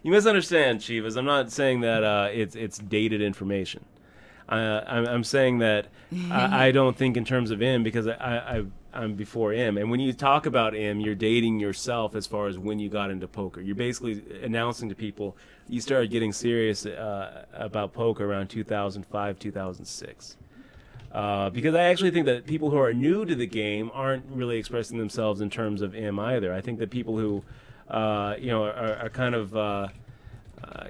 Speaker 2: misunderstand, Chivas. I'm not saying that it's dated information. I'm saying that I don't think in terms of M because I'm before M. And when you talk about M, you're dating yourself as far as when you got into poker. You're basically announcing to people you started getting serious about poker around 2005, 2006. Because I actually think that people who are new to the game aren't really expressing themselves in terms of M either. I think that people who, are kind of,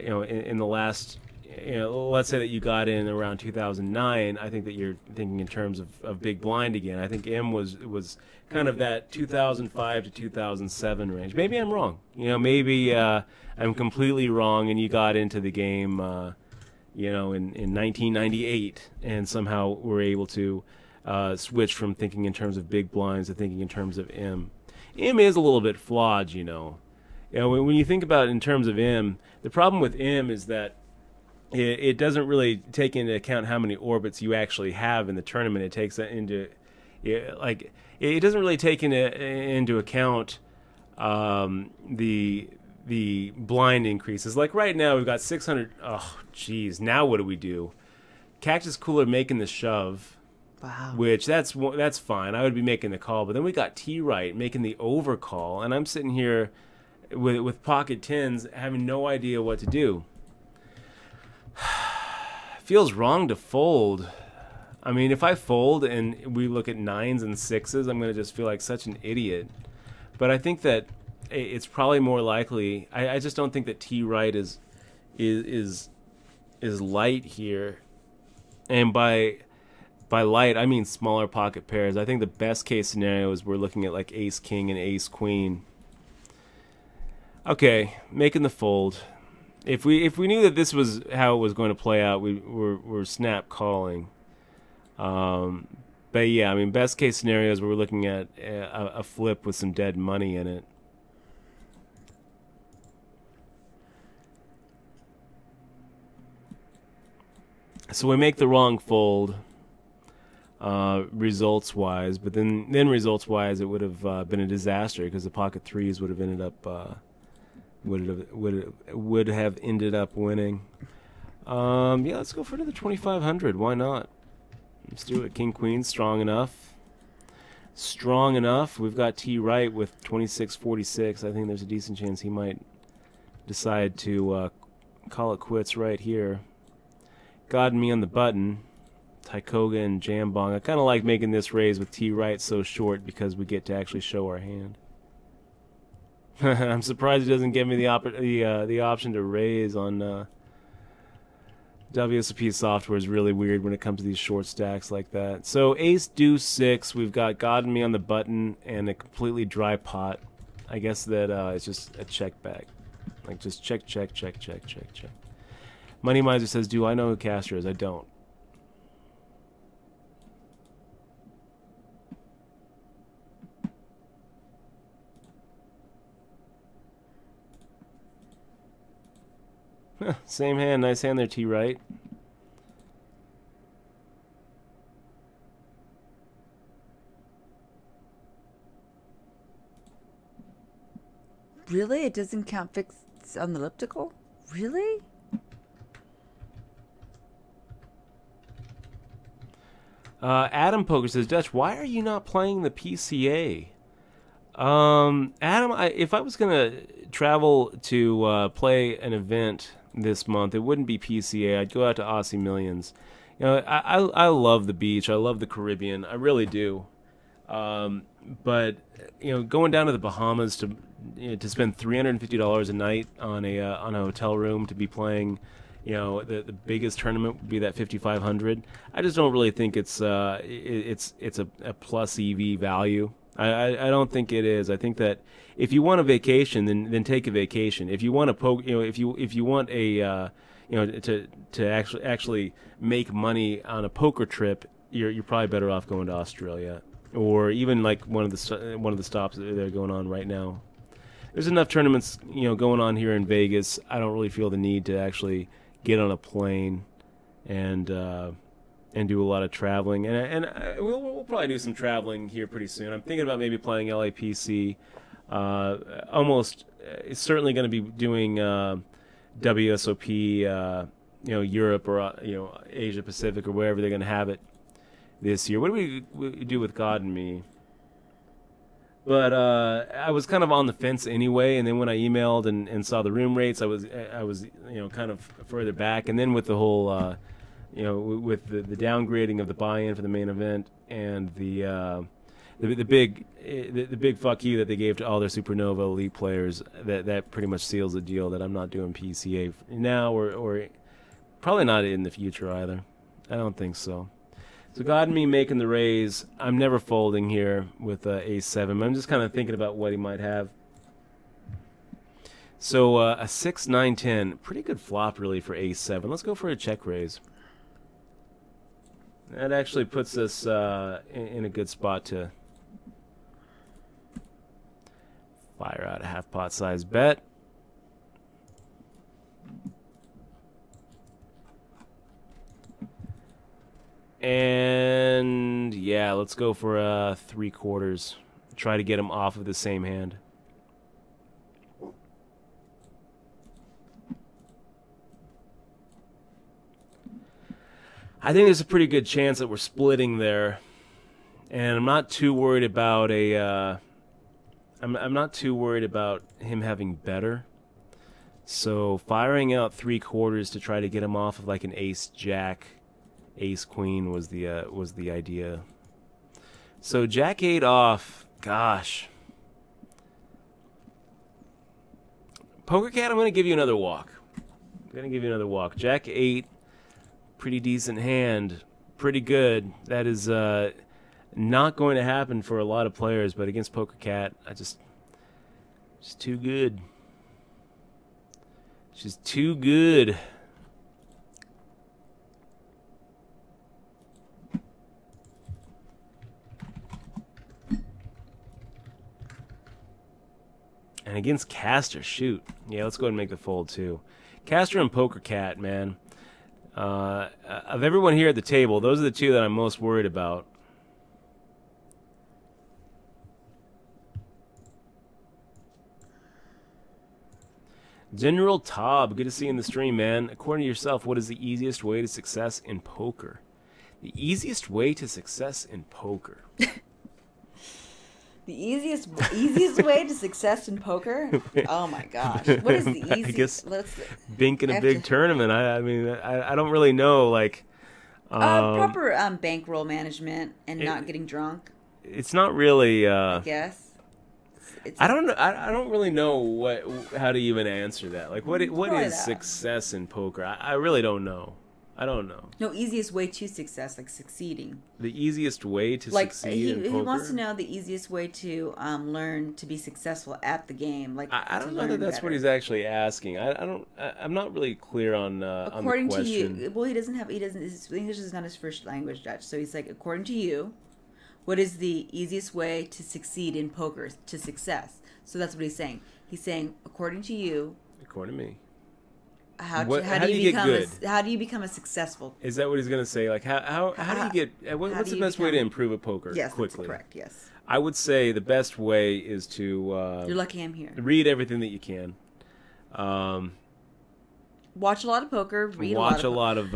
Speaker 2: in the last, let's say that you got in around 2009. I think that you're thinking in terms of big blind again. I think M was kind of that 2005 to 2007 range. Maybe I'm wrong. Maybe I'm completely wrong, and you got into the game, in 1998, and somehow were able to switch from thinking in terms of big blinds to thinking in terms of M. M is a little bit flawed, when you think about it in terms of M, the problem with M is that it doesn't really take into account how many orbits you actually have in the tournament. It takes that into, it doesn't really take into account the blind increases. Like right now we've got 600. Oh, geez. Now what do we do? Cactus Cooler making the shove.
Speaker 1: Wow.
Speaker 2: Which that's fine. I would be making the call, but then we got T-Right making the overcall, and I'm sitting here with pocket tens having no idea what to do. Feels wrong to fold. I mean, if I fold and we look at 9s and 6s, I'm going to just feel like such an idiot. But I think that it's probably more likely. I just don't think that T-Right is light here. And by light, I mean smaller pocket pairs. I think the best case scenario is we're looking at like Ace King and Ace Queen. Okay, making the fold. If we knew that this was how it was going to play out, we're snap calling. But yeah, I mean, best case scenario is we're looking at a flip with some dead money in it. So we make the wrong fold, results wise, but then results wise it would have been a disaster because the pocket threes would have ended up would have ended up winning. Yeah, let's go for another 2,500. Why not? Let's do it. King Queen, strong enough. Strong enough. We've got T-Right with 2646. I think there's a decent chance he might decide to call it quits right here. God Me on the button. Tykoga and Jambong. I kind of like making this raise with T-Right so short because we get to actually show our hand. I'm surprised it doesn't give me the option to raise on WSOP software. Is really weird when it comes to these short stacks like that. So Ace Deuce 6, we've got God and Me on the button and a completely dry pot. I guess that it's just a check back, like just check. Money Miser says, "Do I know who Caster is?" I don't. Same hand, nice hand there, T-Right.
Speaker 1: Really? It doesn't count fixed on the elliptical? Really?
Speaker 2: Adam Poker says, Dutch, why are you not playing the PCA? Adam, if I was going to travel to play an event this month, it wouldn't be PCA. I'd go out to Aussie Millions. I love the beach. I love the Caribbean. I really do. But going down to the Bahamas to spend $350 a night on a hotel room to be playing, the biggest tournament would be that 5,500. I just don't really think it's a plus EV value. I don't think it is. I think that if you want a vacation, then take a vacation. If you want to if you want a to actually make money on a poker trip, you're probably better off going to Australia or even like one of the stops that are going on right now. There's enough tournaments going on here in Vegas. I don't really feel the need to actually get on a plane and do a lot of traveling, and we'll probably do some traveling here pretty soon. I'm thinking about maybe playing LAPC. Almost certainly going to be doing WSOP, Europe or Asia Pacific or wherever they're going to have it this year. What do we do with God and Me? But I was kind of on the fence anyway, and then when I emailed and saw the room rates, I was kind of further back, and then with the whole with the downgrading of the buy-in for the main event and the the big fuck you that they gave to all their Supernova Elite players, that pretty much seals the deal that I'm not doing PCA now or probably not in the future either. I don't think so. So God and me making the raise. I'm never folding here with ace-7. I'm just kind of thinking about what he might have. So a 6, 9, 10. Pretty good flop really for ace-7. Let's go for a check raise. That actually puts us in a good spot to fire out a half pot size bet. And yeah, let's go for 3/4. Try to get him off of the same hand. I think there's a pretty good chance that we're splitting there, and I'm not too worried about I'm not too worried about him having better. So firing out 3/4 to try to get him off of like an ace-jack, ace-queen was the idea. So jack-8 off, gosh. Poker Cat, I'm going to give you another walk. Jack-8. Pretty decent hand, pretty good. That is not going to happen for a lot of players, but against Poker Cat, just too good. She's too good. And against Caster, shoot. Yeah, let's go ahead and make the fold too. Caster and Poker Cat, man. Of everyone here at the table, those are the two that I'm most worried about. General Tob, good to see you in the stream, man. According to yourself, what is the easiest way to success in poker? The easiest way to success in poker.
Speaker 1: The easiest way to success in poker? Oh my gosh. What is the easiest?
Speaker 2: I guess bink in a big tournament. I mean, I don't really know, like...
Speaker 1: proper bankroll management and not getting drunk.
Speaker 2: It's not really...
Speaker 1: I guess.
Speaker 2: I don't really know how to even answer that. Like, what is success in poker? I really don't know. I don't know.
Speaker 1: No, easiest way to success, like succeeding.
Speaker 2: The easiest way to succeed in poker?
Speaker 1: He wants to know the easiest way to learn to be successful at the game. Like
Speaker 2: I don't know that that's what he's actually asking. I'm not really clear on the question.
Speaker 1: According to you, well, he doesn't. English is not his first language, Dutch. So he's like, according to you, what is the easiest way to succeed in poker, to success? So that's what he's saying. He's saying, according to you.
Speaker 2: According to me.
Speaker 1: How do you become a successful?
Speaker 2: Is that what he's going to say? Like how do you get? What's the best way to improve at poker?
Speaker 1: Yes,
Speaker 2: quickly.
Speaker 1: That's correct. Yes.
Speaker 2: I would say the best way is to.
Speaker 1: You're lucky I'm here.
Speaker 2: Read everything that you can.
Speaker 1: Watch a lot of poker.
Speaker 2: Watch a lot of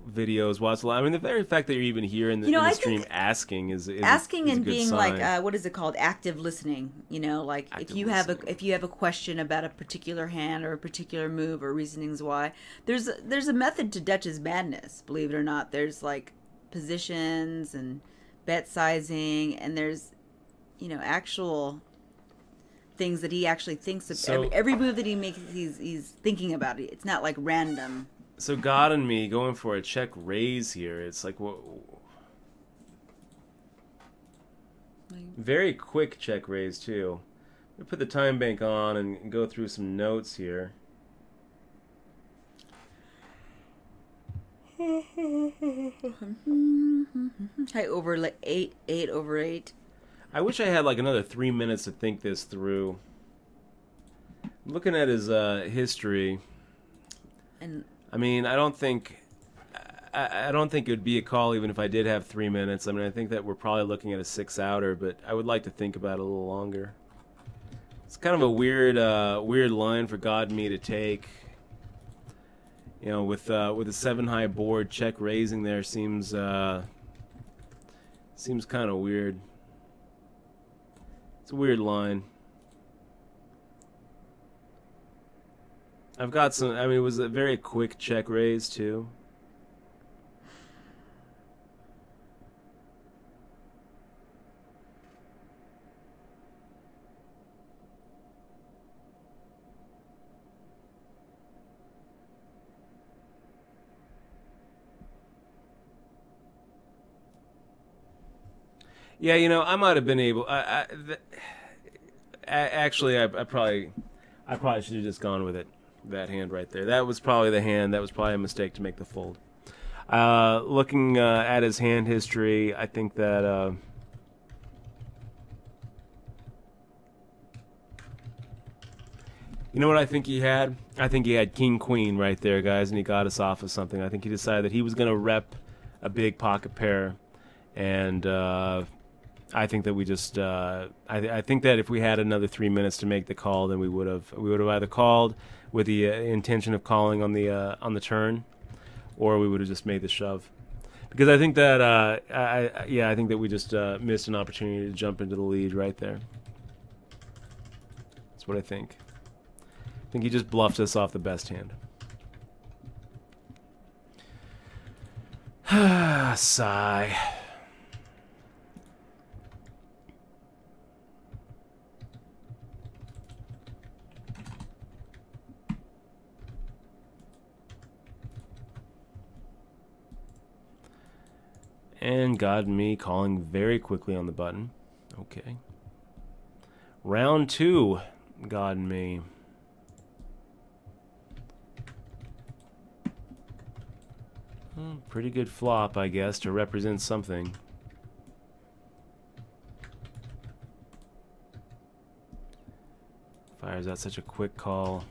Speaker 2: videos. Watch a lot. I mean, the very fact that you're even here in the stream asking is
Speaker 1: asking
Speaker 2: is
Speaker 1: and
Speaker 2: a good
Speaker 1: being
Speaker 2: sign.
Speaker 1: like what is it called? Active listening. You know, like if you have a question about a particular hand or a particular move or reasonings why, there's a method to Dutch's madness. Believe it or not, there's like positions and bet sizing, and there's actual things that he actually thinks of.
Speaker 2: So,
Speaker 1: every move that he makes, he's thinking about it. It's not like random.
Speaker 2: So God and me going for a check raise here. It's like what? Very quick check raise too. We put the time bank on and go through some notes here.
Speaker 1: High over like 8 over 8.
Speaker 2: I wish I had like another 3 minutes to think this through. Looking at his history,
Speaker 1: and
Speaker 2: I mean, I don't think it would be a call even if I did have 3 minutes. I mean, I think that we're probably looking at a 6-outer, but I would like to think about it a little longer. It's kind of a weird line for God and me to take. With a 7-high board, check raising there seems kind of weird. It's a weird line. I've got some. I mean, it was a very quick check raise too. Yeah, you know, I might have been able. Actually, I probably should have just gone with it. That hand right there. That was probably the hand. That was probably a mistake to make the fold. Looking at his hand history, I think that. You know what I think he had? I think he had King Queen right there, guys, and he got us off of something. I think he decided that he was going to rep a big pocket pair, and I think that we just I think that if we had another 3 minutes to make the call, then we would have either called with the intention of calling on the turn, or we would have just made the shove. Because I think that I think that we just missed an opportunity to jump into the lead right there. That's what I think. I think he just bluffed us off the best hand. Sigh. And God and me calling very quickly on the button. Okay. Round 2, God and me. Well, pretty good flop, I guess, to represent something. Fires out such a quick call.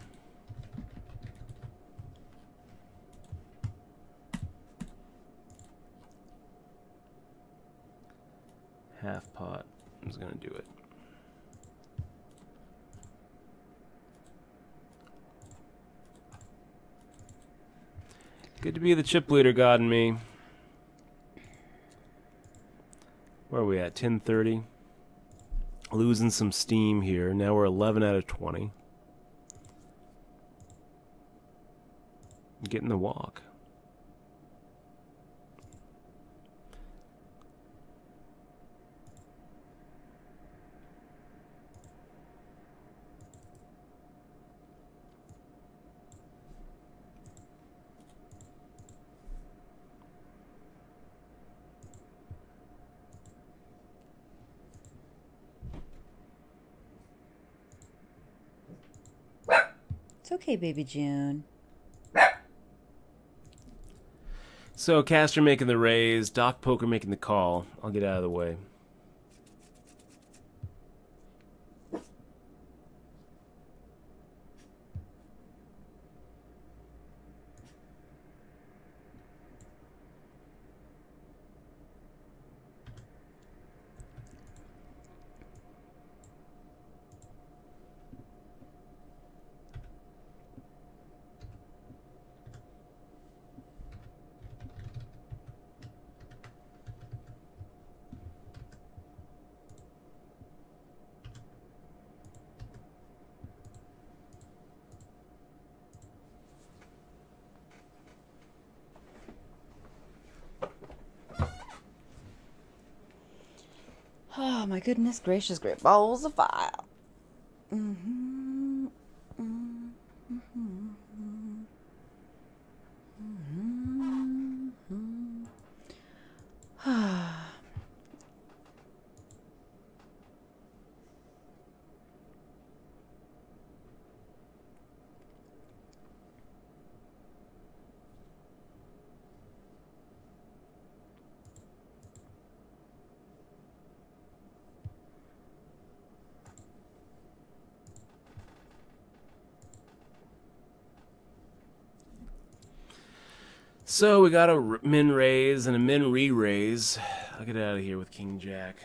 Speaker 2: Half pot is going to do it. Good to be the chip leader, God and me. Where are we at? 10:30. Losing some steam here. Now we're 11 out of 20. Getting the walk.
Speaker 1: It's okay, baby June.
Speaker 2: So Caster making the raise, Doc Poker making the call. I'll get out of the way.
Speaker 1: Oh my goodness gracious, great balls of fire. Mm-hmm. Mm-hmm. Mm-hmm. Mm-hmm.
Speaker 2: So we got a min raise and a min re-raise. I'll get out of here with King Jack.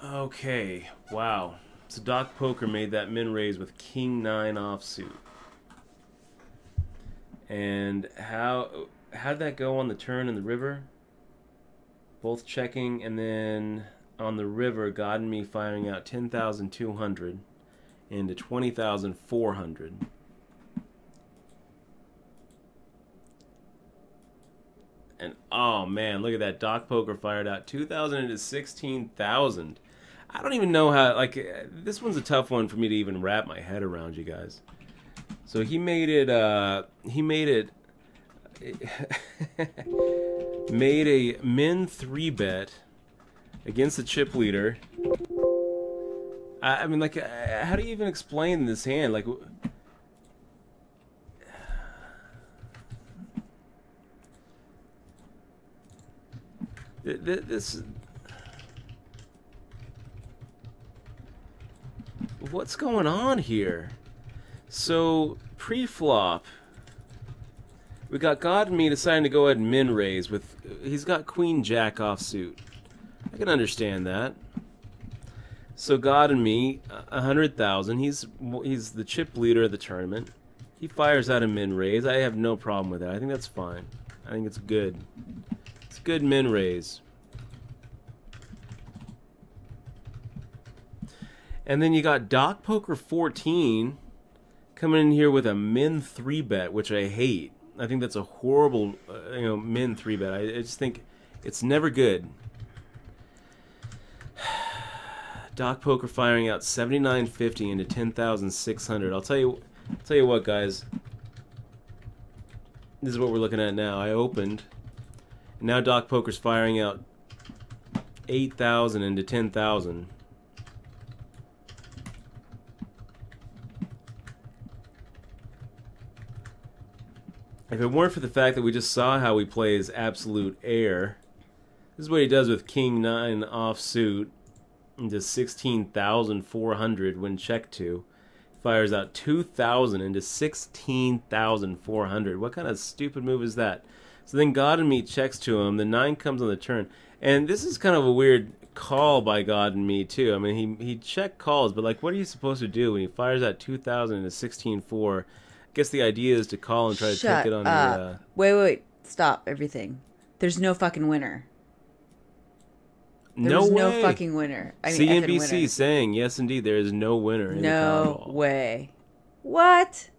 Speaker 2: Okay, wow. So Doc Poker made that min raise with King 9 offsuit. And how'd that go on the turn in the river? Both checking, and then on the river, God and me firing out 10,200 into 20,400. And oh man, look at that. Doc Poker fired out 2,000 into 16,000. I don't even know how, like, this one's a tough one for me to even wrap my head around, you guys. So he made it made a min 3-bet against the chip leader. I mean, like, how do you even explain this hand? Like, this, what's going on here? So pre-flop, we got God and me deciding to go ahead and min raise with. He's got Queen Jack offsuit. I can understand that. So God and me, 100,000. He's the chip leader of the tournament. He fires out a min raise. I have no problem with that. I think that's fine. I think it's good. It's a good min raise. And then you got Doc Poker 14 coming in here with a min 3-bet, which I hate. I think that's a horrible, min 3-bet. I just think it's never good. Doc Poker firing out 7,950 into 10,600. I'll tell you what, guys. This is what we're looking at now. I opened, and now Doc Poker's firing out 8,000 into 10,000. If it weren't for the fact that we just saw how he plays absolute air, this is what he does with King 9 offsuit into 16,400 when check 2. Fires out 2,000 into 16,400. What kind of stupid move is that? So then God and me checks to him. The 9 comes on the turn. And this is kind of a weird call by God and me too. I mean, he check calls, but like, what are you supposed to do when he fires out 2,000 into 16,400? I guess the idea is to call and try to take it on the...
Speaker 1: Wait. Stop everything. There's no fucking winner.
Speaker 2: There's
Speaker 1: no fucking winner. I mean,
Speaker 2: CNBC winner. Saying, yes, indeed, there is no winner in the Powerball.
Speaker 1: No way. What?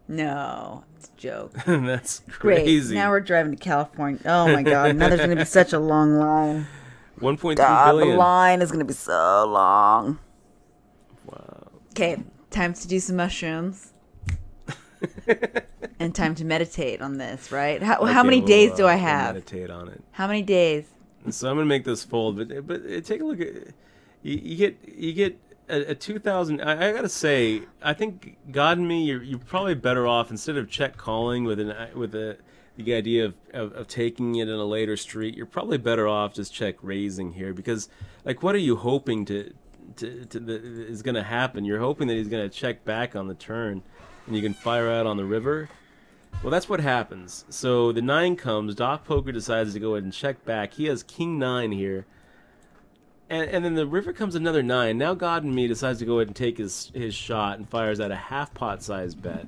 Speaker 1: No. It's a joke.
Speaker 2: That's crazy.
Speaker 1: Great. Now we're driving to California. Oh, my God. Now there's going to be such a long line.
Speaker 2: 1.3 billion.
Speaker 1: The line is going to be so long.
Speaker 2: Wow.
Speaker 1: Okay. Time to do some mushrooms. And time to meditate on this, right? How many days do I have?
Speaker 2: Meditate on it.
Speaker 1: How many days?
Speaker 2: So I'm gonna make this fold, but take a look at you get a 2,000. I gotta say, I think God and me, you're probably better off instead of check calling with the idea of taking it in a later street. You're probably better off just check raising here, because like, what are you hoping is gonna happen? You're hoping that he's gonna check back on the turn, and you can fire out on the river. Well, that's what happens. So the 9 comes. Doc Poker decides to go ahead and check back. He has King 9 here. And then the river comes another 9. Now God and me decides to go ahead and take his shot and fires out a half pot size bet.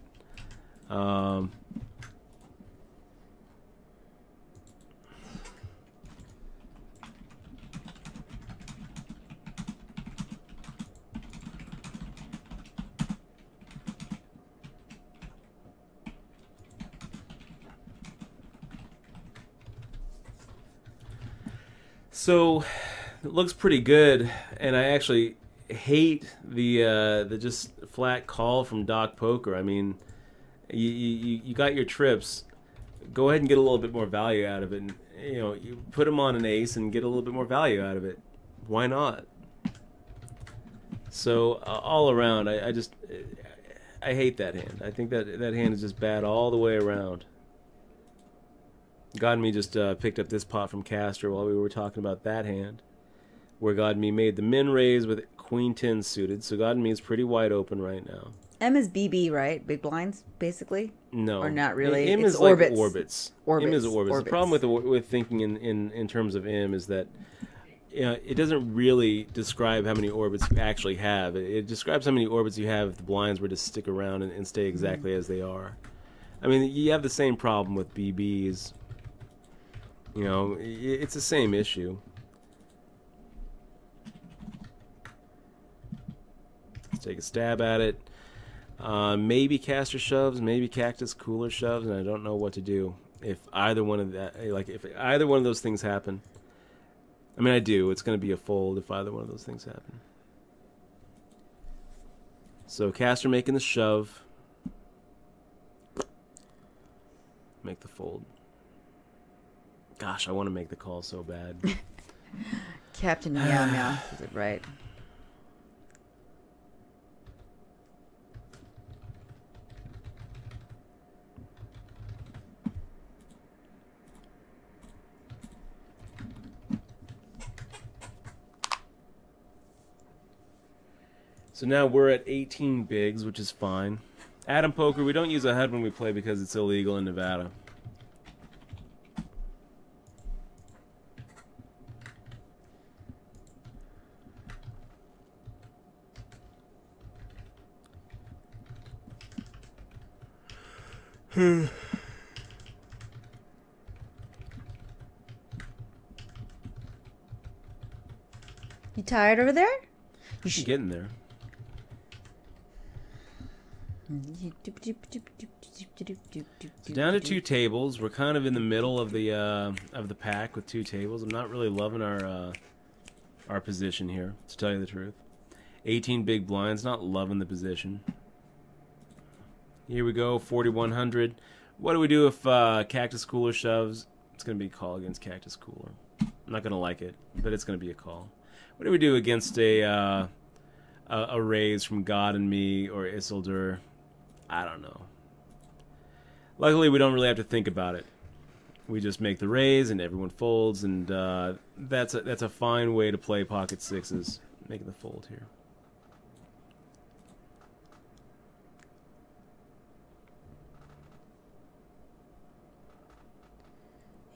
Speaker 2: So it looks pretty good, and I actually hate the just flat call from Doc Poker. I mean, you got your trips. Go ahead and get a little bit more value out of it, and you put him on an ace and get a little bit more value out of it. Why not? So all around, I hate that hand. I think that hand is just bad all the way around. God and me just picked up this pot from Castor while we were talking about that hand, where God and me made the min raise with Queen 10 suited. So God and me is pretty wide open right now.
Speaker 1: M is BB, right? Big blinds, basically?
Speaker 2: No.
Speaker 1: Or not really?
Speaker 2: M
Speaker 1: it's
Speaker 2: is
Speaker 1: orbits.
Speaker 2: Like orbits. M is orbits. The problem with thinking in terms of M is that it doesn't really describe how many orbits you actually have. It describes how many orbits you have if the blinds were to stick around and stay exactly as they are. I mean, you have the same problem with BBs. You know, it's the same issue. Let's take a stab at it. Maybe caster shoves, maybe cactus cooler shoves, and I don't know what to do if either one of if either one of those things happen. I mean, I do. It's going to be a fold if either one of those things happen. So caster making the shove. Make the fold. Gosh, I want to make the call so bad.
Speaker 1: Captain Meow Meow is it right?
Speaker 2: So now we're at 18 bigs, which is fine. Atom Poker, we don't use a HUD when we play because it's illegal in Nevada.
Speaker 1: You tired over there?
Speaker 2: You should get in there. So down to 2 tables. We're kind of in the middle of the pack with 2 tables. I'm not really loving our position here, to tell you the truth. 18 big blinds, not loving the position. Here we go, 4100. What do we do if Cactus Cooler shoves? It's going to be a call against Cactus Cooler. I'm not going to like it, but it's going to be a call. What do we do against a raise from God and Me or Isildur? I don't know. Luckily, we don't really have to think about it. We just make the raise and everyone folds, and that's a fine way to play pocket sixes, making the fold here.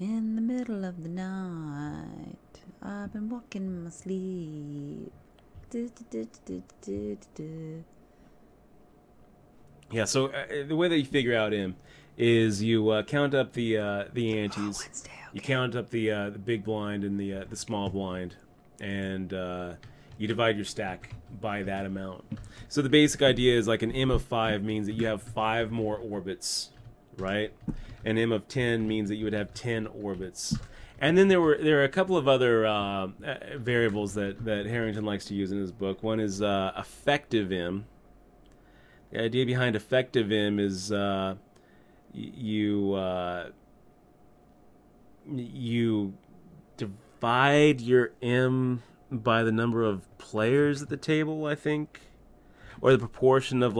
Speaker 1: In the middle of the night, I've been walking in my sleep.
Speaker 2: Yeah, so the way that you figure out him is you count up the antes.
Speaker 1: Oh, Wednesday, okay.
Speaker 2: You count up the big blind and the small blind, and you divide your stack by that amount. So the basic idea is like an M of 5 means that you have 5 more orbits, right? An M of 10 means that you would have 10 orbits. And then there are a couple of other variables that Harrington likes to use in his book. One is effective M. The idea behind effective M is you divide your M by the number of players at the table, I think, or the proportion of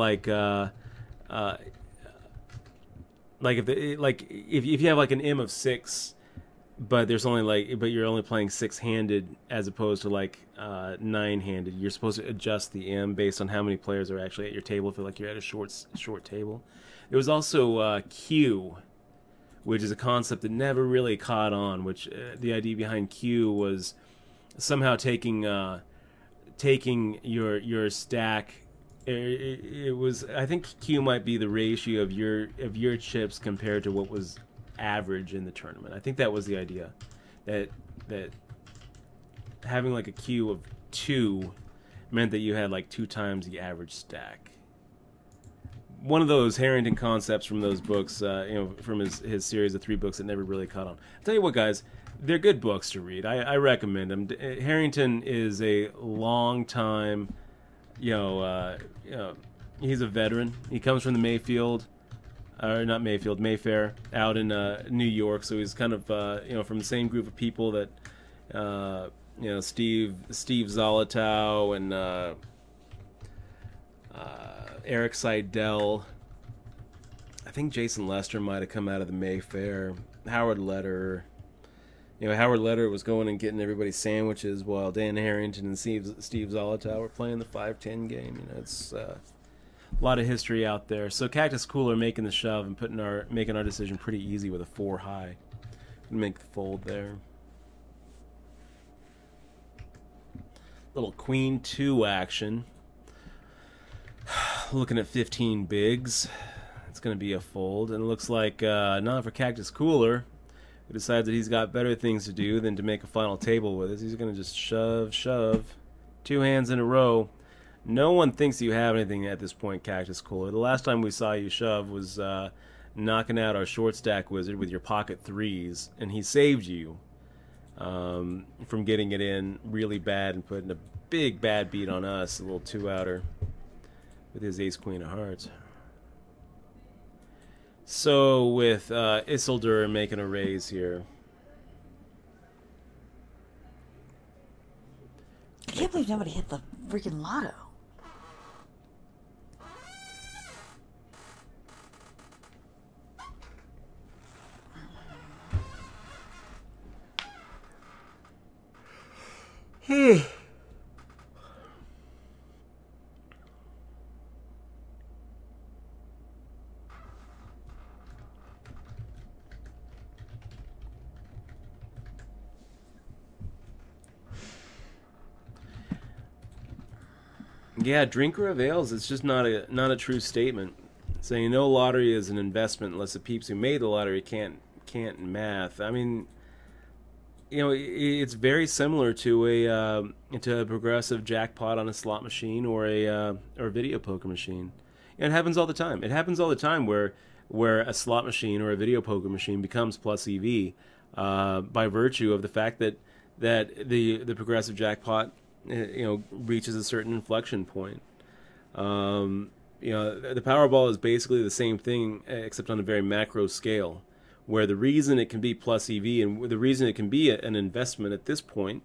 Speaker 2: if you have like an M of 6, but there's only but you're only playing 6-handed as opposed to 9-handed. You're supposed to adjust the M based on how many players are actually at your table. If you're at a short table. There was also Q, which is a concept that never really caught on. Which the idea behind Q was somehow taking your stack. It was, I think Q might be the ratio of your chips compared to what was average in the tournament. I think that was the idea, that having like a Q of 2 meant that you had 2 times the average stack. One of those Harrington concepts from those books, from his series of 3 books that never really caught on. I'll tell you what, guys, they're good books to read. I recommend them. Harrington is a long time, he's a veteran. He comes from the Mayfair out in New York, so he's kind of from the same group of people that Steve Zolotow and Eric Seidel. I think Jason Lester might have come out of the Mayfair. Howard Lederer. Howard Lederer was going and getting everybody sandwiches while Dan Harrington and Steve Zolotow were playing the 5-10 game. It's a lot of history out there. So Cactus Cooler making the shove and making our decision pretty easy with a 4 high. Make the fold there. Little queen 2 action. Looking at 15 bigs. It's going to be a fold. And it looks like not for Cactus Cooler, who decides that he's got better things to do than to make a final table with us. He's going to just shove. 2 hands in a row. No one thinks you have anything at this point, Cactus Cooler. The last time we saw you shove was knocking out our short stack wizard with your pocket 3s, and he saved you from getting it in really bad and putting a big bad beat on us, a little 2-outer with his ace queen of hearts. So with Isildur making a raise here.
Speaker 1: I can't believe nobody hit the freaking lotto.
Speaker 2: Yeah, drinker of ales. It's just not a true statement. Saying no lottery is an investment unless the peeps who made the lottery can't math. I mean, you know, it's very similar to a progressive jackpot on a slot machine or a video poker machine. And it happens all the time. It happens all the time where a slot machine or a video poker machine becomes plus EV by virtue of the fact that the progressive jackpot reaches a certain inflection point. The Powerball is basically the same thing except on a very macro scale, where the reason it can be plus EV and the reason it can be an investment at this point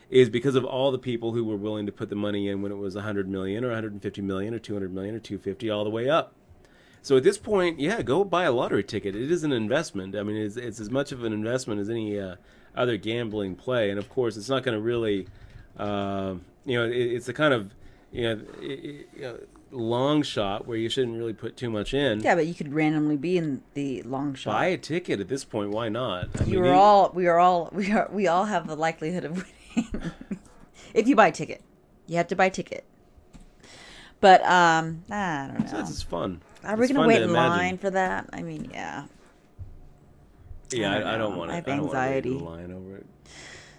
Speaker 2: is because of all the people who were willing to put the money in when it was 100 million or 150 million or 200 million or 250 all the way up. So at this point, yeah, go buy a lottery ticket. It is an investment. I mean, it's as much of an investment as any other gambling play. And of course, it's not going to really, it's the kind of, long shot where you shouldn't really put too much in.
Speaker 1: Yeah, but you could randomly be in the long shot.
Speaker 2: Buy a ticket at this point. Why not?
Speaker 1: We all have the likelihood of winning if you buy a ticket. You have to buy a ticket. But I don't know.
Speaker 2: It's fun.
Speaker 1: Are we going to wait in line for that? I mean, yeah.
Speaker 2: Yeah, I don't want to.
Speaker 1: I have anxiety.
Speaker 2: I don't want to wait in line over it.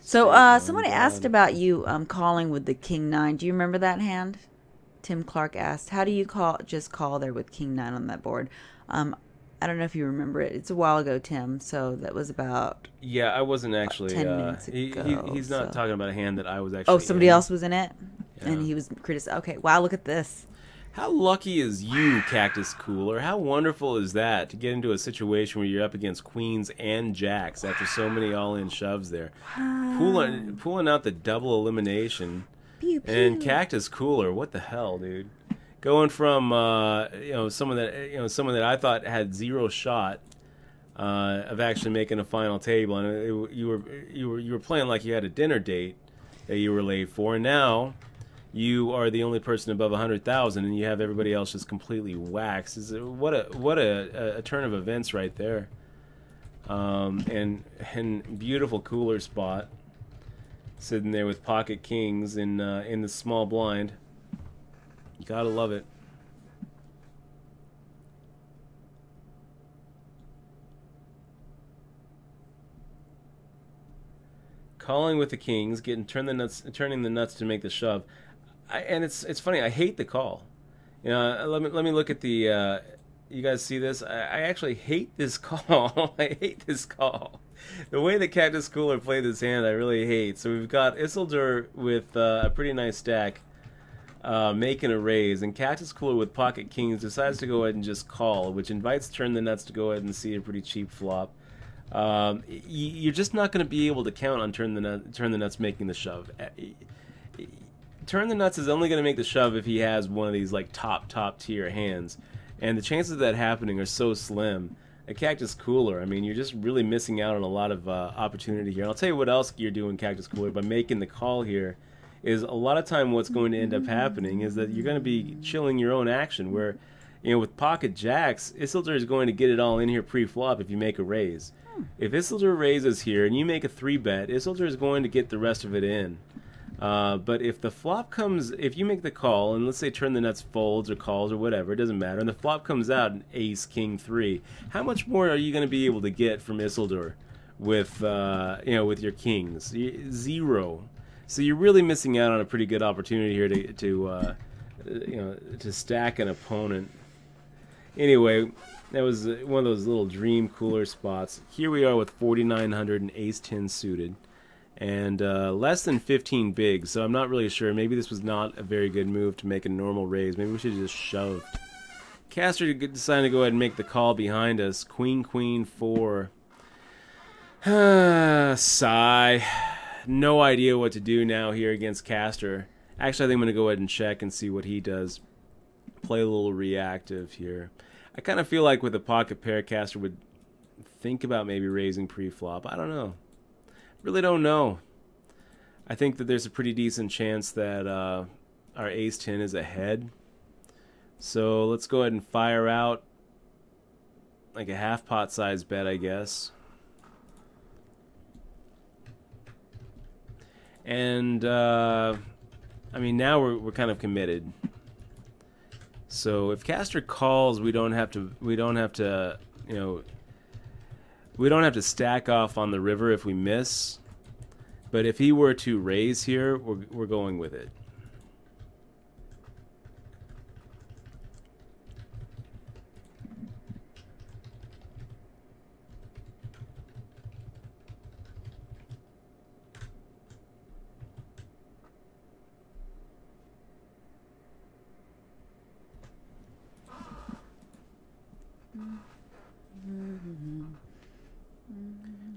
Speaker 1: So somebody asked about you calling with the King 9. Do you remember that hand? Tim Clark asked, how do you call there with King 9 on that board? I don't know if you remember it. It's a while ago, Tim, so that was about...
Speaker 2: Yeah, I wasn't actually...
Speaker 1: 10 minutes ago.
Speaker 2: He's not talking about a hand that I was actually...
Speaker 1: Oh, somebody else was in it?
Speaker 2: Yeah.
Speaker 1: And he was criticized. Okay, wow, look at this.
Speaker 2: How lucky is you, Cactus Cooler? How wonderful is that to get into a situation where you're up against queens and jacks after so many all-in shoves there? Pulling out the double elimination... Pew, pew. And Cactus Cooler, what the hell, dude? Going from someone that I thought had zero shot of actually making a final table, and you were playing like you had a dinner date that you were late for, and now you are the only person above 100,000, and you have everybody else just completely waxed. What a turn of events right there, and beautiful cooler spot. Sitting there with pocket kings in the small blind. You gotta love it. Calling with the kings, turning the nuts to make the shove. And it's funny. I hate the call. Let me look at the. You guys see this? I actually hate this call. I hate this call. The way that Cactus Cooler played this hand, I really hate. So we've got Isildur with a pretty nice stack making a raise, and Cactus Cooler with pocket kings decides to go ahead and just call, which invites Turn the Nuts to go ahead and see a pretty cheap flop. You're just not going to be able to count on Turn the Nuts making the shove. Turn the Nuts is only going to make the shove if he has one of these like top tier hands, and the chances of that happening are so slim. A Cactus Cooler, I mean, you're just really missing out on a lot of opportunity here. And I'll tell you what else you're doing, Cactus Cooler, by making the call here, is a lot of time what's going to end up happening is that you're going to be chilling your own action, where, with pocket jacks, Isildur is going to get it all in here pre-flop if you make a raise. If Isildur raises here and you make a 3-bet, Isildur is going to get the rest of it in. But if the flop comes, if you make the call, and let's say turn the nuts folds or calls or whatever, it doesn't matter, and the flop comes out an ace, king, 3, how much more are you going to be able to get from Isildur with, with your kings? 0. So you're really missing out on a pretty good opportunity here to stack an opponent. Anyway, that was one of those little dream cooler spots. Here we are with 4,900 and ace 10 suited. And less than 15 big, so I'm not really sure. Maybe this was not a very good move to make a normal raise. Maybe we should have just shoved. Caster decided to go ahead and make the call behind us. Queen, queen, 4. Sigh. No idea what to do now here against Caster. Actually, I think I'm going to go ahead and check and see what he does. Play a little reactive here. I kind of feel like with a pocket pair, Caster would think about maybe raising pre-flop. I don't know. Really don't know. I think that there's a pretty decent chance that our ace 10 is ahead. So let's go ahead and fire out like a half pot size bet, I guess. And I mean, now we're kind of committed. So if Caster calls, we don't have to stack off on the river if we miss. But if he were to raise here, we're going with it.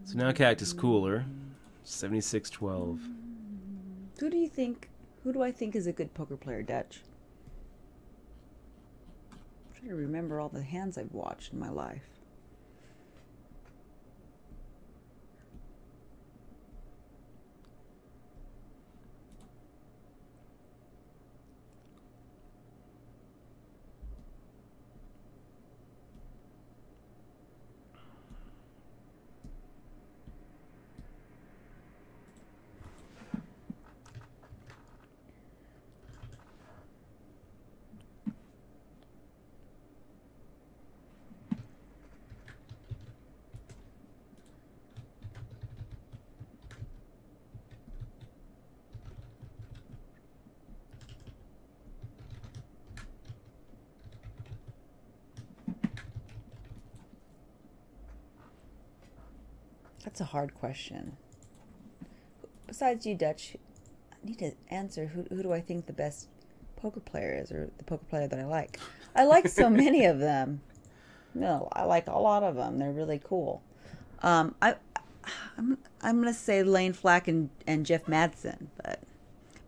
Speaker 2: So now Cactus cooler, 76-12.
Speaker 1: Who do I think is a good poker player, Dutch? I'm trying to remember all the hands I've watched in my life. That's a hard question. Besides you, Dutch, I need to answer who do I think the best poker player is, or the poker player that I like. I like so many of them. No, I like a lot of them. They're really cool. I'm gonna say Lane Flack and Jeff Madsen, but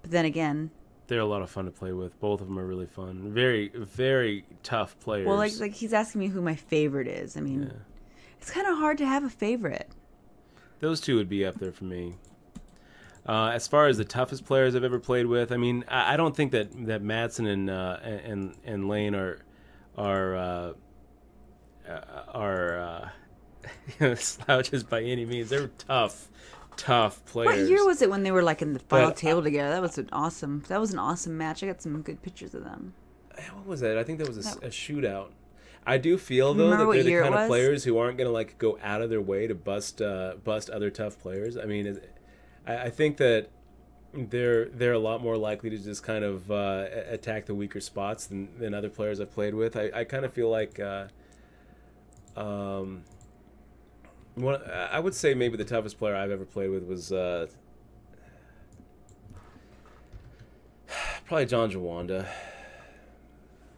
Speaker 1: then again,
Speaker 2: they're a lot of fun to play with. Both of them are really fun. Very, very tough players.
Speaker 1: Well, like he's asking me who my favorite is. I mean, yeah. It's kind of hard to have a favorite.
Speaker 2: Those two would be up there for me. As far as the toughest players I've ever played with, I mean, I don't think that Madsen and Lane are slouches by any means. They're tough players.
Speaker 1: What year was it when they were like in the final table together? That was an awesome match. I got some good pictures of them.
Speaker 2: What was that? I think that was a shootout. I do feel though that they're the kind of players who aren't going to like go out of their way to bust other tough players. I mean, I think that they're a lot more likely to just kind of attack the weaker spots than other players I've played with. I kind of feel like I would say maybe the toughest player I've ever played with was probably John Jawanda.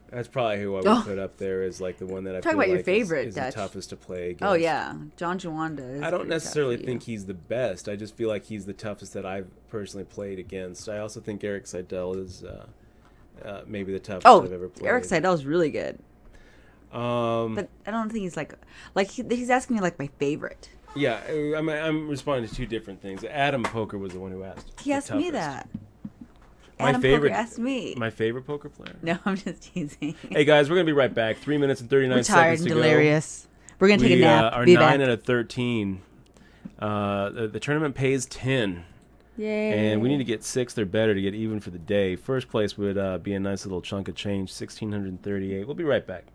Speaker 2: That's probably who I would put up there as like the one that I feel like your favorite, is the toughest to play against.
Speaker 1: Oh yeah, John Jawanda.
Speaker 2: I don't necessarily think he's the best. I just feel like he's the toughest that I've personally played against. I also think Eric Seidel is maybe the toughest I've ever played.
Speaker 1: Eric Seidel's really good. But I don't think he's like he's asking me like my favorite.
Speaker 2: Yeah, I'm responding to two different things. Adam Poker was the one who asked.
Speaker 1: He asked me that.
Speaker 2: My favorite
Speaker 1: Poker asked me.
Speaker 2: My favorite poker player?
Speaker 1: No, I'm just teasing.
Speaker 2: Hey guys, we're gonna be right back. 3 minutes and 39 seconds to go.
Speaker 1: We're tired and delirious. We're gonna take a nap.
Speaker 2: Are
Speaker 1: be
Speaker 2: 9
Speaker 1: back.
Speaker 2: out of 13. The tournament pays 10.
Speaker 1: Yay.
Speaker 2: And we need to get 6th or better to get even for the day. First place would be a nice little chunk of change, 1,638. We'll be right back.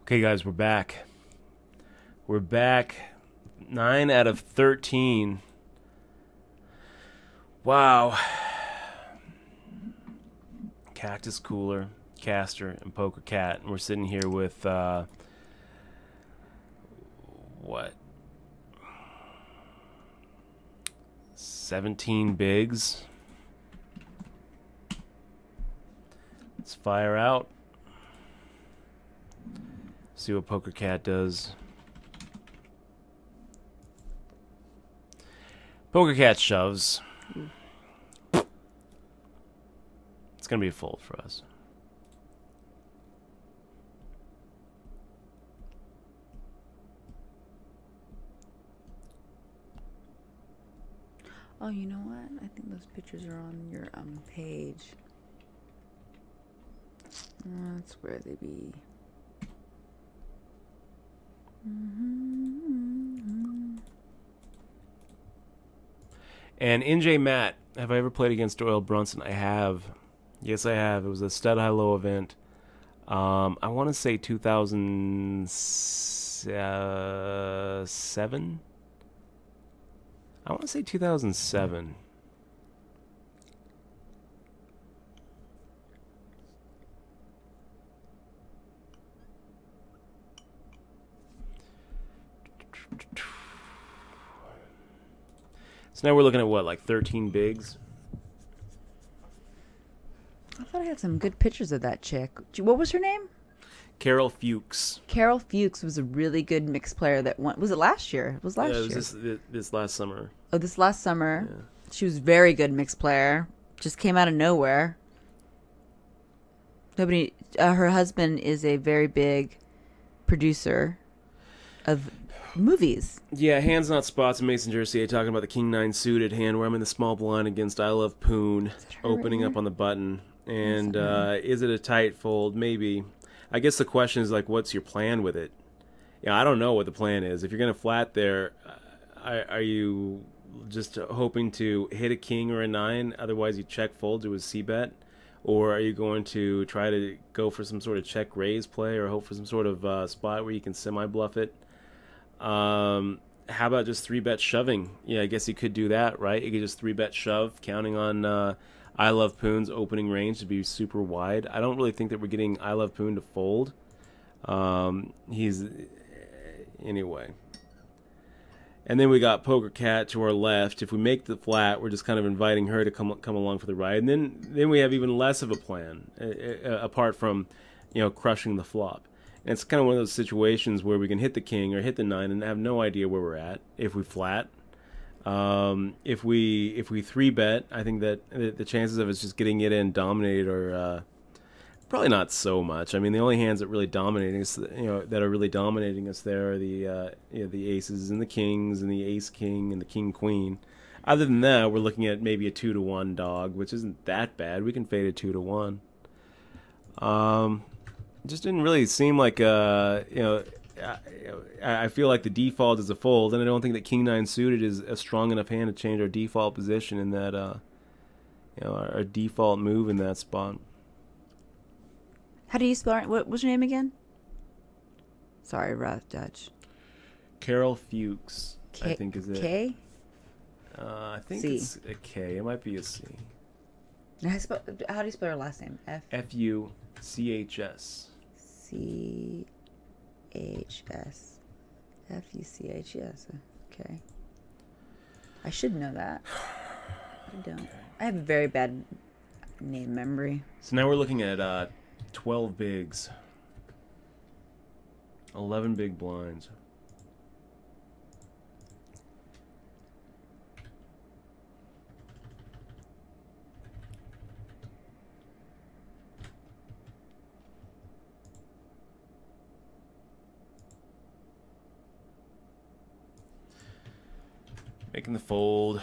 Speaker 2: Okay, guys, we're back. We're back. 9 out of 13. Wow. Cactus Cooler, Caster, and Poker Cat. And we're sitting here with, what? 17 bigs. Let's fire out. See what Poker Cat does. Poker Cat shoves. It's going to be a fold for us.
Speaker 1: Oh, you know what? I think those pictures are on your page. That's where they be.
Speaker 2: And NJ Matt, have I ever played against Doyle Brunson? I have. Yes, I have. It was a stud high-low event. I want to say 2007. I want to say 2007. So now we're looking at what, like 13 bigs?
Speaker 1: I thought I had some good pictures of that chick. What was her name?
Speaker 2: Carol Fuchs.
Speaker 1: Carol Fuchs was a really good mixed player that won. Was it last year? It was last year.
Speaker 2: It was this last summer.
Speaker 1: Oh, this last summer.
Speaker 2: Yeah.
Speaker 1: She was very good mixed player. Just came out of nowhere. Nobody. Her husband is a very big producer of movies.
Speaker 2: Yeah, hands not spots in Mason Jersey. Talking about the King 9 suited hand where I'm in the small blind against I Love Poon, opening up on the button. And is it a tight fold? Maybe. I guess the question is, like, what's your plan with it? I don't know what the plan is. If you're going to flat there, are you just hoping to hit a king or a 9, otherwise you check fold to a c-bet? Or are you going to try to go for some sort of check raise play or hope for some sort of spot where you can semi-bluff it? How about just 3-bet shoving? Yeah, I guess you could do that, right? You could just 3-bet shove, counting on I Love Poon's opening range to be super wide. I don't really think that we're getting I Love Poon to fold. Anyway. And then we got Poker Cat to our left. If we make the flat, we're just kind of inviting her to come along for the ride. And then we have even less of a plan, apart from, crushing the flop. And it's kind of one of those situations where we can hit the king or hit the 9 and have no idea where we're at if we flat. If we 3-bet, I think that the chances of us just getting it in dominated are probably not so much. I mean, the only hands that really dominating us, that are really dominating us there are the aces and the kings and the ace king and the king queen. Other than that, we're looking at maybe a 2-to-1 dog, which isn't that bad. We can fade a 2-to-1. It just didn't really seem like I feel like the default is a fold, and I don't think that King 9 suited is a strong enough hand to change our default position in that, our default move in that spot.
Speaker 1: How do you spell it? What was your name again? Sorry, rough Dutch.
Speaker 2: Carol Fuchs, I think is it.
Speaker 1: K?
Speaker 2: I think
Speaker 1: C.
Speaker 2: it's a K. It might be a C.
Speaker 1: How do you spell her last name?
Speaker 2: Fuchs.
Speaker 1: C-H-S. Fuchs. Okay. I should know that. I don't. Okay. I have a very bad name memory.
Speaker 2: So now we're looking at 12 bigs. 11 big blinds. Making the fold.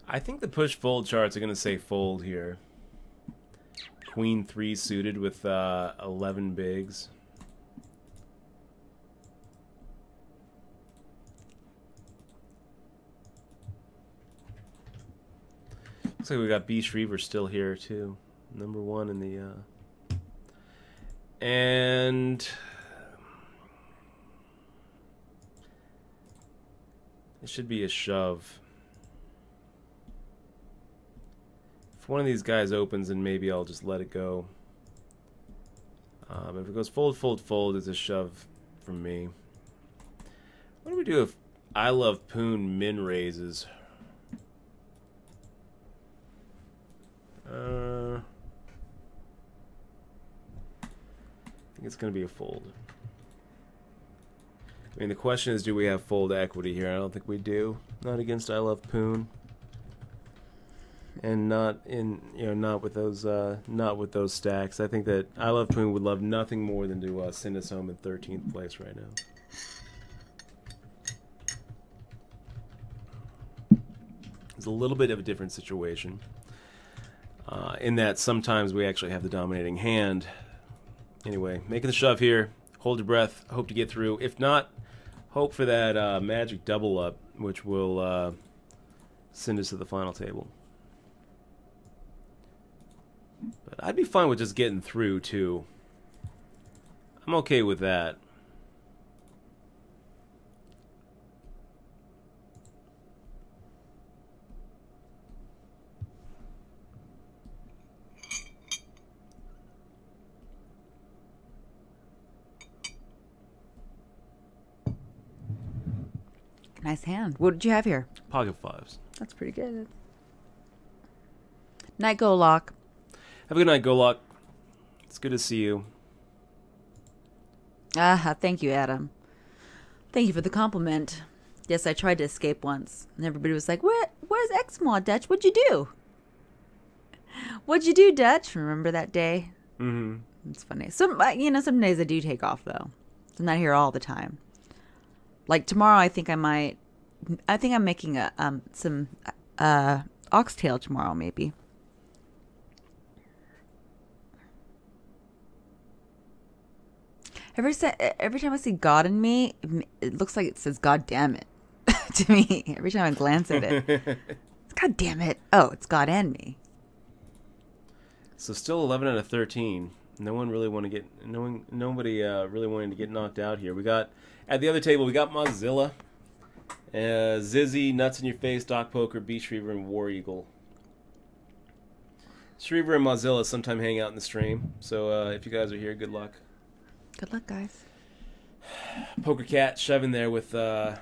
Speaker 2: I think the push fold charts are going to say fold here. Queen 3 suited with 11 bigs. Looks like we got B. Shriver still here too. Number 1 in the and it should be a shove. If one of these guys opens, then maybe I'll just let it go. If it goes fold, fold, fold, it's a shove from me. What do we do if I Love Poon min raises? I think it's going to be a fold. I mean, the question is, do we have fold equity here? I don't think we do. Not against I Love Poon, and not with those stacks. I think that I Love Poon would love nothing more than to send us home in 13th place right now. It's a little bit of a different situation. In that sometimes we actually have the dominating hand. Anyway, making the shove here. Hold your breath. Hope to get through. If not, hope for that magic double up, which will send us to the final table. But I'd be fine with just getting through, too. I'm okay with that.
Speaker 1: Nice hand. What did you have here?
Speaker 2: Pocket fives.
Speaker 1: That's pretty good. Night, Golok.
Speaker 2: Have a good night, Golok. It's good to see you.
Speaker 1: Thank you, Adam. Thank you for the compliment. Yes, I tried to escape once, and everybody was like, Where's X-Mod, Dutch? What'd you do? What'd you do, Dutch? Remember that day?
Speaker 2: Mm-hmm.
Speaker 1: It's funny. Some days I do take off, though. I'm not here all the time. Like tomorrow, I think I'm making some oxtail tomorrow, maybe. Every time I see God in me, it looks like it says "God damn it" to me. Every time I glance at it, it's "God damn it." Oh, it's God and me.
Speaker 2: So still 11 out of 13. Nobody really wanting to get knocked out here. We got at the other table. We got Mozilla, Zizzy, Nuts in Your Face, Doc Poker, Beach Reaver, and War Eagle. Shreever and Mozilla sometime hang out in the stream. So if you guys are here, good luck.
Speaker 1: Good luck, guys.
Speaker 2: Poker Cat shoving there with
Speaker 1: Oh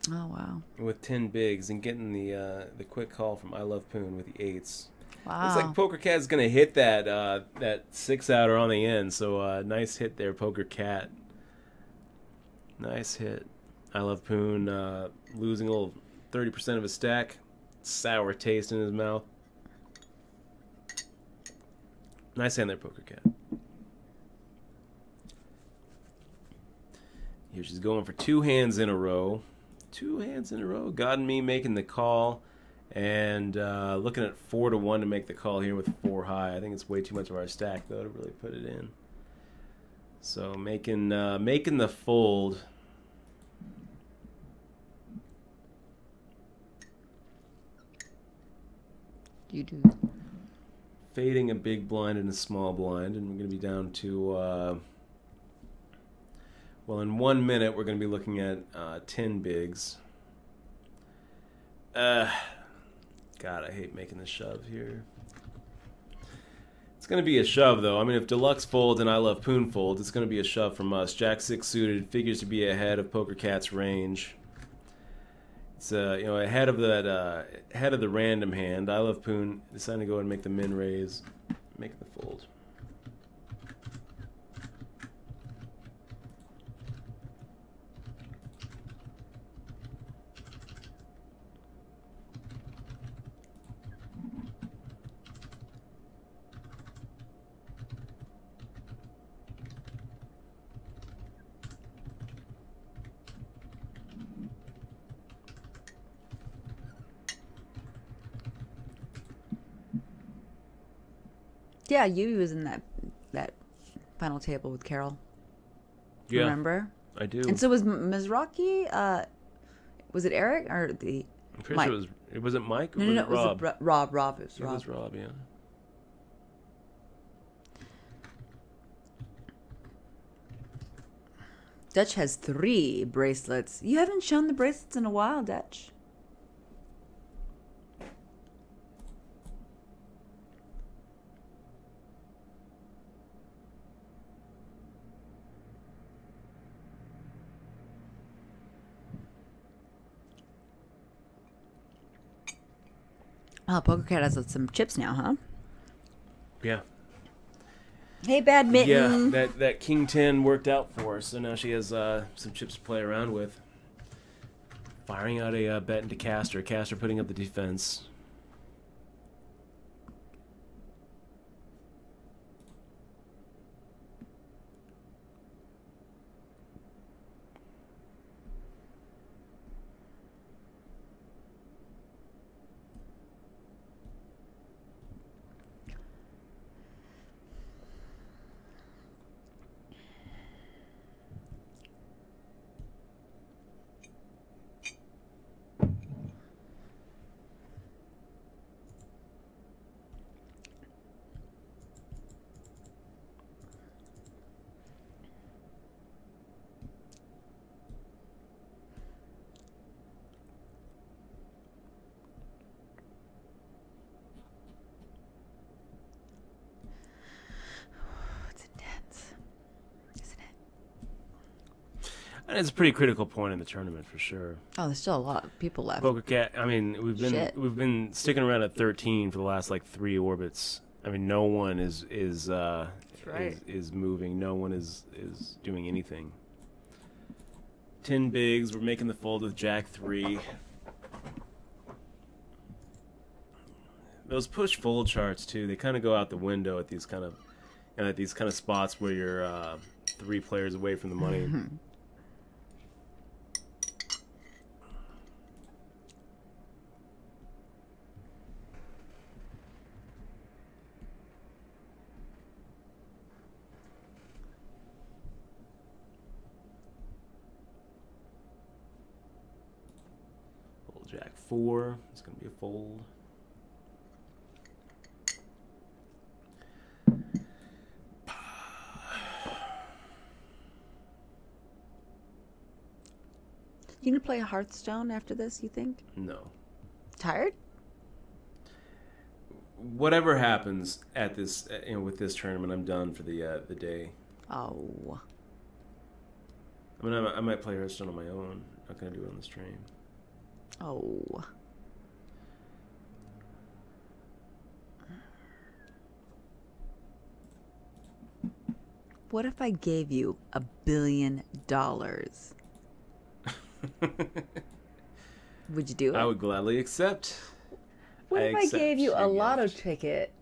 Speaker 1: wow.
Speaker 2: with 10 bigs and getting the quick call from I Love Poon with the 8s.
Speaker 1: Wow.
Speaker 2: Looks like Poker Cat's gonna hit that 6-outer on the end. So nice hit there, Poker Cat. Nice hit. I Love Poon losing a little 30% of his stack. Sour taste in his mouth. Nice hand there, Poker Cat. Here she's going for 2 hands in a row. 2 hands in a row. God and me making the call. And looking at 4-1 to make the call here with 4 high. I think it's way too much of our stack, though, to really put it in. So making the fold.
Speaker 1: You do.
Speaker 2: Fading a big blind and a small blind. And we're going to be down to... well, in 1 minute, we're going to be looking at 10 bigs. God, I hate making the shove here. It's going to be a shove, though. I mean, if Deluxe folds and I Love Poon folds, it's going to be a shove from us. Jack 6 suited figures to be ahead of Poker Cat's range. It's ahead of the random hand. I Love Poon deciding to go and make the min raise, make the fold.
Speaker 1: Yeah, you was in that final table with Carol.
Speaker 2: Yeah,
Speaker 1: remember?
Speaker 2: I do.
Speaker 1: And so was Mizraki. Was it Eric or the?
Speaker 2: I'm pretty
Speaker 1: Mike?
Speaker 2: sure it was Mike or
Speaker 1: No,
Speaker 2: was it Rob?
Speaker 1: It was Rob. Rob. It was
Speaker 2: It
Speaker 1: Rob.
Speaker 2: was Rob, yeah.
Speaker 1: Dutch has 3 bracelets. You haven't shown the bracelets in a while, Dutch. Oh, Poker Cat has some chips now, huh?
Speaker 2: Yeah.
Speaker 1: Hey, Badminton.
Speaker 2: Yeah, that King 10 worked out for her, so now she has some chips to play around with. Firing out a bet into Caster. Caster putting up the defense. And it's a pretty critical point in the tournament for sure.
Speaker 1: Oh, there's still a lot of people left.
Speaker 2: Poker Cat. I mean, we've been sticking around at 13 for the last like 3 orbits. I mean, no one is moving. No one is doing anything. 10 bigs. We're making the fold with Jack 3. Those push fold charts too. They kind of go out the window at these kind of spots where you're 3 players away from the money.
Speaker 1: Mm-hmm.
Speaker 2: Jack 4. It's going to be a fold.
Speaker 1: You gonna play a Hearthstone after this, you think?
Speaker 2: No.
Speaker 1: Tired?
Speaker 2: Whatever happens at this, with this tournament, I'm done for the day.
Speaker 1: Oh.
Speaker 2: I mean, I might play Hearthstone on my own. Not gonna do it on the stream.
Speaker 1: Oh. What if I gave you $1 billion? Would you do it?
Speaker 2: I would gladly accept.
Speaker 1: What if I gave you a lotto ticket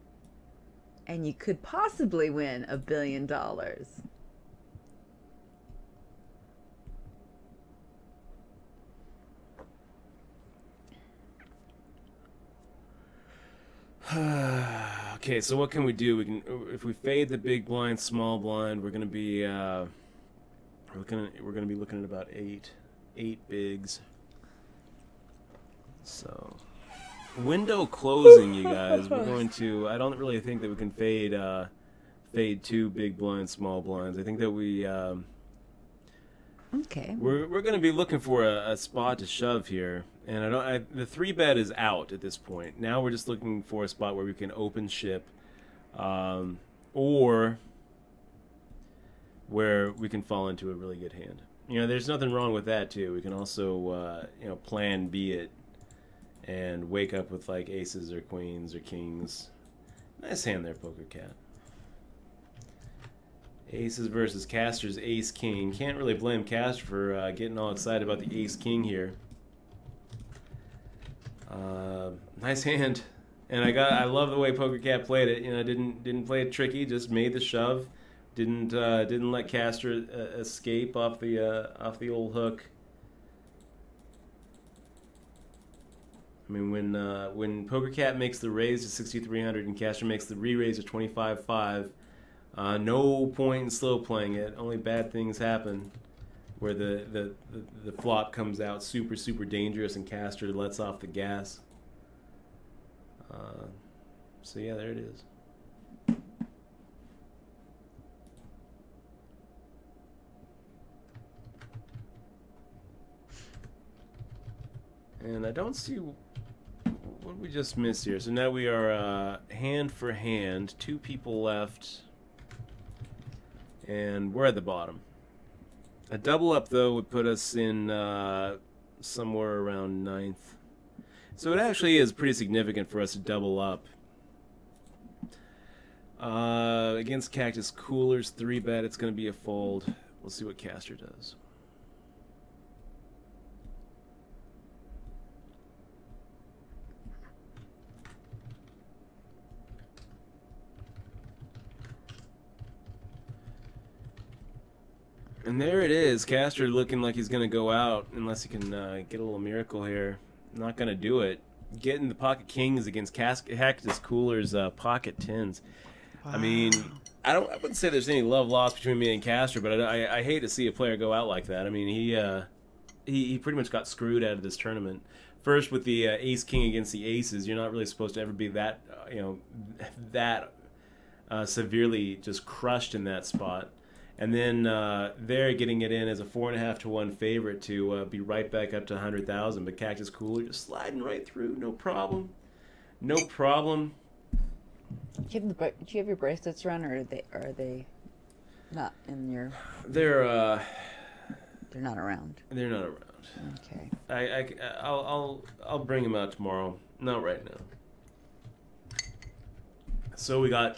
Speaker 1: and you could possibly win $1 billion?
Speaker 2: Okay, so what can we do? We can, if we fade the big blind, small blind, we're gonna be we're gonna be looking at about eight bigs. So window closing, you guys. We're going to. I don't really think that we can fade 2 big blinds, small blinds. I think that we.
Speaker 1: Okay.
Speaker 2: We're going to be looking for a spot to shove here, and the 3-bet is out at this point. Now we're just looking for a spot where we can open ship, or where we can fall into a really good hand. There's nothing wrong with that too. We can also plan B it and wake up with like aces or queens or kings. Nice hand there, Poker Cat. Aces versus Caster's ace-king. Can't really blame Caster for getting all excited about the ace-king here. Nice hand, and I love the way Poker Cat played it. Didn't play it tricky. Just made the shove. Didn't let Caster escape off the old hook. I mean, when Poker Cat makes the raise to 6,300 and Caster makes the re-raise to 25.5. No point in slow playing it. Only bad things happen, where the flop comes out super dangerous and Caster lets off the gas. So yeah, there it is. And I don't see what we just missed here. So now we are hand for hand. 2 people left. And we're at the bottom. A double up, though, would put us in somewhere around 9th. So it actually is pretty significant for us to double up. Against Cactus Cooler's 3-bet, it's going to be a fold. We'll see what Caster does. And there it is. Caster looking like he's going to go out unless he can get a little miracle here. Not going to do it. Getting the pocket kings against Cactus Cooler's pocket 10s. Wow. I mean, I wouldn't say there's any love lost between me and Caster, but I hate to see a player go out like that. I mean, he pretty much got screwed out of this tournament. First with the ace-king against the aces. You're not really supposed to ever be that severely just crushed in that spot. And then they're getting it in as a 4.5 to 1 favorite to be right back up to 100,000. But Cactus Cooler just sliding right through, no problem, no problem.
Speaker 1: Do you have your bracelets around, or are they not in your?
Speaker 2: They're.
Speaker 1: They're not around.
Speaker 2: They're not around.
Speaker 1: Okay.
Speaker 2: I'll bring them out tomorrow. Not right now. So we got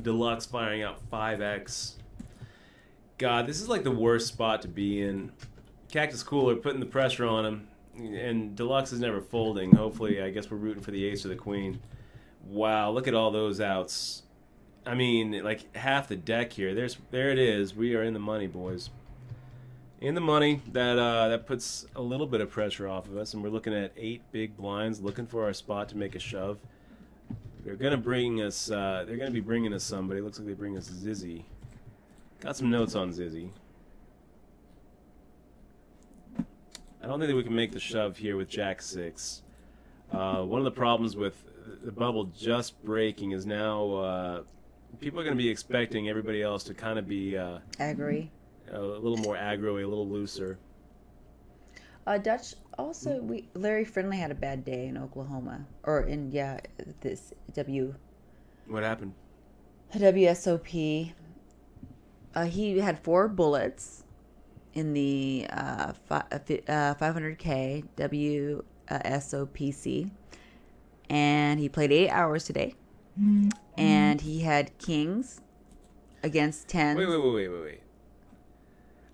Speaker 2: Deluxe firing out 5x. God, this is like the worst spot to be in. Cactus Cooler putting the pressure on him, and Deluxe is never folding. Hopefully, I guess we're rooting for the ace or the queen. Wow, look at all those outs. I mean, like half the deck here. There it is. We are in the money, boys. In the money. That puts a little bit of pressure off of us, and we're looking at 8 big blinds, looking for our spot to make a shove. They're gonna bring us. They're gonna be bringing us somebody. Looks like they bring us Zizzy. Got some notes on Zizzy. I don't think that we can make the shove here with Jack 6. One of the problems with the bubble just breaking is now people are going to be expecting everybody else to kind of be
Speaker 1: Aggro.
Speaker 2: A little more aggro, a little looser.
Speaker 1: Dutch. Also, Larry Friendly had a bad day in Oklahoma, or in this
Speaker 2: What happened?
Speaker 1: WSOP. He had 4 bullets in the 500K WSOPC, and he played 8 hours today. And he had kings against 10s.
Speaker 2: Wait.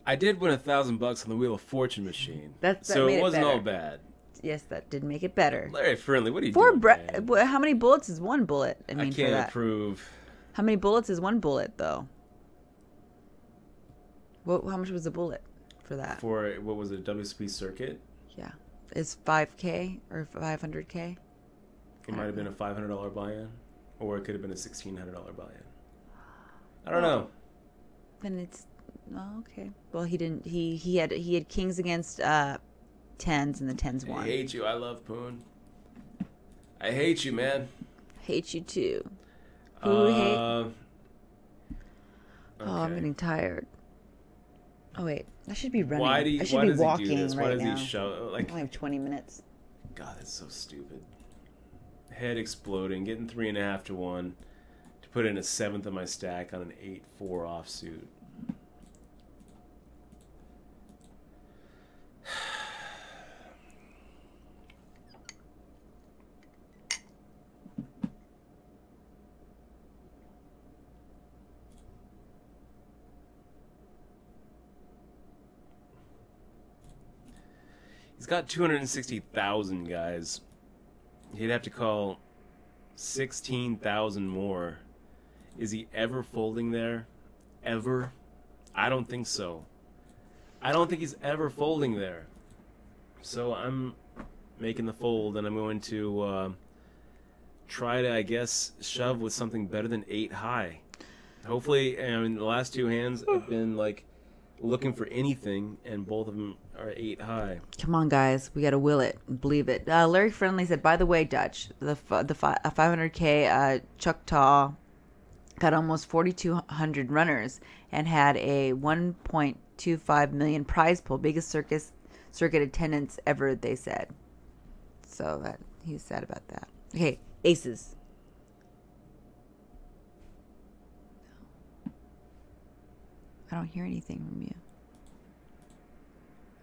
Speaker 2: I did win $1,000 on the Wheel of Fortune machine, so it wasn't all bad.
Speaker 1: Yes, that did make it better.
Speaker 2: Larry Friendly, what are you doing?
Speaker 1: How many bullets is 1 bullet? I mean,
Speaker 2: I can't approve.
Speaker 1: How many bullets is 1 bullet, though? How much was a bullet for that?
Speaker 2: For what was it, WSP circuit?
Speaker 1: Yeah, is 5K or 500K?
Speaker 2: It might have been a $500 buy-in, or it could have been a $1,600 buy-in. I don't know.
Speaker 1: Then it's okay. Well, he didn't. He had kings against 10s, and the 10s won.
Speaker 2: I hate you. I love Poon. I hate you, man.
Speaker 1: Hate you too. Who hate?
Speaker 2: Okay.
Speaker 1: Oh, I'm getting tired. Oh wait, I should be running.
Speaker 2: Why
Speaker 1: I should be walking
Speaker 2: he do this?
Speaker 1: right
Speaker 2: Why does
Speaker 1: now.
Speaker 2: he show
Speaker 1: I only have 20 minutes.
Speaker 2: God, that's so stupid. Head exploding, getting 3.5 to 1 to put in a 7th of my stack on an 8-4 offsuit. He's got 260,000 guys. He'd have to call 16,000 more. Is he ever folding there? Ever? I don't think so. I don't think he's ever folding there. So I'm making the fold, and I'm going to try to, I guess, shove with something better than 8 high. Hopefully, I mean, the last 2 hands have been like looking for anything, and both of them are 8 high.
Speaker 1: Come on, guys, we gotta will it, believe it. Larry Friendly said, by the way, Dutch, the 500K Choctaw got almost 4,200 runners and had a 1.25 million prize pool, biggest circuit attendance ever, they said. So that he's sad about that. Okay, aces. I don't hear anything from you.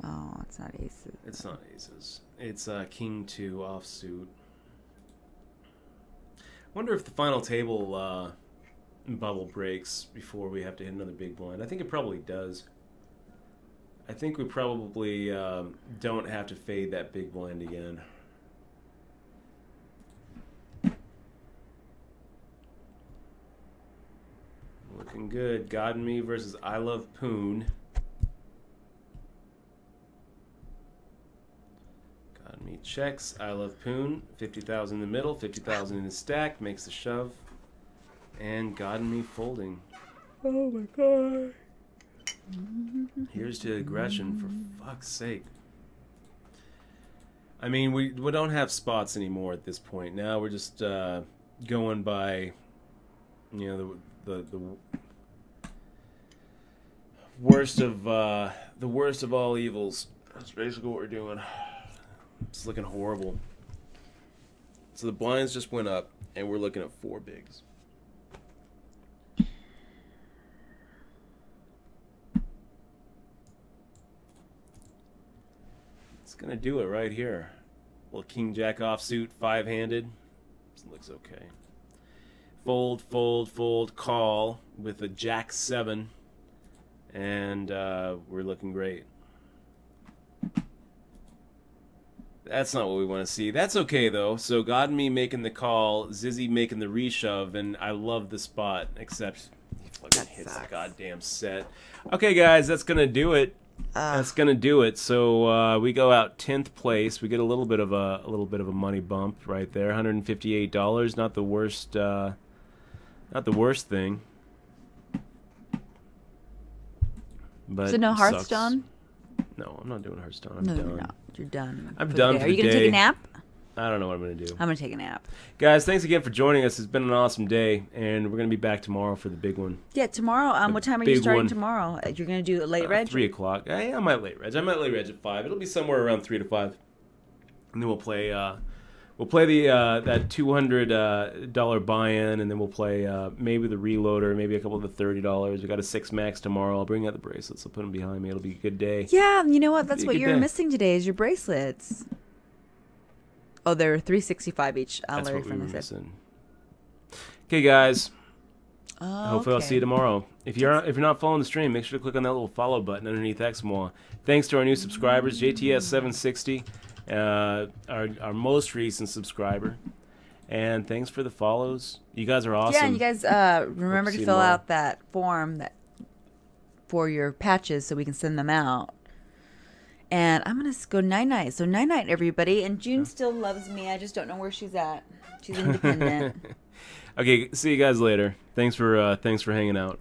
Speaker 1: Oh, it's not aces.
Speaker 2: It's not aces. It's king 2 offsuit. Wonder if the final table bubble breaks before we have to hit another big blind. I think it probably does. I think we probably don't have to fade that big blind again. Looking good. God and Me versus I Love Poon. God and Me checks. I Love Poon. 50,000 in the middle. 50,000 in the stack. Makes the shove. And God and Me folding. Oh my god. Here's to aggression, for fuck's sake. I mean, we don't have spots anymore at this point. Now we're just going by, you know, the worst of all evils. That's basically what we're doing. It's looking horrible. So the blinds just went up, and we're looking at 4 bigs. It's gonna do it right here. Little king jack offsuit, 5-handed. This looks okay. Fold, fold, fold, call with a jack 7, and we're looking great. That's not what we want to see. That's okay though. So God and me making the call, Zizzy making the reshove, and I love the spot. Except he fucking hits the goddamn set. Okay, guys, that's gonna do it. That's gonna do it. So we go out 10th place. We get a little bit of a money bump right there. $158. Not the worst. Not the worst thing. But
Speaker 1: so no Hearthstone?
Speaker 2: No, I'm not doing Hearthstone. I'm
Speaker 1: no,
Speaker 2: done.
Speaker 1: you're not. You're done.
Speaker 2: I'm done for the day.
Speaker 1: Are you going to take a nap?
Speaker 2: I don't know what I'm going to do.
Speaker 1: I'm going to take a nap.
Speaker 2: Guys, thanks again for joining us. It's been an awesome day, and we're going to be back tomorrow for the big one.
Speaker 1: Yeah, tomorrow. What time are you starting tomorrow? You're going to do a late reg?
Speaker 2: 3 o'clock. Yeah, I might late reg. I might late reg at 5. It'll be somewhere around 3 to 5. And then we'll play the that $200 buy-in, and then we'll play maybe the reloader, maybe a couple of the $30. We got a 6 max tomorrow. I'll bring out the bracelets. I'll put them behind me. It'll be a good day.
Speaker 1: Yeah, you know what? That's what you're missing today is your bracelets. Oh, they're $365 each.
Speaker 2: That's what we were missing. Okay, guys. Hopefully I'll see you tomorrow. If you're not following the stream, make sure to click on that little follow button underneath XMOA. Thanks to our new subscribers, JTS760. Our most recent subscriber, and thanks for the follows. You guys are awesome.
Speaker 1: Yeah, and you guys remember to fill out that form for your patches so we can send them out. And I'm gonna go night-night. So night-night, everybody. And June still loves me. I just don't know where she's at. She's independent.
Speaker 2: Okay, see you guys later. Thanks for hanging out.